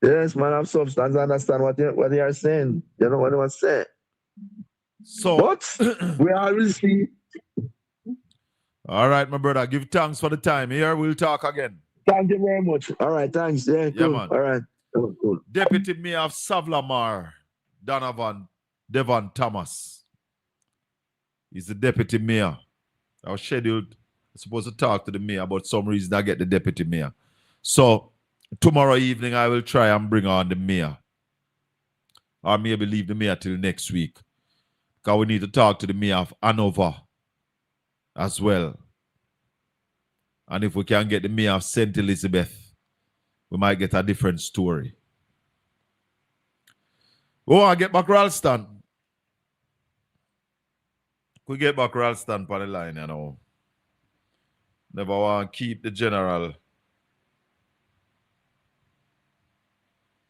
Yes, man have substance. I understand what they are saying. You know what they want to say. So, but we always see. All right, my brother. Give thanks for the time. Here we'll talk again. Thank you very much. All right, thanks. Yeah, cool. man. All right. Cool. Deputy Mayor of Savlamar, Devon Thomas. He's the deputy mayor. I was supposed to talk to the mayor, but some reason I get the deputy mayor. So tomorrow evening I will try and bring on the mayor. Or maybe leave the mayor till next week. Because we need to talk to the mayor of Hanover as well. And if we can get the mayor of St. Elizabeth, we might get a different story. Oh, I get back Ralston. We get back Ralston on the line, you know. Never want to keep the general.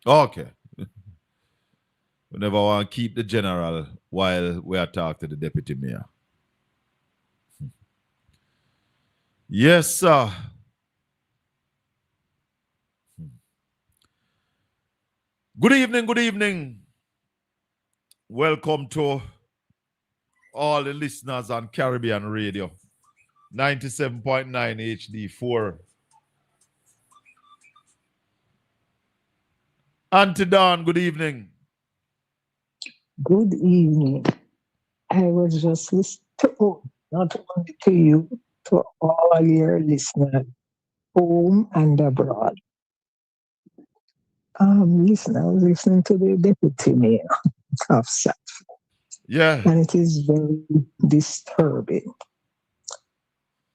Okay. We never want to keep the general while we are talking to the deputy mayor. Yes, sir. Good evening, good evening. Welcome to all the listeners on Caribbean Radio. 97.9 HD4. Auntie Dawn, good evening. Good evening. I was just listening not only to you, to all your listeners, home and abroad. Listen, I was listening to the deputy mayor of SAT. Yeah. And it is very disturbing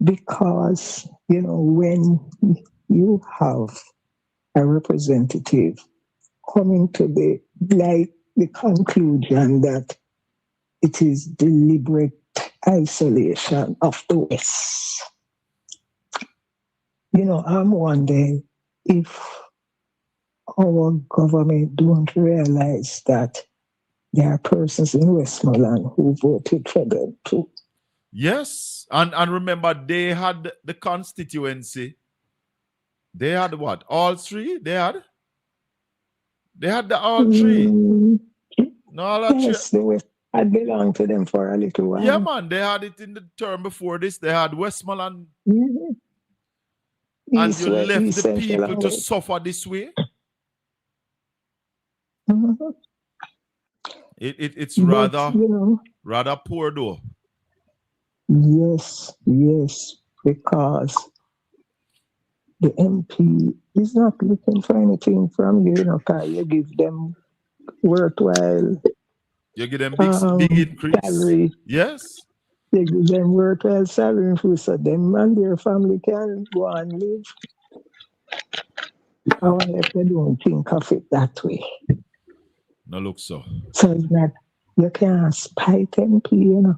because, you know, when you have a representative coming to the conclusion that it is deliberate isolation of the West. You know, I'm wondering if our government don't realize that there are persons in Westmoreland who voted for them too. Yes. And remember, they had the constituency. They had what? All three? They had the all three. No, all that Yes, they were. I belonged to them for a little while. Yeah, man. They had it in the term before this. They had Westmoreland. Mm-hmm. And you left the people to suffer this way. Mm-hmm. It's But, rather, you know, rather poor though. Yes, because the MP is not looking for anything from you, you know, because you give them worthwhile. You give them big increase. Salary. Yes. You give them worthwhile salary increase so them and their family can go and live. I wonder if they don't think of it that way. No look so. So it's not, you can't spite MP, you know.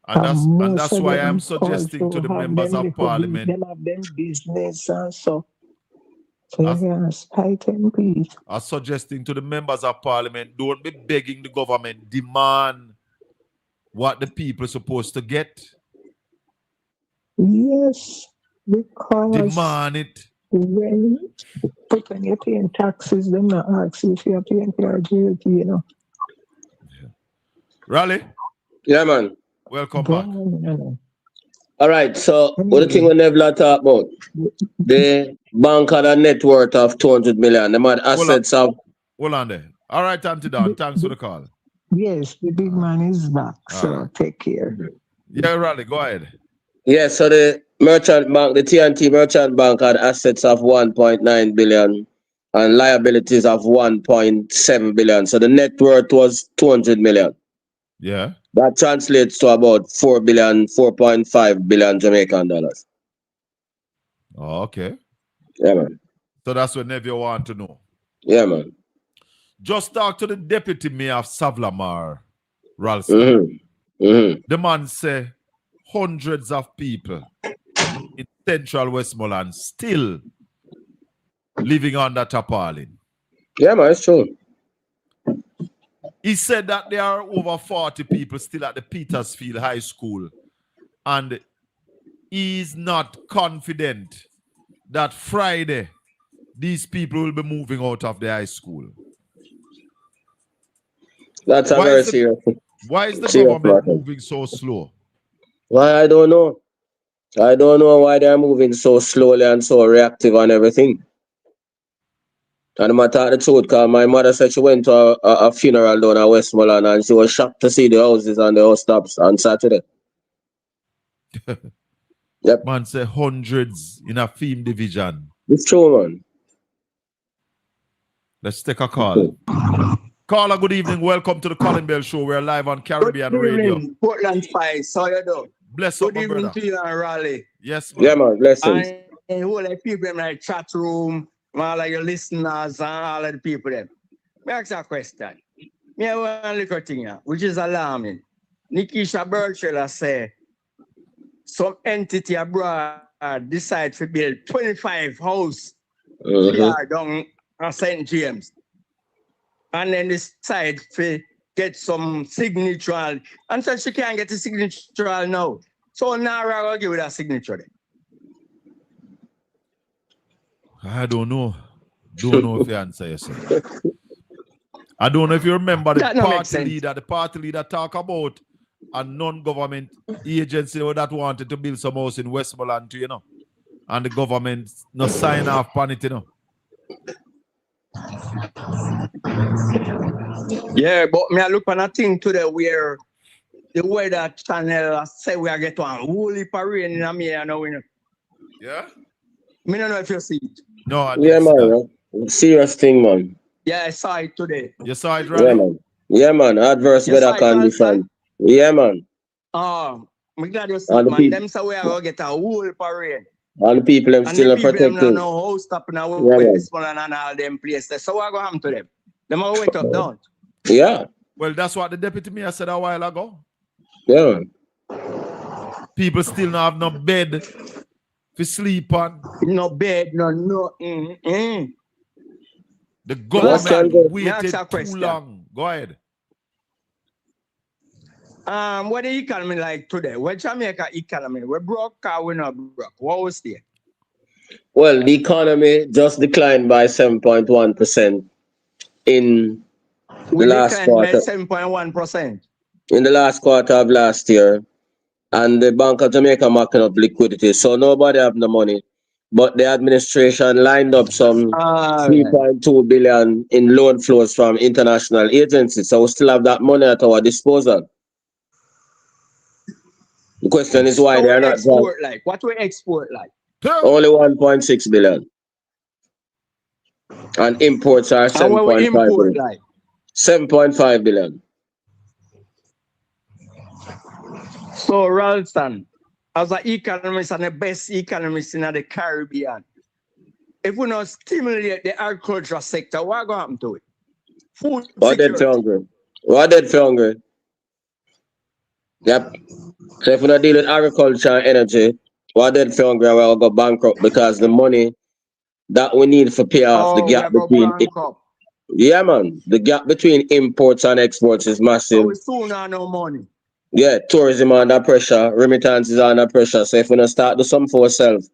And Most that's of why I'm them suggesting to also the have members them of little parliament. them have them business and so. So you As, can't spite MPs. are suggesting to the members of parliament, don't be begging the government, demand what the people are supposed to get. Yes, because Demand it. when you're paying taxes, them not ask you if you're paying for your duty, you know. Raleigh? Yeah, man. Welcome back. All right, so what the thing we never talk about? The bank had a net worth of 200 million. Them had assets of. Hold on there. All right, Auntie Don, thanks for the call. Yes, the big man is back, so take care. Yeah, Raleigh, go ahead. Yeah, so the merchant bank, the TNT merchant bank had assets of 1.9 billion and liabilities of 1.7 billion. So the net worth was 200 million. Yeah. That translates to about 4 billion, 4.5 billion Jamaican dollars. Oh, okay. Yeah, man. So that's what Neville want to know. Yeah, man. Just talk to the deputy mayor of Savlamar, Ralston. The man say hundreds of people in central Westmoreland still living under tarpaulin. Yeah, man, it's true. He said that there are over 40 people still at the Petersfield High School, and he's not confident that Friday these people will be moving out of the high school. That's a very serious. Why is the serious government matter. moving so slow? Why, I don't know. I don't know why they're moving so slowly and so reactive on everything. And I'm tell the truth, because my mother said she went to a funeral down at Westmoreland and she was shocked to see the houses and the house stops on Saturday. Yep. Man say hundreds in a theme division. It's true, man. Let's take a call. Caller, good evening. Welcome to the Colin Bell Show. We're live on Caribbean Good Radio. evening, Portland Spice. How you doing? Bless Good up, my evening brother. to you and Raleigh. Yes, man. Yeah, man. Blessings. And all the people in my chat room, all of your listeners, and all of the people there. Me ask a question. Me have one little thing here, which is alarming. Nikisha Burchella say some entity abroad decide to build 25 houses down at St. James. And then decide to get some signature. And so she can't get a signature now. So now I'm going to give her a signature then. I don't know. Don't know if you answer yourself. I don't know if you remember the party leader talk about a non-government agency that wanted to build some house in Westmoreland too, you know. And the government no sign off on it, you know. Yeah, but me I look on a thing today where the weather channel say we are getting one whole heap of rain in America now. You know. Yeah? Me don't know if you see it. No, I Yeah, man. Serious thing, man. Yeah, I saw it today. You saw it, Yeah, man. Yeah, man. Adverse You weather saw it, condition. Ralston? Yeah, man. Oh, I'm glad you see And it, the man. people- Them say we are going to get a whole heap of rain. And the people them And still the are people them protecting. don't know how stop now Yeah, man. Westmoreland and all them places. So what going to happen to them? Them will wait up down. Yeah. Well, that's what the deputy mayor said a while ago. Yeah. People still not have no bed to sleep on. No bed, no nothing. The government May I waited ask a too question? long. Go ahead. What the economy like today? What Jamaica economy? We broke or we not broke? What was there? Well, the economy just declined by 7.1% in We the last declined by quarter. 7.1%. In the last quarter of last year, and the Bank of Jamaica marking up liquidity, so nobody have the money. But the administration lined up some 3.2 billion in loan flows from international agencies, so we still have that money at our disposal. The question is why So they are we not export like? What we export like? only 1.6 billion, and imports are And what we 7.5 import billion. like? 7.5 billion. So Ralston, as an economist and the best economist in the Caribbean, if we not stimulate the agricultural sector, what going to happen to it? Food What dead for security. hungry? What dead for hungry? Yep. So if we not deal with agriculture and energy, what dead for hungry, we'll go bankrupt because the money that we need for pay off the Oh, we gap are go between bankrupt. yeah man, the gap between imports and exports is So massive. we soon have no money. Yeah, tourism under pressure, remittances are under pressure. So if we not start do something for ourselves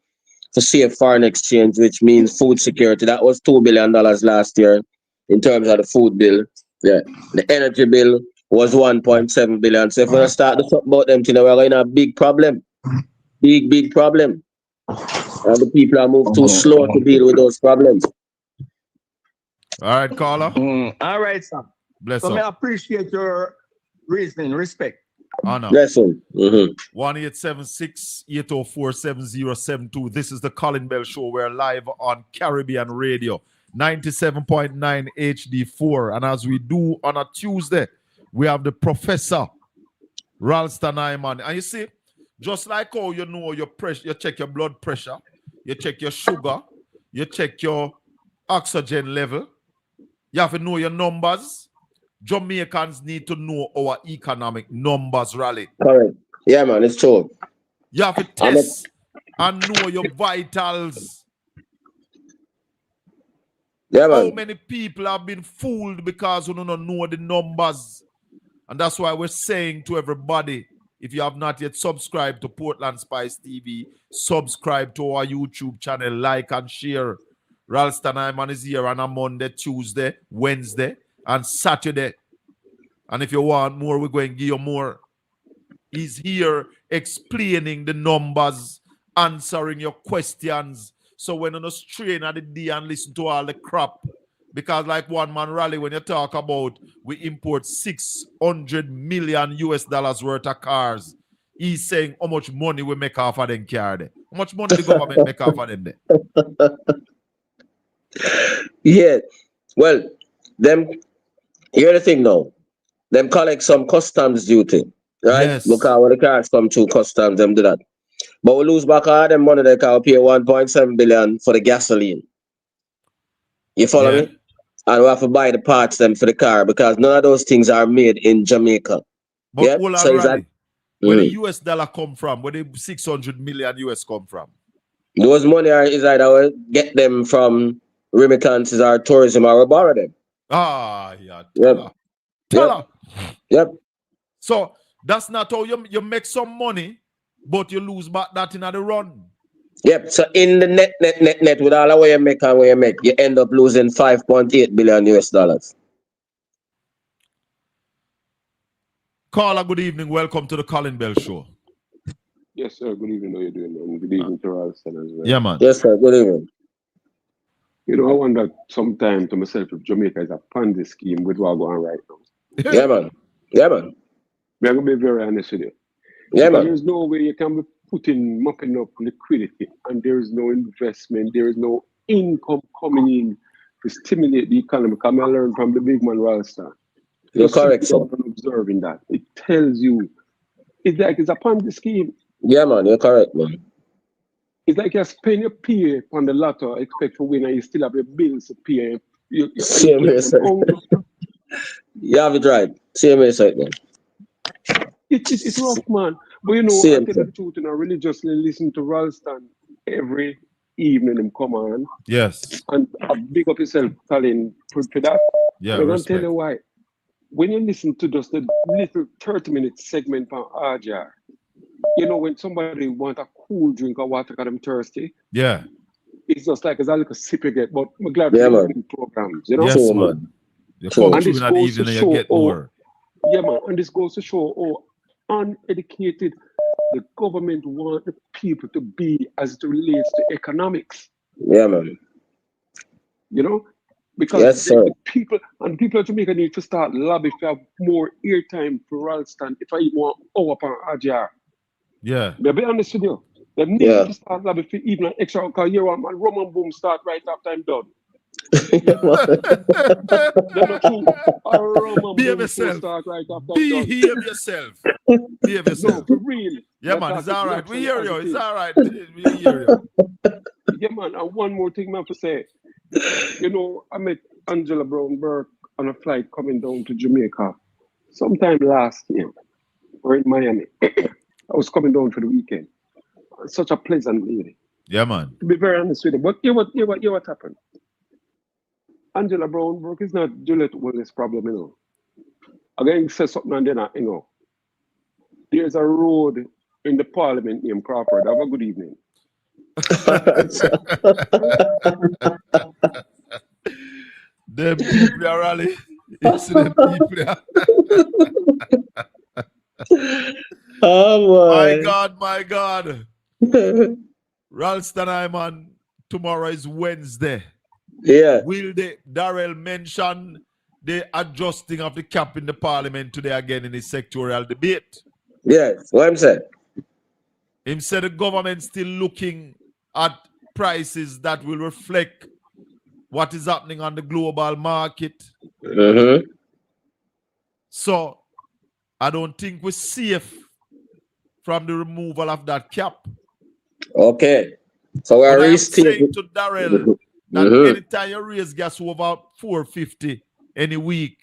to save foreign exchange, which means food security, that was $2 billion last year in terms of the food bill. Yeah, the energy bill was 1.7 billion. So if we not start to talk about them, we're going to have a big problem, big problem, and the people are moved too slow to deal with those problems. All right, caller. All right, sir. Bless So up. I appreciate your reasoning, respect. Honor. Bless him. 1-876-804-7072. This is the Colin Bell Show. We're live on Caribbean Radio, 97.9 HD4. And as we do on a Tuesday, we have the Professor Ralston Iman. And you see, just like how you know your pressure, you check your blood pressure, you check your sugar, you check your oxygen level, you have to know your numbers. Jamaicans need to know our economic numbers, Raleigh. Correct. Yeah, man, it's true. You have to test and know your vitals. Yeah, man. How many people have been fooled because we don't know the numbers? And that's why we're saying to everybody, if you have not yet subscribed to Portland Spice TV, subscribe to our YouTube channel, like and share. Ralston Iman is here on a Monday, Tuesday, Wednesday, and Saturday. And if you want more, we're going to give you more. He's here explaining the numbers, answering your questions. So when you're strain at the day and listen to all the crap, because like one man Rally, when you talk about we import 600 million US dollars worth of cars, he's saying how much money we make off of them car there. How much money the government make off of them there? Yeah. Well, them here's the thing now. Them collect some customs duty. Right? Yes. Because when the cars come through customs, them do that. But we lose back all them money they can pay 1.7 billion for the gasoline. You follow me? And we have to buy the parts them for the car because none of those things are made in Jamaica. But yeah? hold on, So is that Rally. Where the US dollar come from? Where the 600 million US come from? those money is either we get them from remittances or tourism or we borrow them. Ah, yeah. Yep. Tell her. Yep. So that's not how you make some money, but you lose back that in the run. Yep. So in the net, with all the way you make and what you make, you end up losing 5.8 billion US dollars. Caller, good evening. Welcome to the Colin Bell Show. Yes, sir. Good evening. How you doing, man? Good evening to Ralston as well. Yeah, man. Yes, sir. Good evening. You know, I wonder sometimes to myself if Jamaica is a Ponzi scheme with what's going on right now. Yeah, man. Yeah, man. I'm going to be very honest with you. Yeah, because man. there's no way you can be mopping up liquidity and there is no investment, there is no income coming in to stimulate the economy. Come and learn from the big man Ralston. You're Just correct, sitting sir. down and observing that. It tells you, it's like it's a Ponzi scheme. Yeah, man. You're correct, man. It's like you're spending your pay on the lotto, expect to win, and you still have your bills to pay. Same way, sir. You have it right. Same way, sir, man. It's rough, man. But you know, Same, I tell you the truth, and I religiously listen to Ralston every evening him come on. Yes. And big up yourself, Colin, for that. Yeah, and I'm going to respect. tell you why. When you listen to just a little 30-minute segment on RJR, you know, when somebody want a cool drink or water because I'm thirsty, Yeah. it's just like it's a little sip you get. But I'm glad for Yeah, the man. evening programs, you know? Yes, man. You come And through this in that goes evening to and show you get more. Yeah, man. And this goes to show how uneducated the government want the people to be as it relates to economics. Yeah, man. You know? Because Yes, sir. the people of Jamaica need to start lobby to have more airtime for Ralston if I even want up on RJR. Yeah. But be honest with you, they need Yeah. to start lobby for even an extra because you want man Roman Boom start right after I'm done. They're not true. A Roman Behave Boom should yourself. start right after I'm done. Behave yourself. Behave No, yourself. for real. Yeah, That man, it's talk is all right. We hear naturally you. as it It's is. all right. We hear you. Yeah, man. And one more thing, man, to say. You know, I met Angela Brown Burke on a flight coming down to Jamaica sometime last year. We're in Miami. I was coming down for the weekend. Such a pleasant lady. Yeah, man. To be very honest with you. But hear what happened. Angela Brown Brooke is not Juliet Wallace's problem, you know. Again, say something and then, you know. There's a road in the parliament named Crawford. Have a good evening. Them people are rally. It's them people. Oh boy. My God. Ralston Iman, tomorrow is Wednesday. Yeah. Will Darrell mention the adjusting of the cap in the parliament today again in his sectorial debate? Yes, what I'm saying. Him said the government still looking at prices that will reflect what is happening on the global market. Mm-hmm. So I don't think we're safe from the removal of that cap. Okay. So we're But I'm saying to Darrell that anytime you raise gas over $4.50 any week,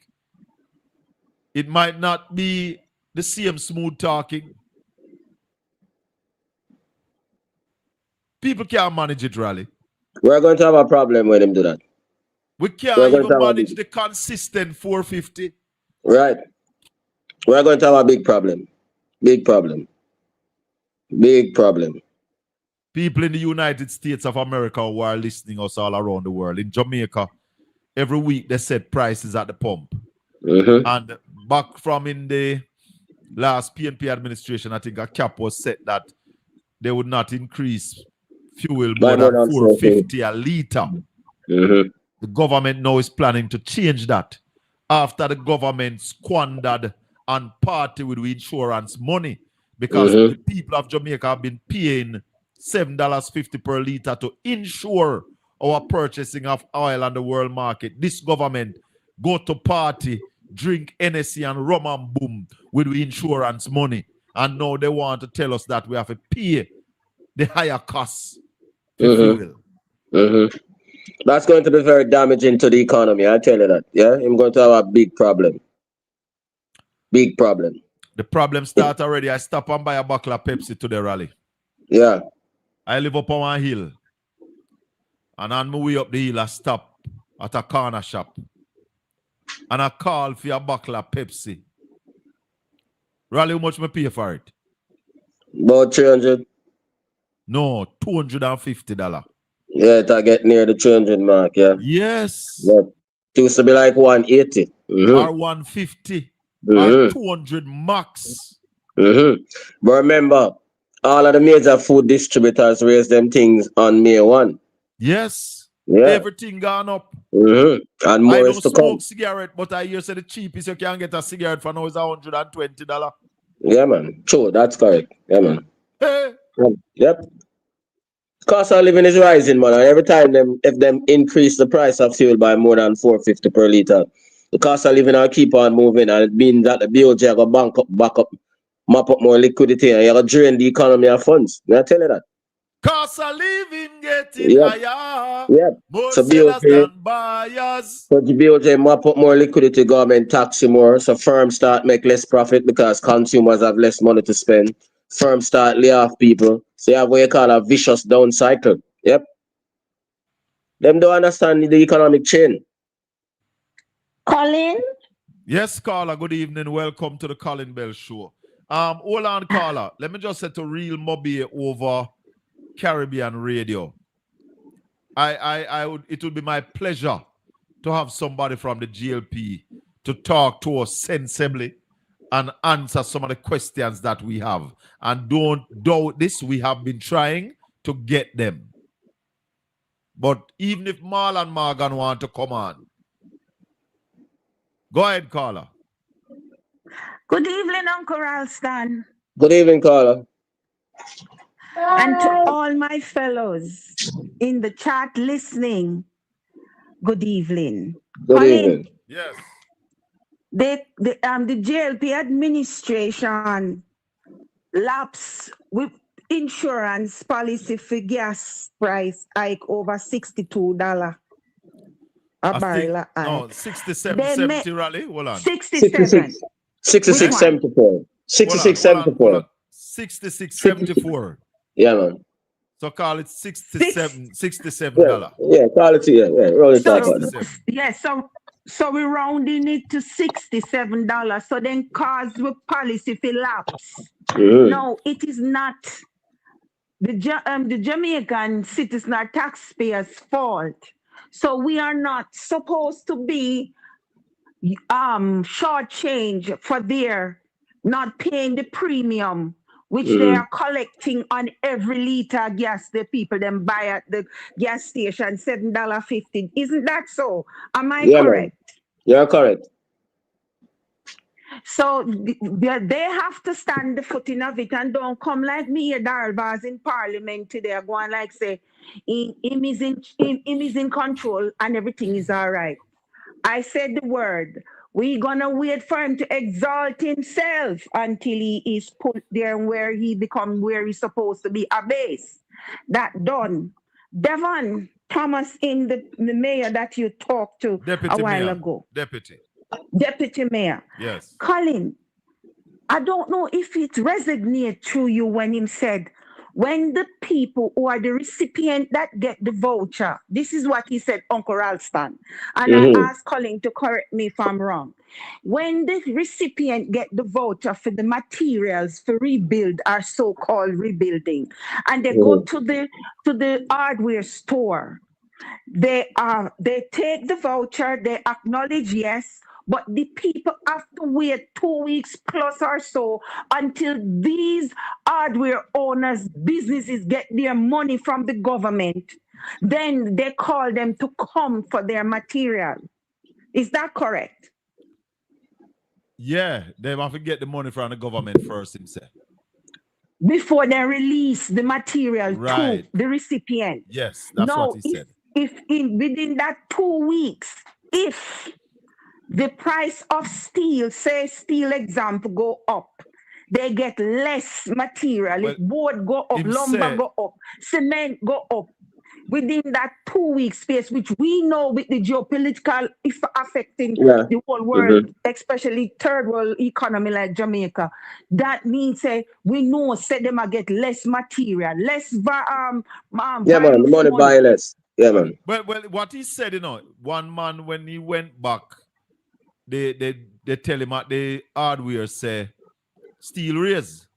it might not be the same smooth talking. People can't manage it, Raleigh. We're going to have a problem when him do that. We can't even manage the consistent $4.50. Right. We're going to have a big problem. Big problem. Big problem. People in the United States of America who are listening us all around the world. In Jamaica, every week they set prices at the pump. Mm-hmm. And back from in the last PNP administration, I think a cap was set that they would not increase fuel more than $4.50 a litre. Mm-hmm. The government now is planning to change that after the government squandered and party with the insurance money, because the people of Jamaica have been paying $7.50 per litre to insure our purchasing of oil on the world market. This government go to party, drink NSC and rum and boom with the insurance money. And now they want to tell us that we have to pay the higher costs for fuel. Mm-hmm. That's going to be very damaging to the economy, I tell you that. Yeah, I'm going to have a big problem. Big problem. The problem start already. I stop and buy a bottle of Pepsi to the rally. Yeah. I live up on a hill. And on my way up the hill, I stop at a corner shop. And I call for a bottle of Pepsi. Rally, how much me pay for it? About 300. No, $250. Yeah, to get near the 300 mark, yeah. Yes. Yeah. It used to be like 180. Or 150. Or 200 max. But remember, all of the major food distributors raised them things on May 1. Yes. Yeah. Everything gone up. And more I is don't to smoke come. cigarette, but I hear say the cheapest you can get a cigarette for now is $120. Yeah, man. True, that's correct. Yeah, man. Hey. Yep. Cost of living is rising, man. And every time if them increase the price of fuel by more than $4.50 per litre, the cost of living will keep on moving, and it means that the BOJ will back up, mop up more liquidity, and you'll drain the economy of funds. I tell you that. Cost of living getting higher. Yep. More So sellers BOJ, than buyers. so the BOJ mop up more liquidity, government tax you more, so firms start make less profit because consumers have less money to spend. Firms start lay off people. So you have what you call a vicious down cycle. Yep. Them don't understand the economic chain. Colin? Yes, caller. Good evening. Welcome to the Colin Bell Show. Hold on, caller. Let me just say to Real Mobby over Caribbean Radio. It would be my pleasure to have somebody from the GLP to talk to us sensibly and answer some of the questions that we have. And don't doubt this, we have been trying to get them. But even if Marlon Morgan want to come on, go ahead, caller. Good evening, Uncle Ralston. Good evening, caller. And to all my fellows in the chat listening, good evening. Good evening. Yes. The JLP administration lapse with insurance policy for gas price hike over $62. a barrel of oil. No, 67, They 70 make rally. Hold on. 67. 66, Which one? 74. 66, 74. 66, 74. Yeah, man. So call it 67, $67. Yeah, quality, yeah. Roll it up. So we're rounding it to $67. So then cause with policy for lapse. No, it is not the Jamaican citizen or taxpayers' fault. So we are not supposed to be shortchanged for their not paying the premium which they are collecting on every liter of gas the people then buy at the gas station, $7.50. Isn't that so? Am I correct? Man. You're correct. So they have to stand the footing of it and don't come like me, Darvas in Parliament today, going like say, him is in control and everything is all right. I said the word. We're gonna wait for him to exalt himself until he is put there where he become where he's supposed to be, a base. That done. Devon Thomas in the mayor that you talked to Deputy a while mayor. ago. Deputy mayor. Yes. Colin, I don't know if it resonated through you when him said, when the people who are the recipient that get the voucher, this is what he said, Uncle Ralston. And I asked Colin to correct me if I'm wrong. When the recipient get the voucher for the materials for rebuild or so-called rebuilding, and they go to the hardware store, they take the voucher, they acknowledge yes, but the people have to wait 2 weeks plus or so until these hardware owners, businesses get their money from the government. Then they call them to come for their material. Is that correct? Yeah, they have to get the money from the government first, himself. Before they release the material to the recipient. Yes, that's what he said. If within that 2 weeks, if the price of steel, say steel example, go up, they get less material. If board go up, lumber go up, cement go up. Within that 2 week space, which we know with the geopolitical affecting the whole world, especially third world economy like Jamaica, that means we know them I get less material, less man, the money buy less. Yeah, man. Well, what he said, one man when he went back, they tell him at the hardware say steel raise.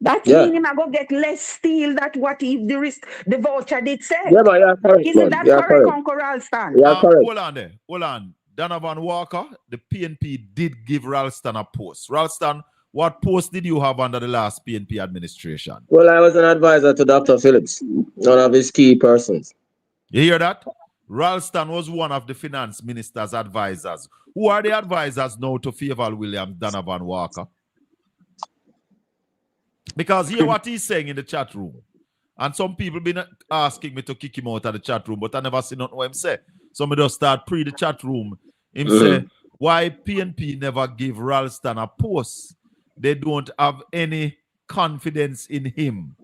That means him I go get less steel than what if the voucher did say. Yeah, man, you're correct. Isn't that correct, Uncle Ralston? Yeah, correct. Hold on. Donovan Walker, the PNP did give Ralston a post. Ralston, what post did you have under the last PNP administration? Well, I was an advisor to Dr. Phillips, one of his key persons. You hear that? Ralston was one of the finance minister's advisors. Who are the advisors now to Favour Williams, Donovan Walker? Because hear what he's saying in the chat room. And some people been asking me to kick him out of the chat room, but I never seen nothing what him say. So me just start pre the chat room. Him say, why PNP never give Ralston a post? They don't have any confidence in him.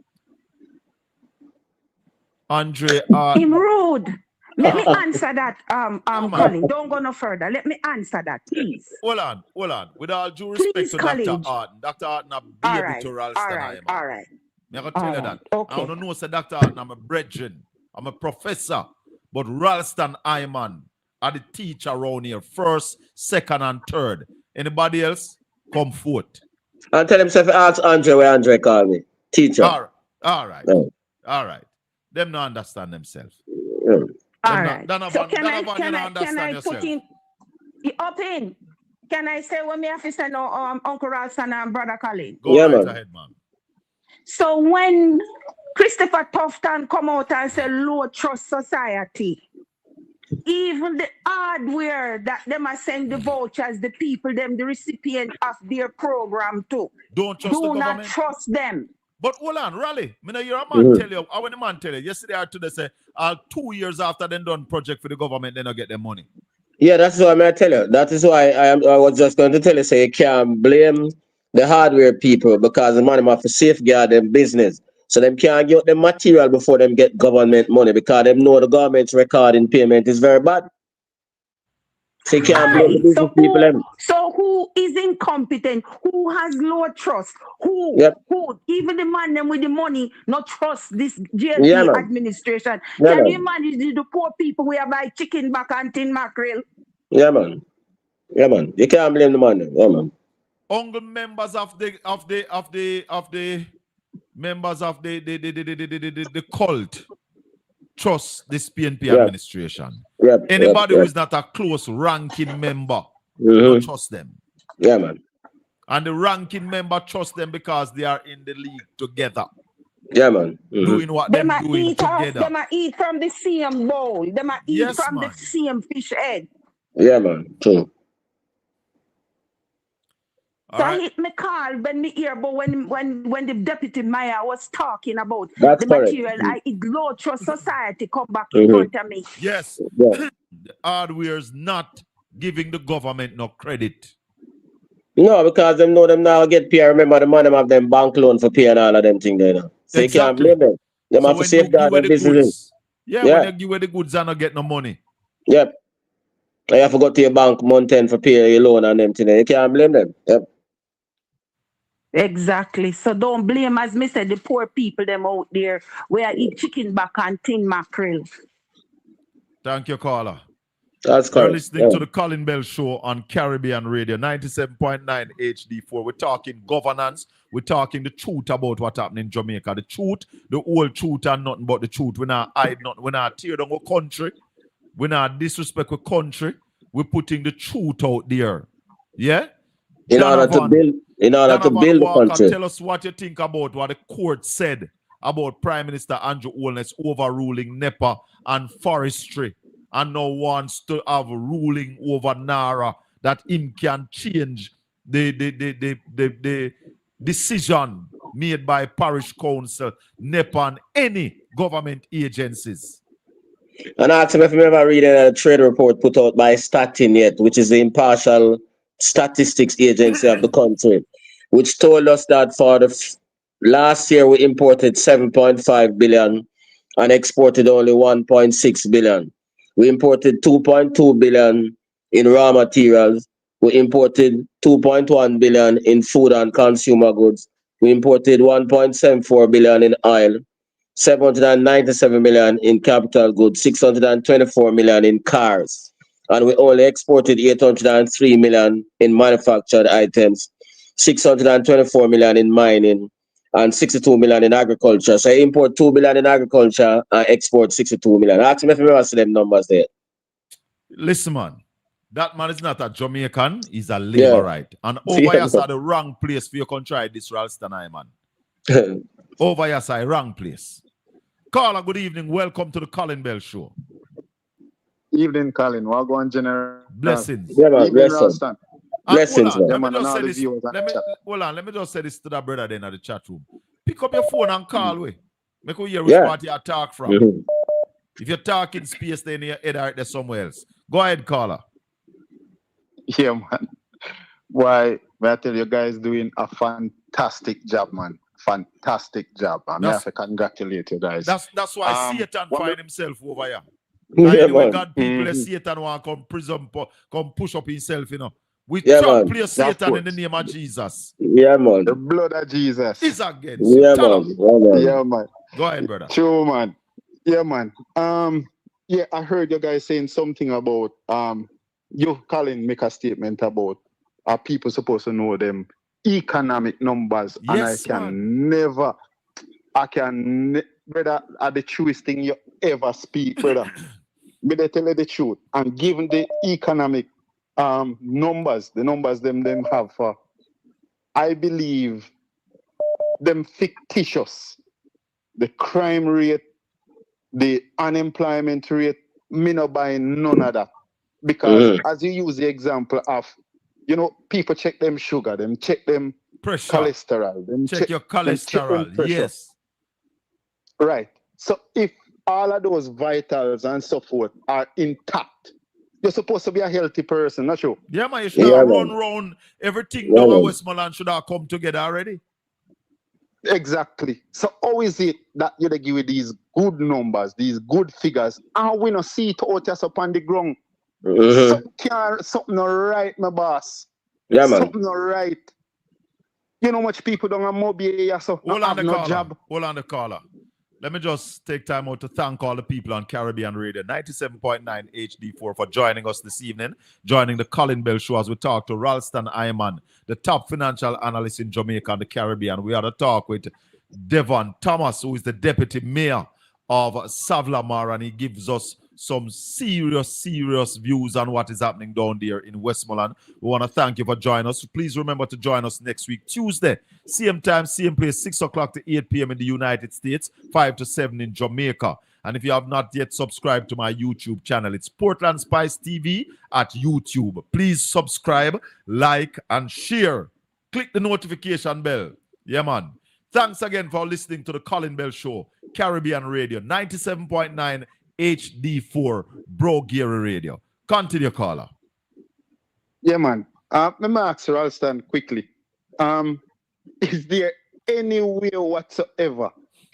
Andre him rude. Let me answer that, Colin. Don't go no further. Let me answer that, please. Hold on. With all due respect to Dr. Arden, Dr. Arden a baby to Ralston. All right. I'm going to tell you that. Okay. I don't know, say Dr. Arden, I'm a brethren. I'm a professor. But Ralston Iman are the teacher around here. First, second, and third. Anybody else? Come forth. I'll tell himself, ask Andre where Andre called me. Teacher. All right. Them not understand themselves. All right. So can I put in up in? Can I say what me have to say now, Uncle Ralston and Brother Colin? Go right ahead, man. So when Christopher Tufton come out and say low trust society, even the hardware that them are send the vouchers, the people, them the recipient of their program too. Do not trust them. But hold on, Raleigh. I know you're a man tell you. When the man tell you, yesterday or today say, 2 years after they done project for the government, they don't get their money. Yeah, that's what I'm going to tell you. That is why I was just going to tell you, say you can't blame the hardware people because the money must safeguard their business. So them can't get the material before them get government money because them know the government's record in payment is very bad. So you can't blame the Aye. business people. Them. So who is incompetent? Who has low trust? Who? Yep. Who? Even the man them with the money not trust this Yeah, JP man. administration. Yeah, Can you man. imagine the poor people who are buy chicken back and tin mackerel? Yeah, man. Yeah, man. You can't blame the money. Yeah, man. Only members of the members of the cult trust this PNP Yep. administration. Yep. Anybody Yep. who is not a close ranking member Mhm. don't trust them. Yeah, man. And the ranking member trust them because they are in the league together. Yeah, man. Doing what Them them a doing eat off, together. them a eat from the same bowl. Them a eat Yes, from man. the same fish head. Yeah, man. True. So I hit me call when me hear about when the deputy mayor was talking about That's the correct. material. I it low trust society come back in front of me. Yes. Yeah. The hardware's not giving the government no credit. No, because them know them now get pay. Remember the man them have them bank loan for pay and all of them things there now. So you can't Exactly. blame them. Them So have to when you give safeguard away their the businesses. goods, when Yeah. you give away the goods and not get no money. Yep. And you have to go to your bank month end for pay your loan and them things. You can't blame them. Yep. Exactly. So don't blame, as me said, the poor people them out there where eat chicken back and tin mackerel. Thank you, caller. That's You're correct. listening Yeah. to the Colin Bell Show on Caribbean Radio 97.9 HD4. We're talking governance. We're talking the truth about what happened in Jamaica. The truth, the whole truth and nothing but the truth. We're not hide nothing. We're not tear down our country. We're not disrespect our country. We're putting the truth out there. Yeah? In order to build Donovan the Walker, country. tell us what you think about what the court said about Prime Minister Andrew Holness overruling NEPA and forestry and now wants to have a ruling over NARA that him can change the decision made by parish council, NEPA and any government agencies. And I asked him if he ever read a trade report put out by Statin yet, which is the impartial statistics agency of the country, which told us that for the last year we imported 7.5 billion and exported only 1.6 billion. We imported 2.2 billion in raw materials. We imported 2.1 billion in food and consumer goods. We imported 1.74 billion in oil. 797 million in capital goods, 624 million in cars, and we only exported 803 million in manufactured items, 624 million in mining, and 62 million in agriculture. So I import 2 billion in agriculture and export 62 million. Ask me if you ever see them numbers there. Listen, man. That man is not a Jamaican, he's a laborite. And over Yeah, here, man. sir, the wrong place for you can try this Ralston, man. Over here, sir, wrong place. Caller, good evening. Welcome to the Colin Bell Show. Evening, Colin. Wagwan General. Blessings. Yeah, man. Evening, Blessings. Ralston. Blessings, Hold on, man. let me Yeah, man, just and say all the this. viewers and chat. Hold on, let me just say this to that brother then at the chat room. Pick up your phone and call we. Make we hear which Yeah. part you talk from. Mhm. If you're talking space, then your head out there somewhere else. Go ahead, caller. Yeah, man. Why, I tell you guys doing a fantastic job, man. Fantastic job. I have to congratulate you guys. That's why Satan one find himself over here. Yeah, Anyway, man. God people, Satan want to come prison, come push up himself, you know. We Yeah, trample man. Satan in the name of Jesus. Yeah, man. The blood of Jesus. It's against you. Yeah, Tell man. him. Yeah, man. Yeah, man. Go ahead, brother. True, man. Yeah, man. Yeah, I heard you guys saying something about you, Colin, make a statement about are people supposed to know them economic numbers, Yes, and I can brother, are the truest thing you ever speak, brother. But they tell you the truth, and given the economic numbers, the numbers them have for, I believe them fictitious, the crime rate, the unemployment rate, me not buying none of that. Because as you use the example of, you know, people check them sugar, them check them pressure, cholesterol, them check your them cholesterol. pressure. Yes. Right. So if all of those vitals and so forth are intact, you're supposed to be a healthy person, not true? Yeah, man, you should have run round everything down at Westmoreland should have come together already. Exactly. So how is it that you give you these good numbers, these good figures, and we not see it out just up on the ground? Something not right, my boss. Yeah, man. Something not right. You know how much people don't have mobile, so Hold not on have the no caller. job. Hold on the caller. Let me just take time out to thank all the people on Caribbean Radio 97.9 HD4 for joining us this evening, joining the Colin Bell Show as we talk to Ralston Iman, the top financial analyst in Jamaica and the Caribbean. We had a talk with Devon Thomas, who is the deputy mayor of Savlamar, and he gives us some serious views on what is happening down there in Westmoreland. We want to thank you for joining us. Please remember to join us next week, Tuesday, same time, same place, 6 o'clock to 8 p.m. in the United States, 5 to 7 in Jamaica. And if you have not yet subscribed to my YouTube channel, it's PortlandspiceTV at YouTube. Please subscribe, like, and share. Click the notification bell. Yeah, man. Thanks again for listening to the Colin Bell Show, Caribbean Radio, 97.9 HD4, Bro Geary Radio. Continue, caller. Yeah, man. Let me ask Ralston quickly. Is there any way whatsoever?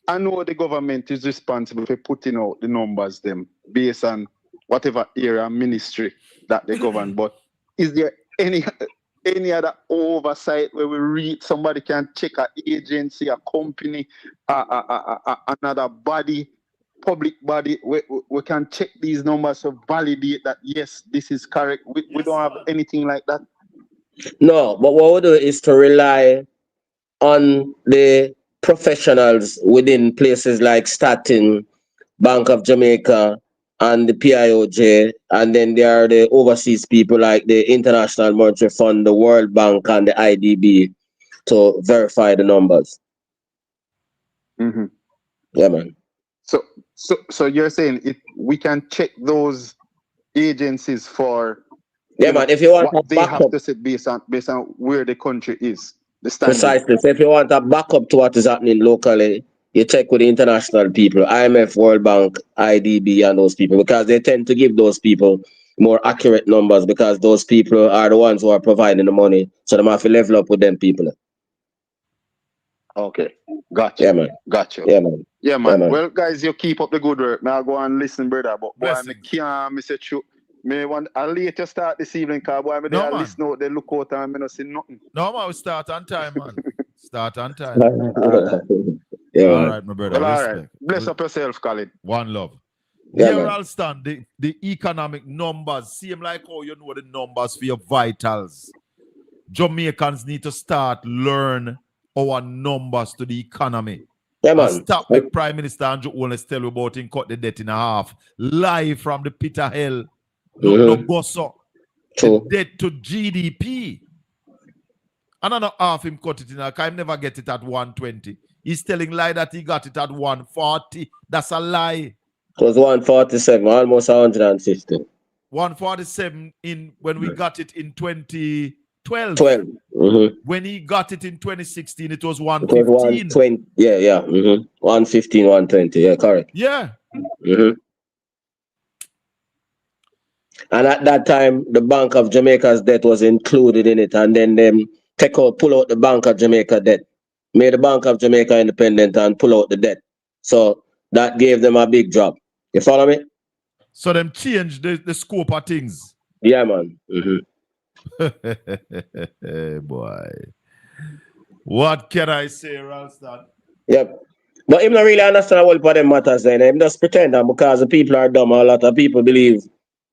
I know the government is responsible for putting out the numbers them based on whatever area ministry that they govern, but is there any other oversight where we read somebody can check an agency, a company, another body, public body, we can check these numbers to validate that yes, this is correct. We don't have anything like that. No, but what we do is to rely on the professionals within places like Staten, Bank of Jamaica, and the PIOJ, and then there are the overseas people like the International Monetary Fund, the World Bank, and the IDB to verify the numbers. Mm-hmm. Yeah, man. So you're saying we can check those agencies for man. If you want what a they have backup, to say based on where the country is, the standing. precisely. So if you want a backup to what is happening locally, you check with the international people, IMF, World Bank, IDB, and those people, because they tend to give those people more accurate numbers, because those people are the ones who are providing the money. So they have to level up with them people. Okay, gotcha. Yeah, man. Gotcha. Yeah, man. Yeah, man. Yeah, man. Well, guys, you keep up the good work. Now go and listen, brother. But boy, I can't miss a show. I'll later start this evening, because boy, I listen out, they look out and I don't see nothing. No, man, we start on time, man. Start on time. Yeah, all man. right, my brother. Well, all Respect. right. Bless up yourself, Colin. One love. Yeah, Dear man. Ralston, the economic numbers seem like how you know the numbers for your vitals. Jamaicans need to start learn our numbers to the economy. Yeah, And man. stop the Prime Minister Andrew Holness tell you about him cut the debt in half. Live from the pit of hell. No gossip. The debt to GDP. And I know half him cut it in half. I never get it at 120. He's telling lie that he got it at 140. That's a lie. It was 147, almost 150. 147 when we got it in 2012. 12. Mm-hmm. When he got it in 2016, it was It was 115. 120. Yeah. Mm-hmm. 115, 120. Yeah, correct. Yeah. Mm-hmm. And at that time, the Bank of Jamaica's debt was included in it, and then them pull out the Bank of Jamaica debt, made the Bank of Jamaica independent and pull out the debt. So that gave them a big drop. You follow me? So them changed the scope of things. Yeah, man. Mm-hmm. Boy. What can I say, Ralston? Yep. But him not really understand what them matters then. Him just pretend that because the people are dumb, a lot of people believe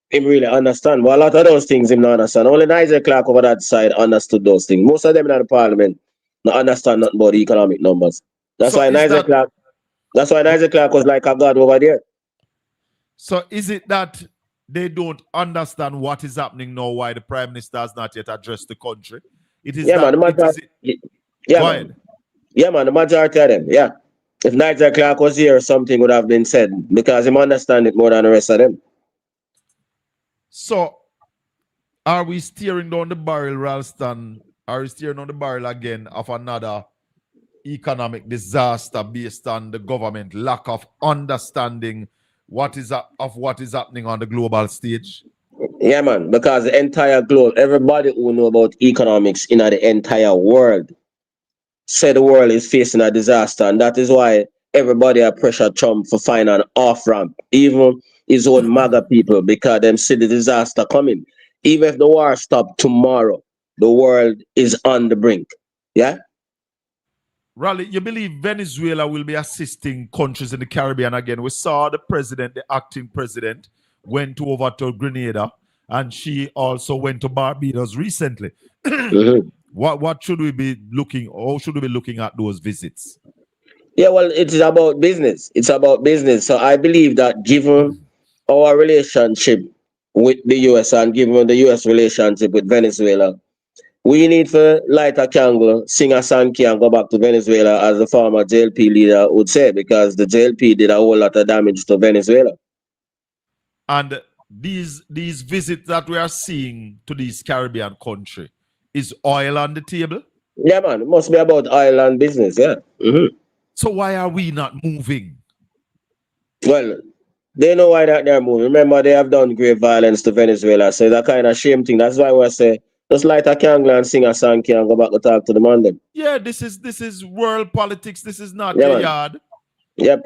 him really understand. But a lot of those things him not understand. Only Nigel Clark over that side understood those things. Most of them in the parliament not understand nothing about the economic numbers. That's why Nigel Clark was like a god over there. So is it that they don't understand what is happening now, why the Prime Minister has not yet addressed the country? It is man, the majority of them, yeah. If Nigel Clark was here, something would have been said because him understand it more than the rest of them. So, are we steering down the barrel, Ralston? Are we steering down the barrel again of another economic disaster based on the government lack of understanding what is happening on the global stage? Yeah, man, because the entire globe, everybody who know about economics in the entire world said the world is facing a disaster, and that is why everybody are pressure Trump for find an off ramp, even his own MAGA people, because them see the disaster coming. Even if the war stop tomorrow, the world is on the brink. Yeah. Raleigh, you believe Venezuela will be assisting countries in the Caribbean again? We saw the president, the acting president, went over to Grenada, and she also went to Barbados recently. What should we be looking, or should we be looking at those visits? Yeah, well, it is about business. It's about business. So I believe that given our relationship with the US and given the US relationship with Venezuela, we need to light a candle, sing a song, and go back to Venezuela, as the former JLP leader would say, because the JLP did a whole lot of damage to Venezuela. And these visits that we are seeing to these Caribbean countries, is oil on the table? Yeah, man. It must be about oil and business, yeah. So why are we not moving? Well, they know why that they're moving. Remember, they have done great violence to Venezuela, so that kind of shame thing. That's why we say, just light a candle and sing a song and go back to talk to the man then. Yeah, this is world politics. This is not Yeah, your man. yard. Yep.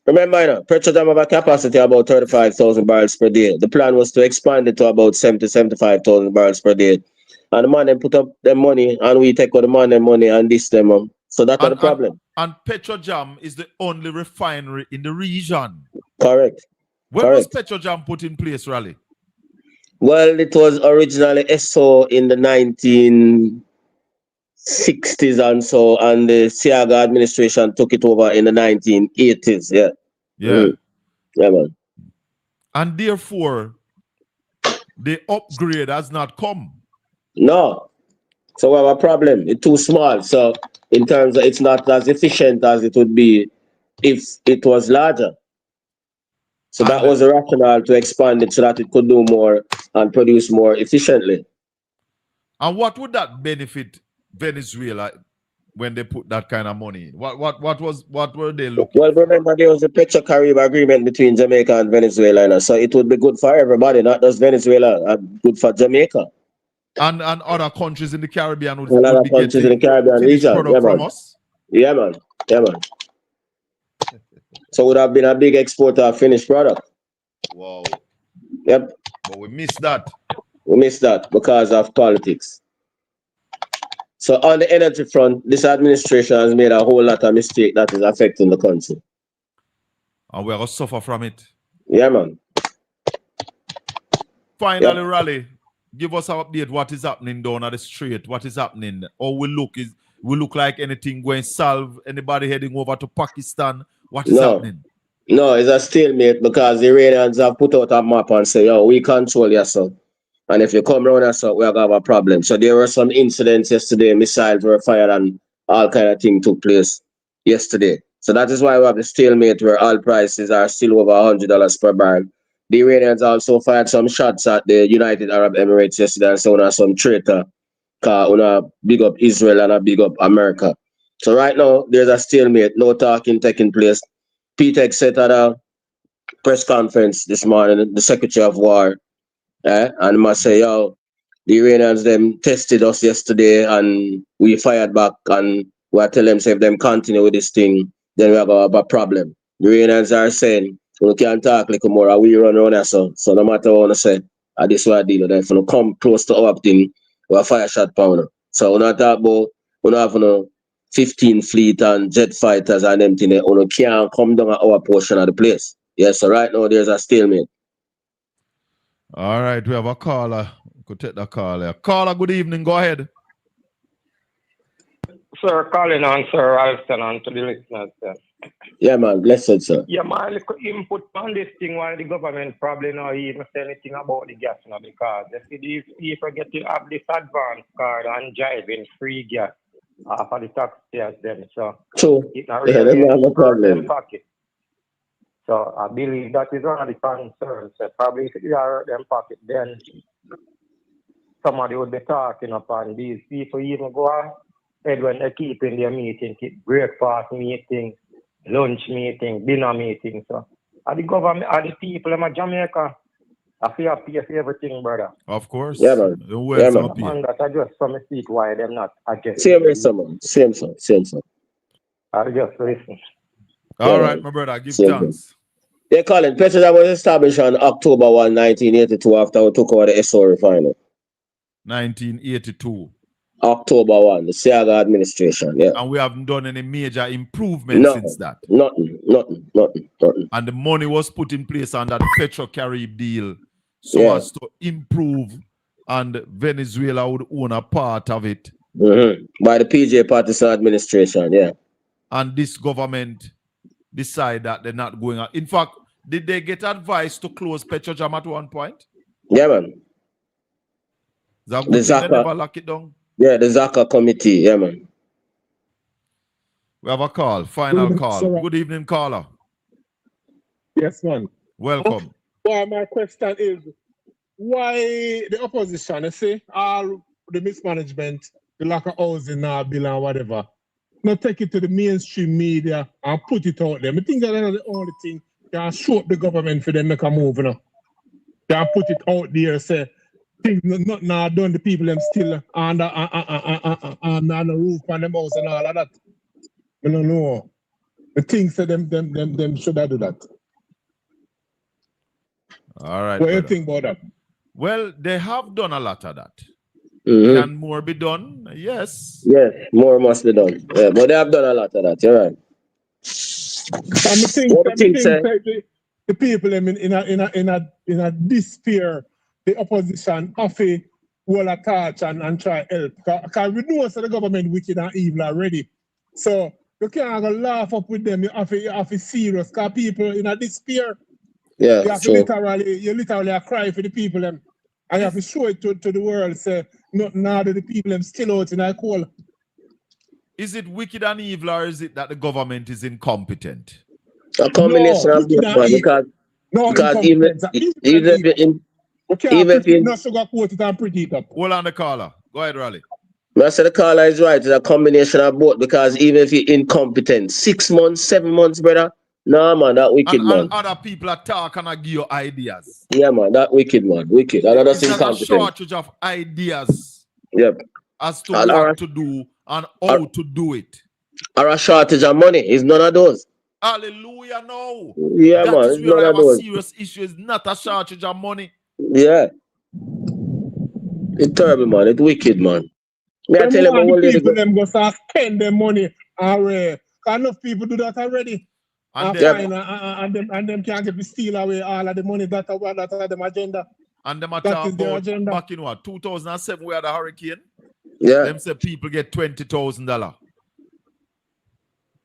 Remember, you know, Petrodam have a capacity of about 35,000 barrels per day. The plan was to expand it to about 75,000 barrels per day. And the man then put up their money, and we take out the man and money and this them. So that's the problem. And Petrojam is the only refinery in the region. Correct. When was Petrojam put in place, Raleigh? Well, it was originally SO in the 1960s and so, and the Siaga administration took it over in the 1980s. Yeah. Yeah. Yeah, man. And therefore, the upgrade has not come. No. So we have a problem. It's too small. So in terms of, it's not as efficient as it would be if it was larger. So that was a rationale to expand it so that it could do more and produce more efficiently. And what would that benefit Venezuela when they put that kind of money in? What were they looking Well, remember there was a Petro-Caribbean agreement between Jamaica and Venezuela, so it would be good for everybody, not just Venezuela, good for Jamaica. And other countries in the Caribbean would, And other be countries in the getting Caribbean finished region. product Yeah, from man. us? Yeah, man. Yeah, man. So it would have been a big exporter of finished product. Wow. Yep. But we missed that. We missed that because of politics. So on the energy front, this administration has made a whole lot of mistake that is affecting the country. And we're going to suffer from it. Yeah, man. Finally, Raleigh, give us an update. What is happening down at the street? What is happening? Or we look like anything going solve? Anybody heading over to Pakistan? What is happening? No, it's a stalemate because the Iranians have put out a map and say, yo, we control yourself. And if you come around us, we're going to have a problem. So there were some incidents yesterday, missiles were fired and all kind of things took place yesterday. So that is why we have the stalemate where oil prices are still over $100 per barrel. The Iranians also fired some shots at the United Arab Emirates yesterday and so on some traitor. Because big up Israel and a big up America. So right now, there's a stalemate, no talking taking place. PTEC said at a press conference this morning, the Secretary of War, and I must say, yo, the Iranians them tested us yesterday and we fired back and we tell them say if them continue with this thing, then we are gonna have a problem. The Iranians are saying we can't talk like more, we run around us so no matter what I say, this what I deal with them. If you come close to our thing, we fire shot pound. So we not talk about we don't have 15 fleet and jet fighters and them thing, we can't come down at our portion of the place. Yes, so right now there's a stalemate. All right, we have a caller. We could take the call here. Caller, good evening. Go ahead. Sir, calling on Sir Alston and to the listeners, sir. Yeah, man. Blessed, sir. Yeah, my little input on this thing while the government probably not even say anything about the gas now because they see these people get to have this advance card and driving free gas for the taxpayers then. So true. It not Yeah, really that's not a hurt them problem. pocket. So I believe that is one of the concerns. So probably if you hurt them pocket, then somebody would be talking upon these people even go ahead when they keep in their meeting, keep breakfast meeting, lunch meeting, dinner meeting. So the government, the people in Jamaica, I feel pay for everything, brother. Of course. Yeah, man. Who Yeah, else man. not pay? Man, that I just from a seat why them not adjusting. Same way, someone. Same, son. Same, son. I just listen. All Yeah, right, man. my brother. Give Same thanks. They call it Petronas was established on October 1, 1982 after we took over the SO refinery. 1982. October 1, the Siaga administration, yeah. And we haven't done any major improvement since that. Nothing. And the money was put in place under the Petro-Carib deal so as to improve, and Venezuela would own a part of it. By the PJ Patterson administration, yeah. And this government decide that they're not going out. In fact, did they get advice to close Petrojam at one point? Yeah, man. That good thing they never lock it down? Yeah, the Zaka committee, yeah, man. We have a call, final Good call. evening, Good evening, caller. Yes, man. Welcome. Well, my question is, why the opposition, you see, all the mismanagement, the lack of housing bill and whatever, not take it to the mainstream media and put it out there? I think that's the only thing can show up the government for them make a move, you know. Can put it out there, say, things not now done, the people them still on the roof and the house and all of that. I don't know. The things that them should have do that. All right. What do you think about that? Well, they have done a lot of that. Can more be done? Yes. Yes, more must be done. Yeah, but they have done a lot of that, you're right. The people in a despair, the opposition offer will attach and try help. Because we know that the government wicked and evil already. So you can't go laugh up with them. You have to serious. Because people in a despair, yeah, you have to literally cry for the people them. And you have to show it to the world. Say, now that the people them still out in a cold. Is it wicked and evil, or is it that the government is incompetent? A combination of both, because even if you not sugarcoat it and pretty it up. Hold on the caller. Go ahead, Raleigh. I said the caller is right. It's a combination of both, because even if you're incompetent, 6 months, 7 months, brother, nah, man, that wicked, man. And other people are talking and give you ideas. Yeah, man, that wicked, man, wicked. And that's incompetent. There's a shortage of ideas. Yep. As to what to do and how to do it. Or a shortage of money. It's none of those. Hallelujah, no. Yeah, that man. is where I have a serious issue. It's not a shortage of money. Yeah. It's terrible, man. It's wicked, man. I tell you, people them go start spend their money already. Enough people do that already. And them can't get to steal away all of the money that are them agenda. And them agenda. Back in what? 2007, we had a hurricane. Yeah. Them said people get $20,000.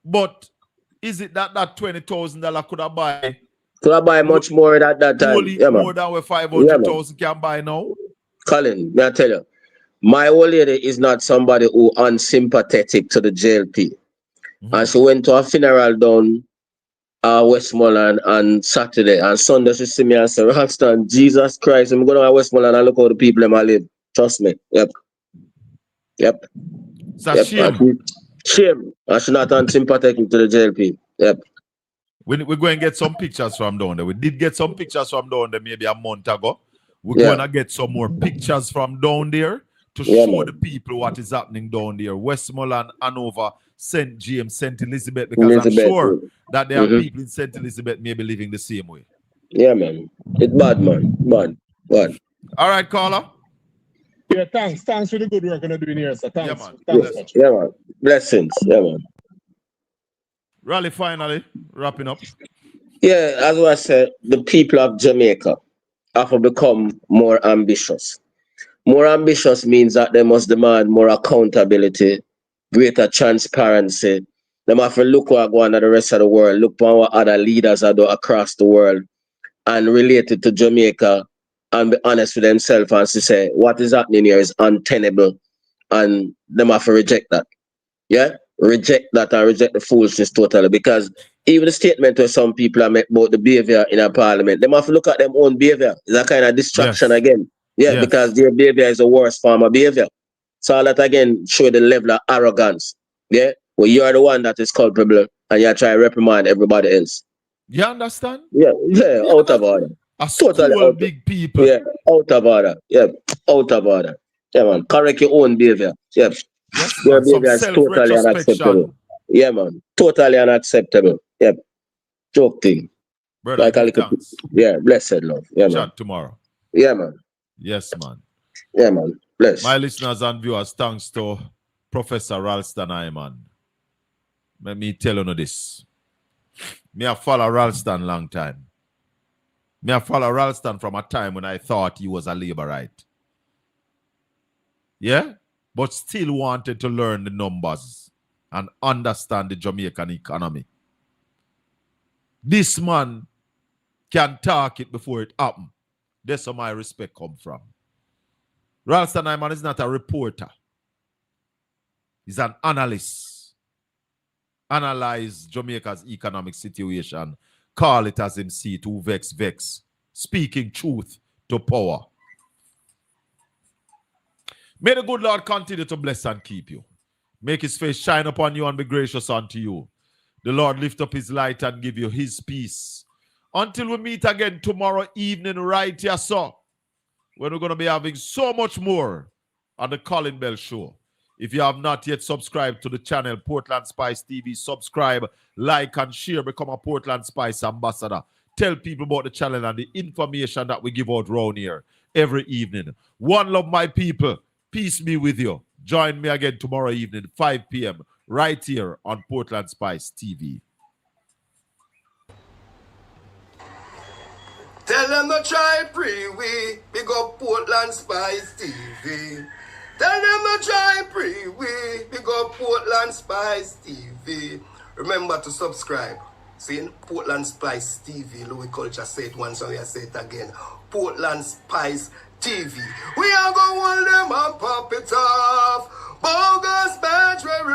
But is it that $20,000 could have buy? Could have buy much more at that time. Yeah, more than what 500,000 can buy now? Colin, may I tell you, my old lady is not somebody who unsympathetic to the JLP. And she went to a funeral down Westmoreland on Saturday, and Sunday she see me and say, Roxton, Jesus Christ, I'm going to Westmoreland and look how the people in my live. Trust me. Yep. It's a shame. Shame. And she not unsympathetic to the JLP. Yep. We're going to get some pictures from down there. We did get some pictures from down there maybe a month ago. We're going to get some more pictures from down there to show the people what is happening down there. Westmoreland, Hanover, St. James, St. Elizabeth, because I'm sure that there are people in St. Elizabeth maybe living the same way. Yeah, man. It's bad, man. Bad. All right, caller. Yeah, thanks. Thanks for the good work you're doing here, sir. Thanks. Yeah, man. Blessings. Yeah, man. Raleigh, finally, wrapping up. Yeah, as I said, the people of Jamaica have to become more ambitious. More ambitious means that they must demand more accountability, greater transparency. They have to look what going on at the rest of the world, look at what other leaders are doing across the world, and relate it to Jamaica and be honest with themselves and to say what is happening here is untenable, and they have to reject that. Yeah? Reject that and reject the foolishness totally, because even the statement where some people are make about the behavior in a parliament, they have to look at their own behavior. It's a kind of distraction again. Yeah, because their behavior is a worse form of behavior. So all that again show the level of arrogance. Yeah? Well, you are the one that is culpable and you try to reprimand everybody else. You understand? Yeah, out of order. A school big people. Yeah, out of order. Yeah, out of order. Yeah, man. Correct your own behavior. Yeah. Yes, Your man. Some behavior is totally unacceptable. self-retrospection. Yeah, man. Totally unacceptable. Yeah. Joke thing. Brother, Like a give little, thanks. yeah, blessed love. Yeah, man. Chat tomorrow. Yeah, man. Yes, man. Yeah, man. Bless. My listeners and viewers, thanks to Professor Ralston Iman. Let me tell you this. Me I follow Ralston long time. Me I follow Ralston from a time when I thought he was a laborite. Yeah? But still wanted to learn the numbers and understand the Jamaican economy. This man can talk it before it happens. That's where my respect come from. Ralston Iman is not a reporter. He's an analyst. Analyze Jamaica's economic situation. Call it as him see it, who vex. Speaking truth to power. May the good Lord continue to bless and keep you. Make his face shine upon you and be gracious unto you. The Lord lift up his light and give you his peace. Until we meet again tomorrow evening right here, sir, when we're going to be having so much more on the Colin Bell Show. If you have not yet subscribed to the channel, Portland Spice TV, subscribe, like, and share. Become a Portland Spice ambassador. Tell people about the channel and the information that we give out around here every evening. One love, my people. Peace be with you. Join me again tomorrow evening, 5 p.m., right here on Portland Spice TV. Tell them to try pre-wee, big up Portland Spice TV. Tell them to try pre-wee, big up Portland Spice TV. Remember to subscribe. See, Portland Spice TV, Louis Culture say it once and we say it again. Portland Spice TV. We are going to hold them and pop it off. Bogus batch where we